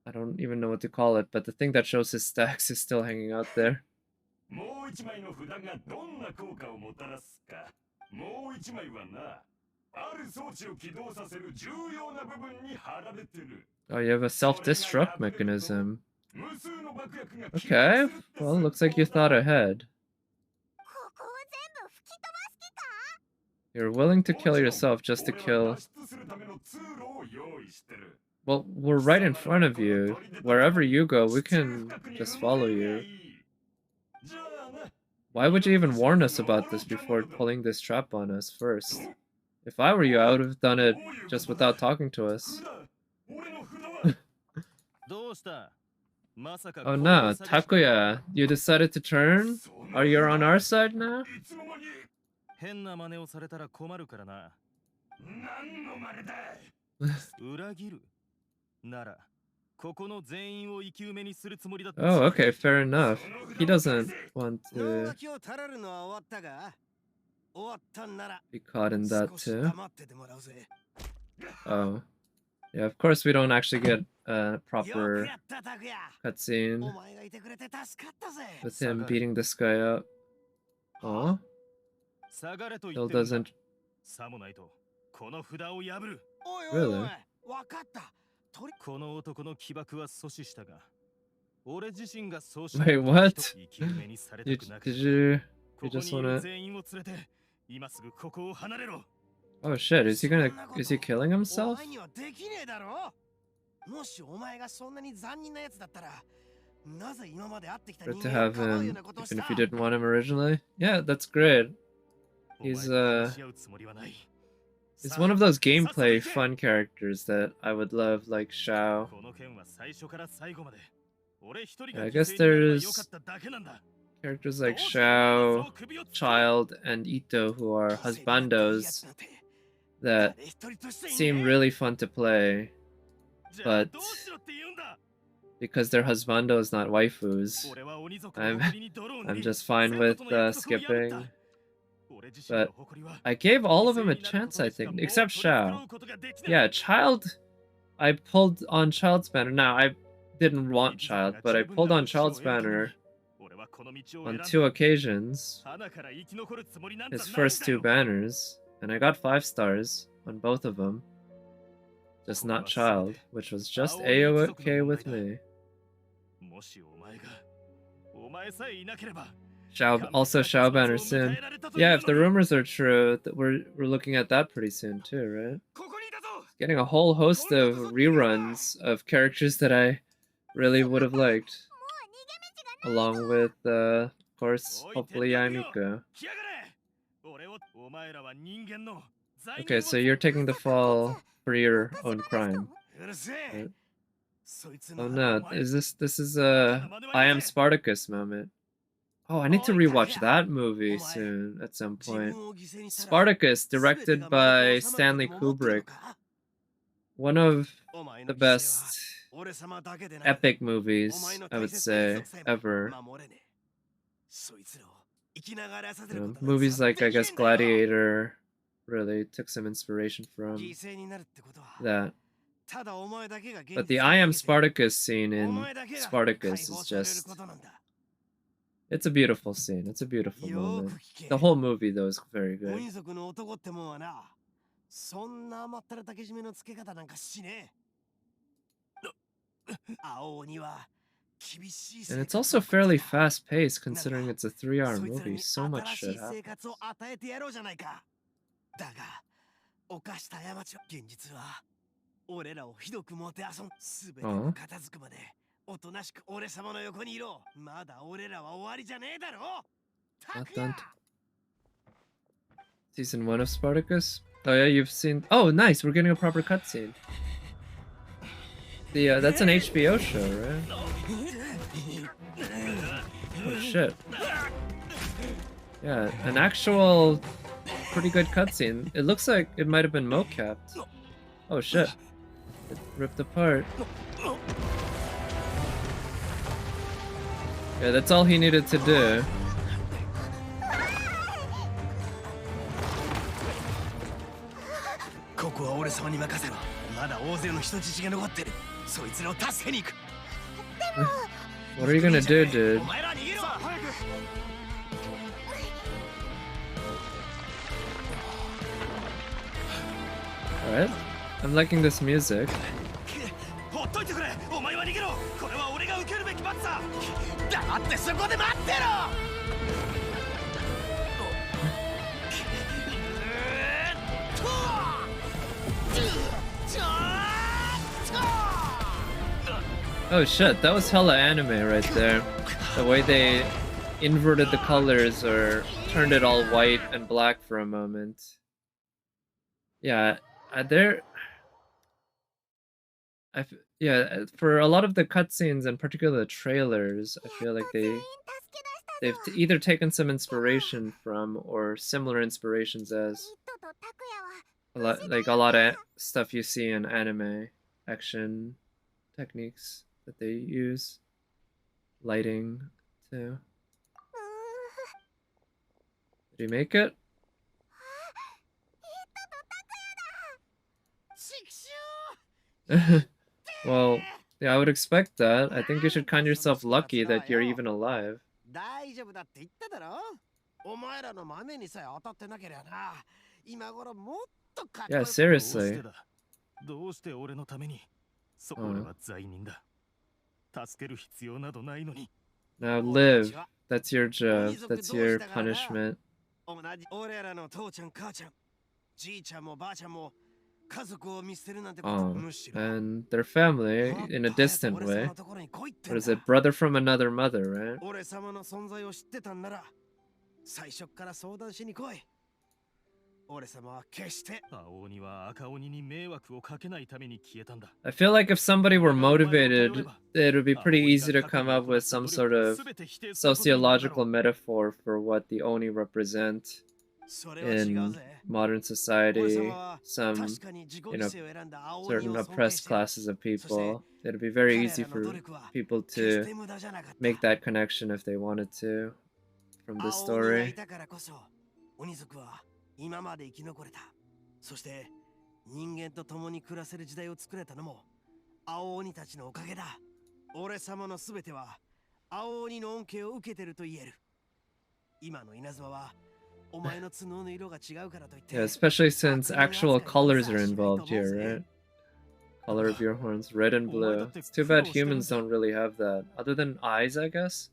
I don't even know what to call it, but the thing that shows his stacks is still hanging out there. Oh, you have a self-destruct mechanism. Okay, well, looks like you thought ahead. You're willing to kill yourself just to kill... Well, we're right in front of you. Wherever you go, we can just follow you. Why would you even warn us about this before pulling this trap on us first? If I were you, I would have done it just without talking to us. Oh no, Takuya, you decided to turn? Are you on our side now? Oh, okay, fair enough. He doesn't want to be caught in that too. Oh. Yeah, of course we don't actually get a proper cutscene with him beating this guy up. Oh? Still doesn't... Really? Wait, what? Did you just wanna... Oh shit, is he killing himself? Good to have him, even if you didn't want him originally. Yeah, that's great. He's one of those gameplay fun characters that I would love, like Shao. Yeah, I guess there's characters like Shao, Child, and Itto who are husbandos that seem really fun to play, but because they're husbandos, not waifus, I'm just fine with skipping. But I gave all of them a chance, I think, except Shao. Yeah, Child I pulled on Child's Banner. Now, I didn't want Child, but I pulled on Child's Banner on 2 occasions, his first 2 banners, and I got 5 stars on both of them. Just not Child, which was just A-OK with me. Also Xiao banner soon. Yeah, if the rumors are true, we're looking at that pretty soon too, right? Getting a whole host of reruns of characters that I really would have liked. Along with, of course, hopefully Yamiko. Okay, so you're taking the fall for your own crime. Right? Oh no, this is a I Am Spartacus moment. Oh, I need to rewatch that movie soon at some point. Spartacus, directed by Stanley Kubrick. One of the best epic movies, I would say, ever. Movies like, I guess, Gladiator really took some inspiration from that. But the I Am Spartacus scene in Spartacus is just... It's a beautiful scene. It's a beautiful moment. The whole movie, though, is very good. And it's also fairly fast-paced, considering it's a 3-hour movie. So much shit happens. Not done. Season 1 of Spartacus? Oh yeah, you've seen... Oh, nice! We're getting a proper cutscene. That's an HBO show, right? Oh shit. Yeah, an actual pretty good cutscene. It looks like it might have been mocapped. Oh shit. It ripped apart. Yeah, that's all he needed to do. What are you gonna do, dude? Alright. I'm liking this music. Oh shit, that was hella anime right there. The way they inverted the colors or turned it all white and black for a moment. Yeah, for a lot of the cutscenes and particularly the trailers, I feel like they've either taken some inspiration from or similar inspirations as a lot of stuff you see in anime action techniques that they use, lighting too. Did you make it? Well, yeah, I would expect that. I think you should count yourself lucky that you're even alive. Yeah, seriously. Now live. That's your job. That's your punishment. And their family in a distant way. What is it? Brother from another mother, right? I feel like if somebody were motivated, it would be pretty easy to come up with some sort of sociological metaphor for what the Oni represent in modern society, some, certain oppressed classes of people. It'd be very easy for people to make that connection if they wanted to from this story. 人間と共に暮らせる時代を作れたのも青鬼たちのおかげだ。俺様のすべては青鬼の恩恵を受けてると言える。今の稲妻はお前の角の色が違うからといって Yeah, especially since actual colors are involved here, right? Color of your horns, red and blue. It's too bad humans don't really have that. Other than eyes, I guess?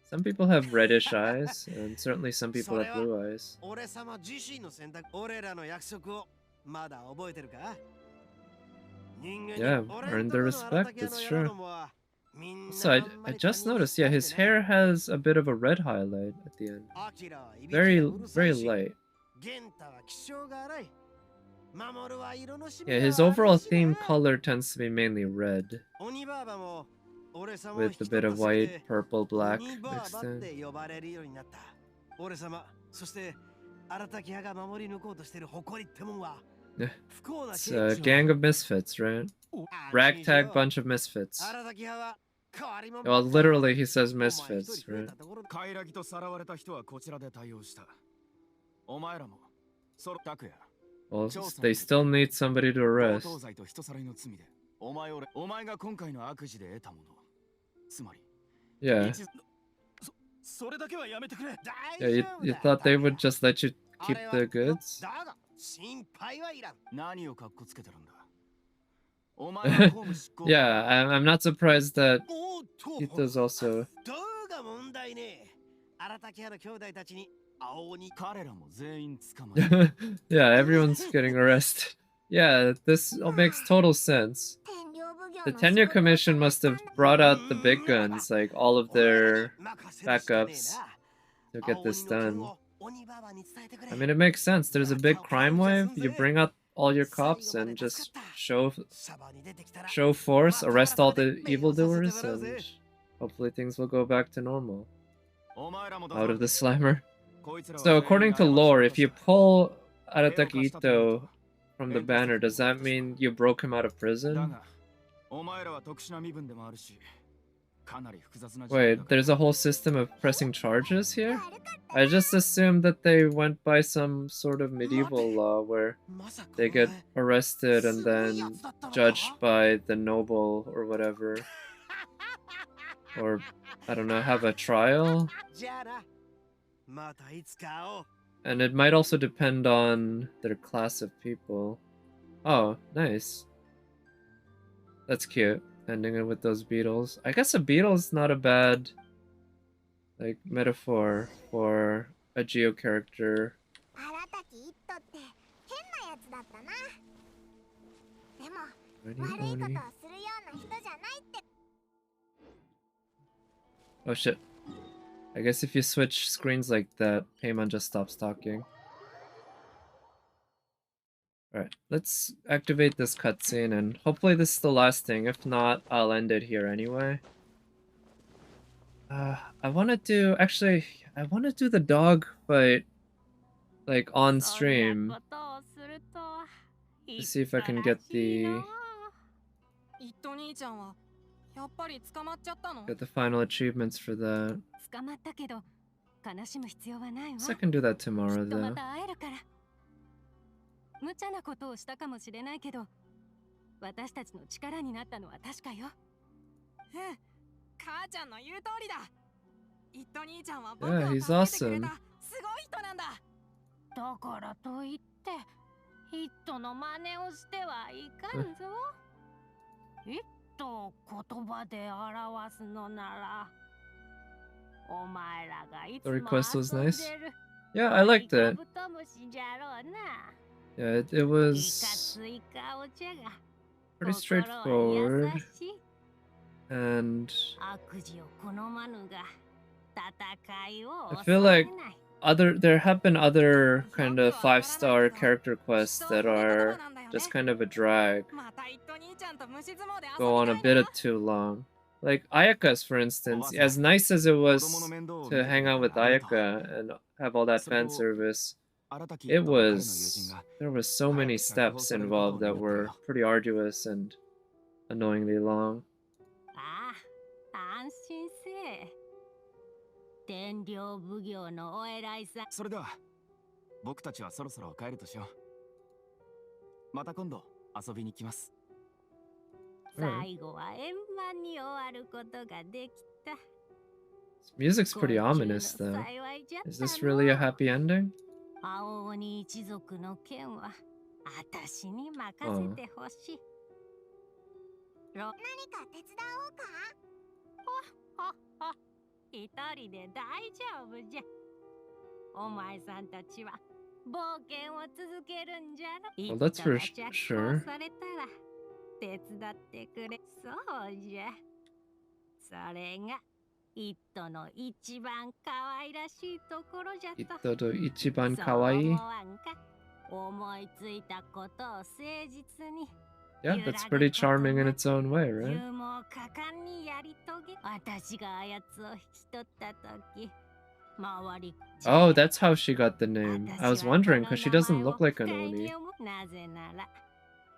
Some people have reddish eyes, and certainly some people have blue eyes. 俺様自身の選択、俺らの約束をまだ覚えてるか？ Yeah, earned their respect, it's true. So I just noticed, yeah, his hair has a bit of a red highlight at the end. Very light. Yeah, his overall theme color tends to be mainly red, with a bit of white, purple, black mixed in. It's a gang of misfits, right? Ragtag bunch of misfits. Well, literally, he says misfits, right? Well, they still need somebody to arrest. Yeah. Yeah, you thought they would just let you keep the goods? Yeah, I'm not surprised that Itto's also... Yeah, everyone's getting arrested. Yeah, this all makes total sense. The Tenyo Commission must have brought out the big guns, like all of their backups, to get this done. I mean, it makes sense. There's a big crime wave. You bring out all your cops and just show force, arrest all the evildoers, and hopefully things will go back to normal. Out of the slammer. So according to lore, if you pull Arataki Itto from the banner, does that mean you broke him out of prison? Wait, there's a whole system of pressing charges here? I just assumed that they went by some sort of medieval law where they get arrested and then judged by the noble or whatever. Or, I don't know, have a trial? And it might also depend on their class of people. Oh, nice. That's cute. Ending it with those beetles. I guess a beetle's not a bad, like, metaphor for a Geo character. Oh shit. I guess if you switch screens like that, Paimon just stops talking. Alright, let's activate this cutscene, and hopefully this is the last thing. If not, I'll end it here anyway. I want to do... Actually, I want to do the dog fight, like, on stream. To see if I can get the... Get the final achievements for that. So I can do that tomorrow, though. 無茶なことをしたかもしれないけど、私たちの力になったのは確かよ。うん、母ちゃんの言う通りだ。イット兄ちゃんは僕を助けてくれたすごい人なんだ。だからといって、イットの真似をしてはいかんぞ。イットを言葉で表すのなら、お前らがいつも The request was nice. Yeah, I liked it. Yeah, it was pretty straightforward, and I feel like there have been other kind of 5-star character quests that are just kind of a drag, go on a bit too long. Like Ayaka's, for instance, as nice as it was to hang out with Ayaka and have all that fan service, there was so many steps involved that were pretty arduous and annoyingly long. それでは僕たちはそろそろ帰るとしよまた今度遊びに来ます。 最後は円満に終わることができた。 Music's pretty ominous, though. Is this really a happy ending? 青鬼一族の件は私に任せてほしい。何か手伝おうか。一人で大丈夫じゃ。お前さんたちは冒険を続けるんじゃろ。 Well, that's for 一家が sure. 着工されたら手伝ってくれ。そうじゃ。それがイットの一番可愛らしいところじゃと。 Itto to ichiban kawaii. 思いついたことを誠実に。 Yeah, that's pretty charming in its own way, right? 勇猛果敢にやり遂げ。私があやつを引き取った時、周り。 Oh, that's how she got the name. I was wondering because she doesn't look like an Oni. なぜなら。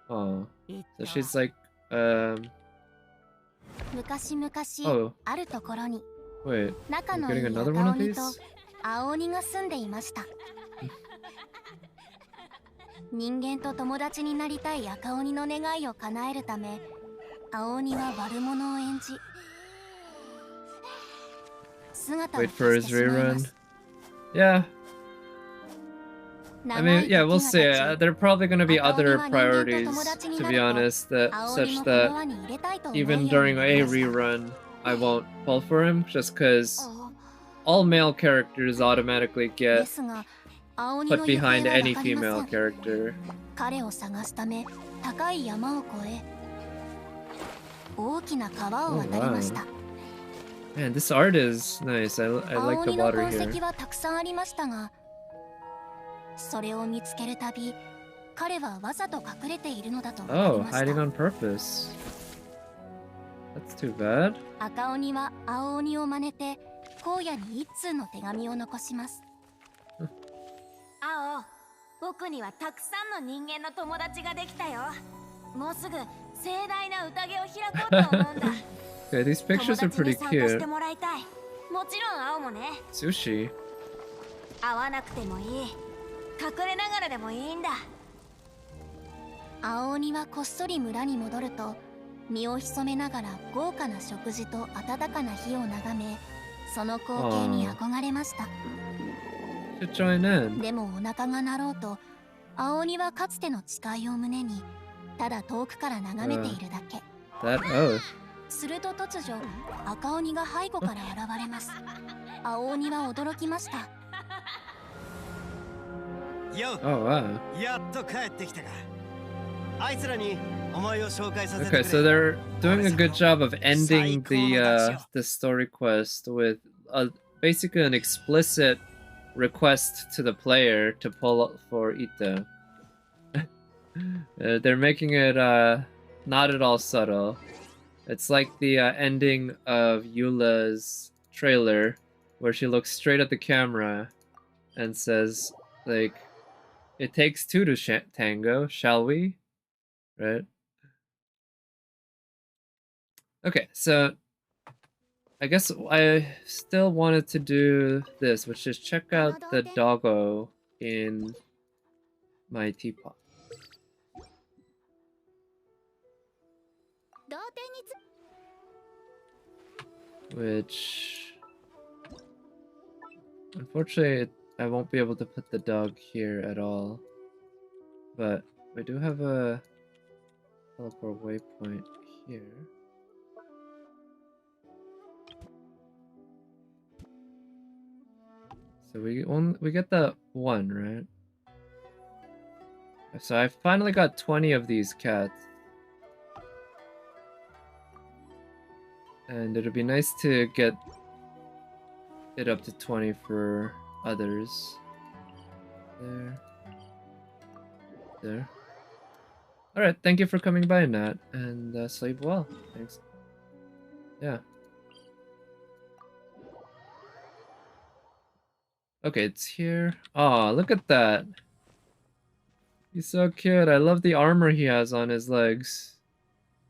Oh, so she's like, 昔々 oh, あるところに wait, 仲 I'm のいい getting 赤 another one of 鬼と these? 青鬼が住んでいました。人間と友達になりたい赤鬼の願いを叶えるため、青鬼は悪者を演じ、姿を Wait for 消し his てしまいま rerun. す。 Yeah, I 長 mean, い yeah, we'll 時 see. が経ち there are probably going to be 赤鬼 other は人間と priorities, 友達に to な be ると honest, that 青鬼 such もこの that 輪に入れたいと思うよう even に during なり a ました。 rerun, I won't pull for him just because all male characters automatically で get すが、青鬼 put の行方 behind は any 分かりませ female ん。 character. 彼を探すため、高い山を越え、大きな川を渡りました。 Man, this art is nice. I 青 like the 鬼の water 痕跡 here. はたくさんありましたが、それを見つけるたび、彼はわざと隠れているのだと分かり Oh, まし hiding た。 on purpose. That's too bad. 赤鬼は青鬼を真似て、荒野に一通の手紙を残します。青、僕にはたくさんの人間の友達ができたよ。もうすぐ盛大な宴を開こうと思うんだ。 Okay, these pictures are 友達に pretty 参加し cute. てもらいたい。もちろん青もね。 Sushi. 会わなくてもいい。隠れながらでもいいんだ。青鬼はこっそり村に戻ると、身を潜めながら豪華な食事と温かな火を眺め、その光景に憧れました。 Should join in. でもお腹が鳴ろうと、青鬼はかつての誓いを胸に、ただ遠くから眺めているだけ。 That oath. すると突如、赤鬼が背後から現れます。青鬼は驚きました。よ Oh, wow. やっと帰ってきたか。あいつらにお前を紹介させてく Okay, れ。 so they're doing a good job of ending the story quest with basically an explicit request to the player to pull for Itto. They're making it not at all subtle. It's like the ending of Eula's trailer, where she looks straight at the camera and says, like, "It takes two to tango, shall we?" Right? Okay, so I guess I still wanted to do this, which is check out the Doggo in my teapot. Which, unfortunately, I won't be able to put the dog here at all. But we do have a teleport waypoint here. So we get the one, right? So I finally got 20 of these cats. And it'd be nice to get it up to 20 for others. There. There. Alright, thank you for coming by, Nat. And sleep well. Thanks. Yeah. Okay, it's here. Aw, look at that. He's so cute. I love the armor he has on his legs.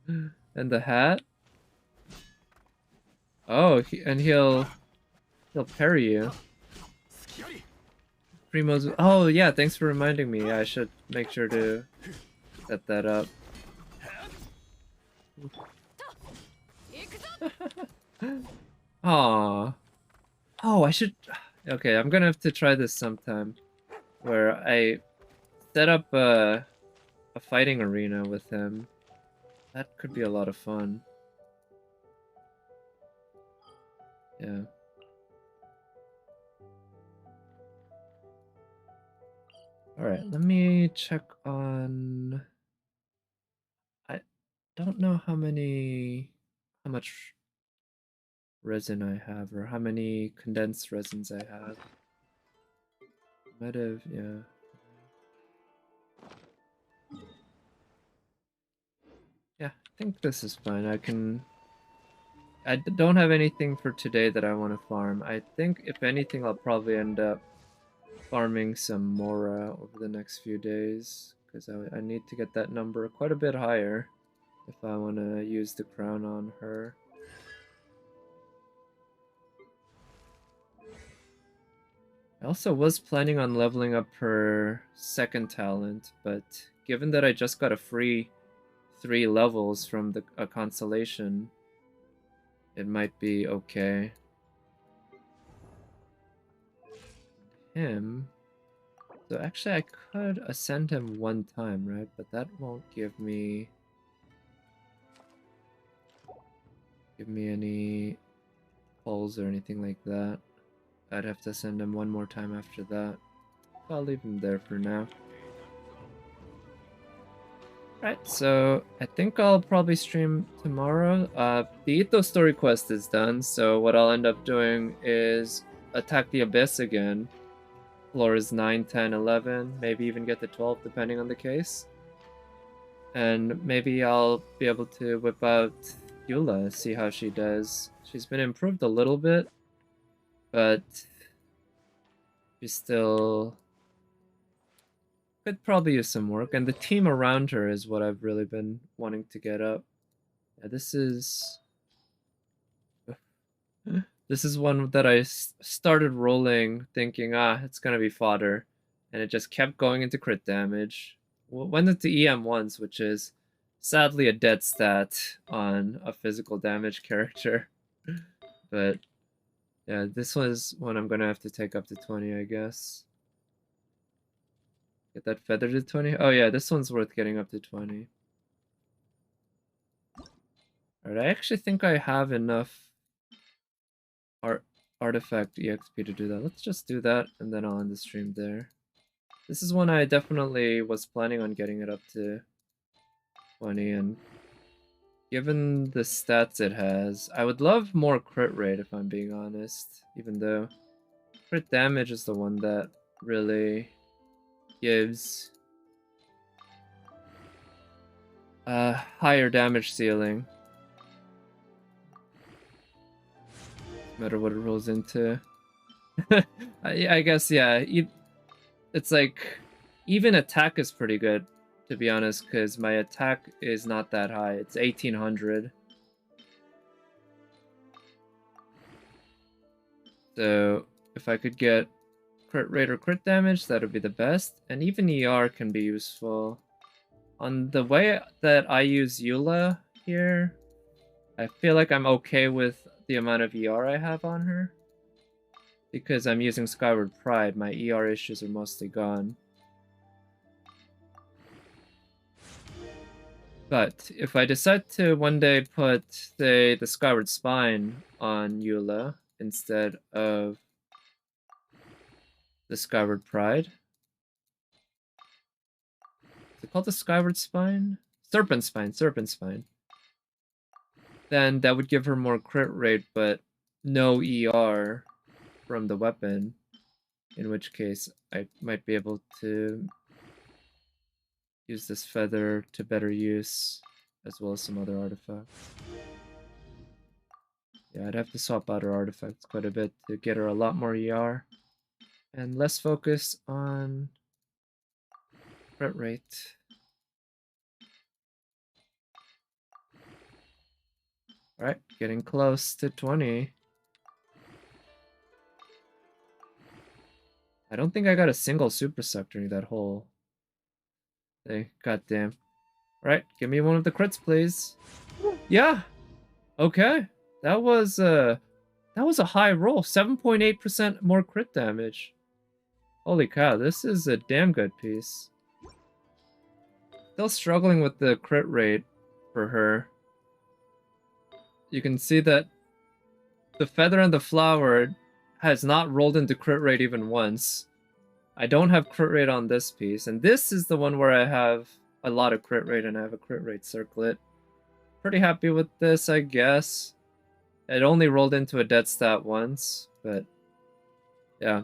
And the hat. Oh, and he'll parry you. Primo's. Oh yeah, thanks for reminding me. I should make sure to set that up. Aww. Oh, I should... Okay, I'm gonna have to try this sometime. Where I set up a fighting arena with him. That could be a lot of fun. Yeah. Alright, let me check on... I don't know how much resin I have, or how many condensed resins I have. Might have, yeah. Yeah, I think this is fine. I don't have anything for today that I want to farm. I think, if anything, I'll probably end up farming some Mora over the next few days, because I need to get that number quite a bit higher if I want to use the crown on her. I also was planning on leveling up her second talent, but given that I just got a free 3 levels from a constellation, it might be okay. Him... So actually I could ascend him one time, right? But that won't give me any pulls or anything like that. I'd have to send him one more time after that. I'll leave him there for now. Right, so I think I'll probably stream tomorrow. The Itto story quest is done, so what I'll end up doing is attack the Abyss again. Floors 9, 10, 11, maybe even get to 12 depending on the case. And maybe I'll be able to whip out Eula, see how she does. She's been improved a little bit, but she's still... could probably use some work. And the team around her is what I've really been wanting to get up. Yeah, this is... this is one that I started rolling thinking, it's gonna be fodder. And it just kept going into crit damage. Went into EM once, which is sadly a dead stat on a physical damage character. But yeah, this was one I'm gonna have to take up to 20, I guess. Get that feather to 20? Oh yeah, this one's worth getting up to 20. Alright, I actually think I have enough artifact EXP to do that. Let's just do that, and then I'll end the stream there. This is one I definitely was planning on getting it up to 20, and given the stats it has, I would love more crit rate if I'm being honest, even though crit damage is the one that really gives a higher damage ceiling. No matter what it rolls into. I guess, yeah, it's like, even attack is pretty good, to be honest, because my attack is not that high. It's 1800. So if I could get crit rate or crit damage, that would be the best. And even ER can be useful. On the way that I use Eula here, I feel like I'm okay with the amount of ER I have on her. Because I'm using Skyward Pride, my ER issues are mostly gone. But if I decide to one day put, say, the Skyward Spine on Eula instead of the Skyward Pride. Is it called the Skyward Spine? Serpent Spine. Then that would give her more crit rate, but no ER from the weapon. In which case, I might be able to use this feather to better use, as well as some other artifacts. Yeah, I'd have to swap out her artifacts quite a bit to get her a lot more ER. And less focus on crit rate. Alright, getting close to 20. I don't think I got a single supersect during that whole thing. God damn. Right, give me one of the crits, please. Yeah. Okay. That was a high roll. 7.8% more crit damage. Holy cow, this is a damn good piece. Still struggling with the crit rate for her. You can see that the feather and the flower has not rolled into crit rate even once. I don't have crit rate on this piece, and this is the one where I have a lot of crit rate and I have a crit rate circlet. Pretty happy with this, I guess. It only rolled into a dead stat once, but yeah.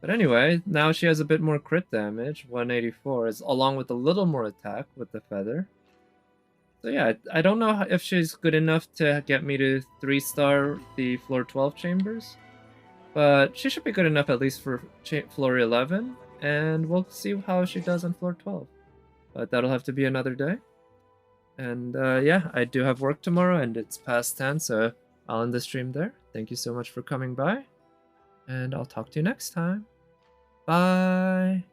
But anyway, now she has a bit more crit damage, 184, along with a little more attack with the feather. So yeah, I don't know if she's good enough to get me to 3-star the floor 12 chambers, but she should be good enough at least for floor 11, and we'll see how she does on floor 12. But that'll have to be another day. And yeah, I do have work tomorrow, and it's past 10, so I'll end the stream there. Thank you so much for coming by, and I'll talk to you next time. Bye!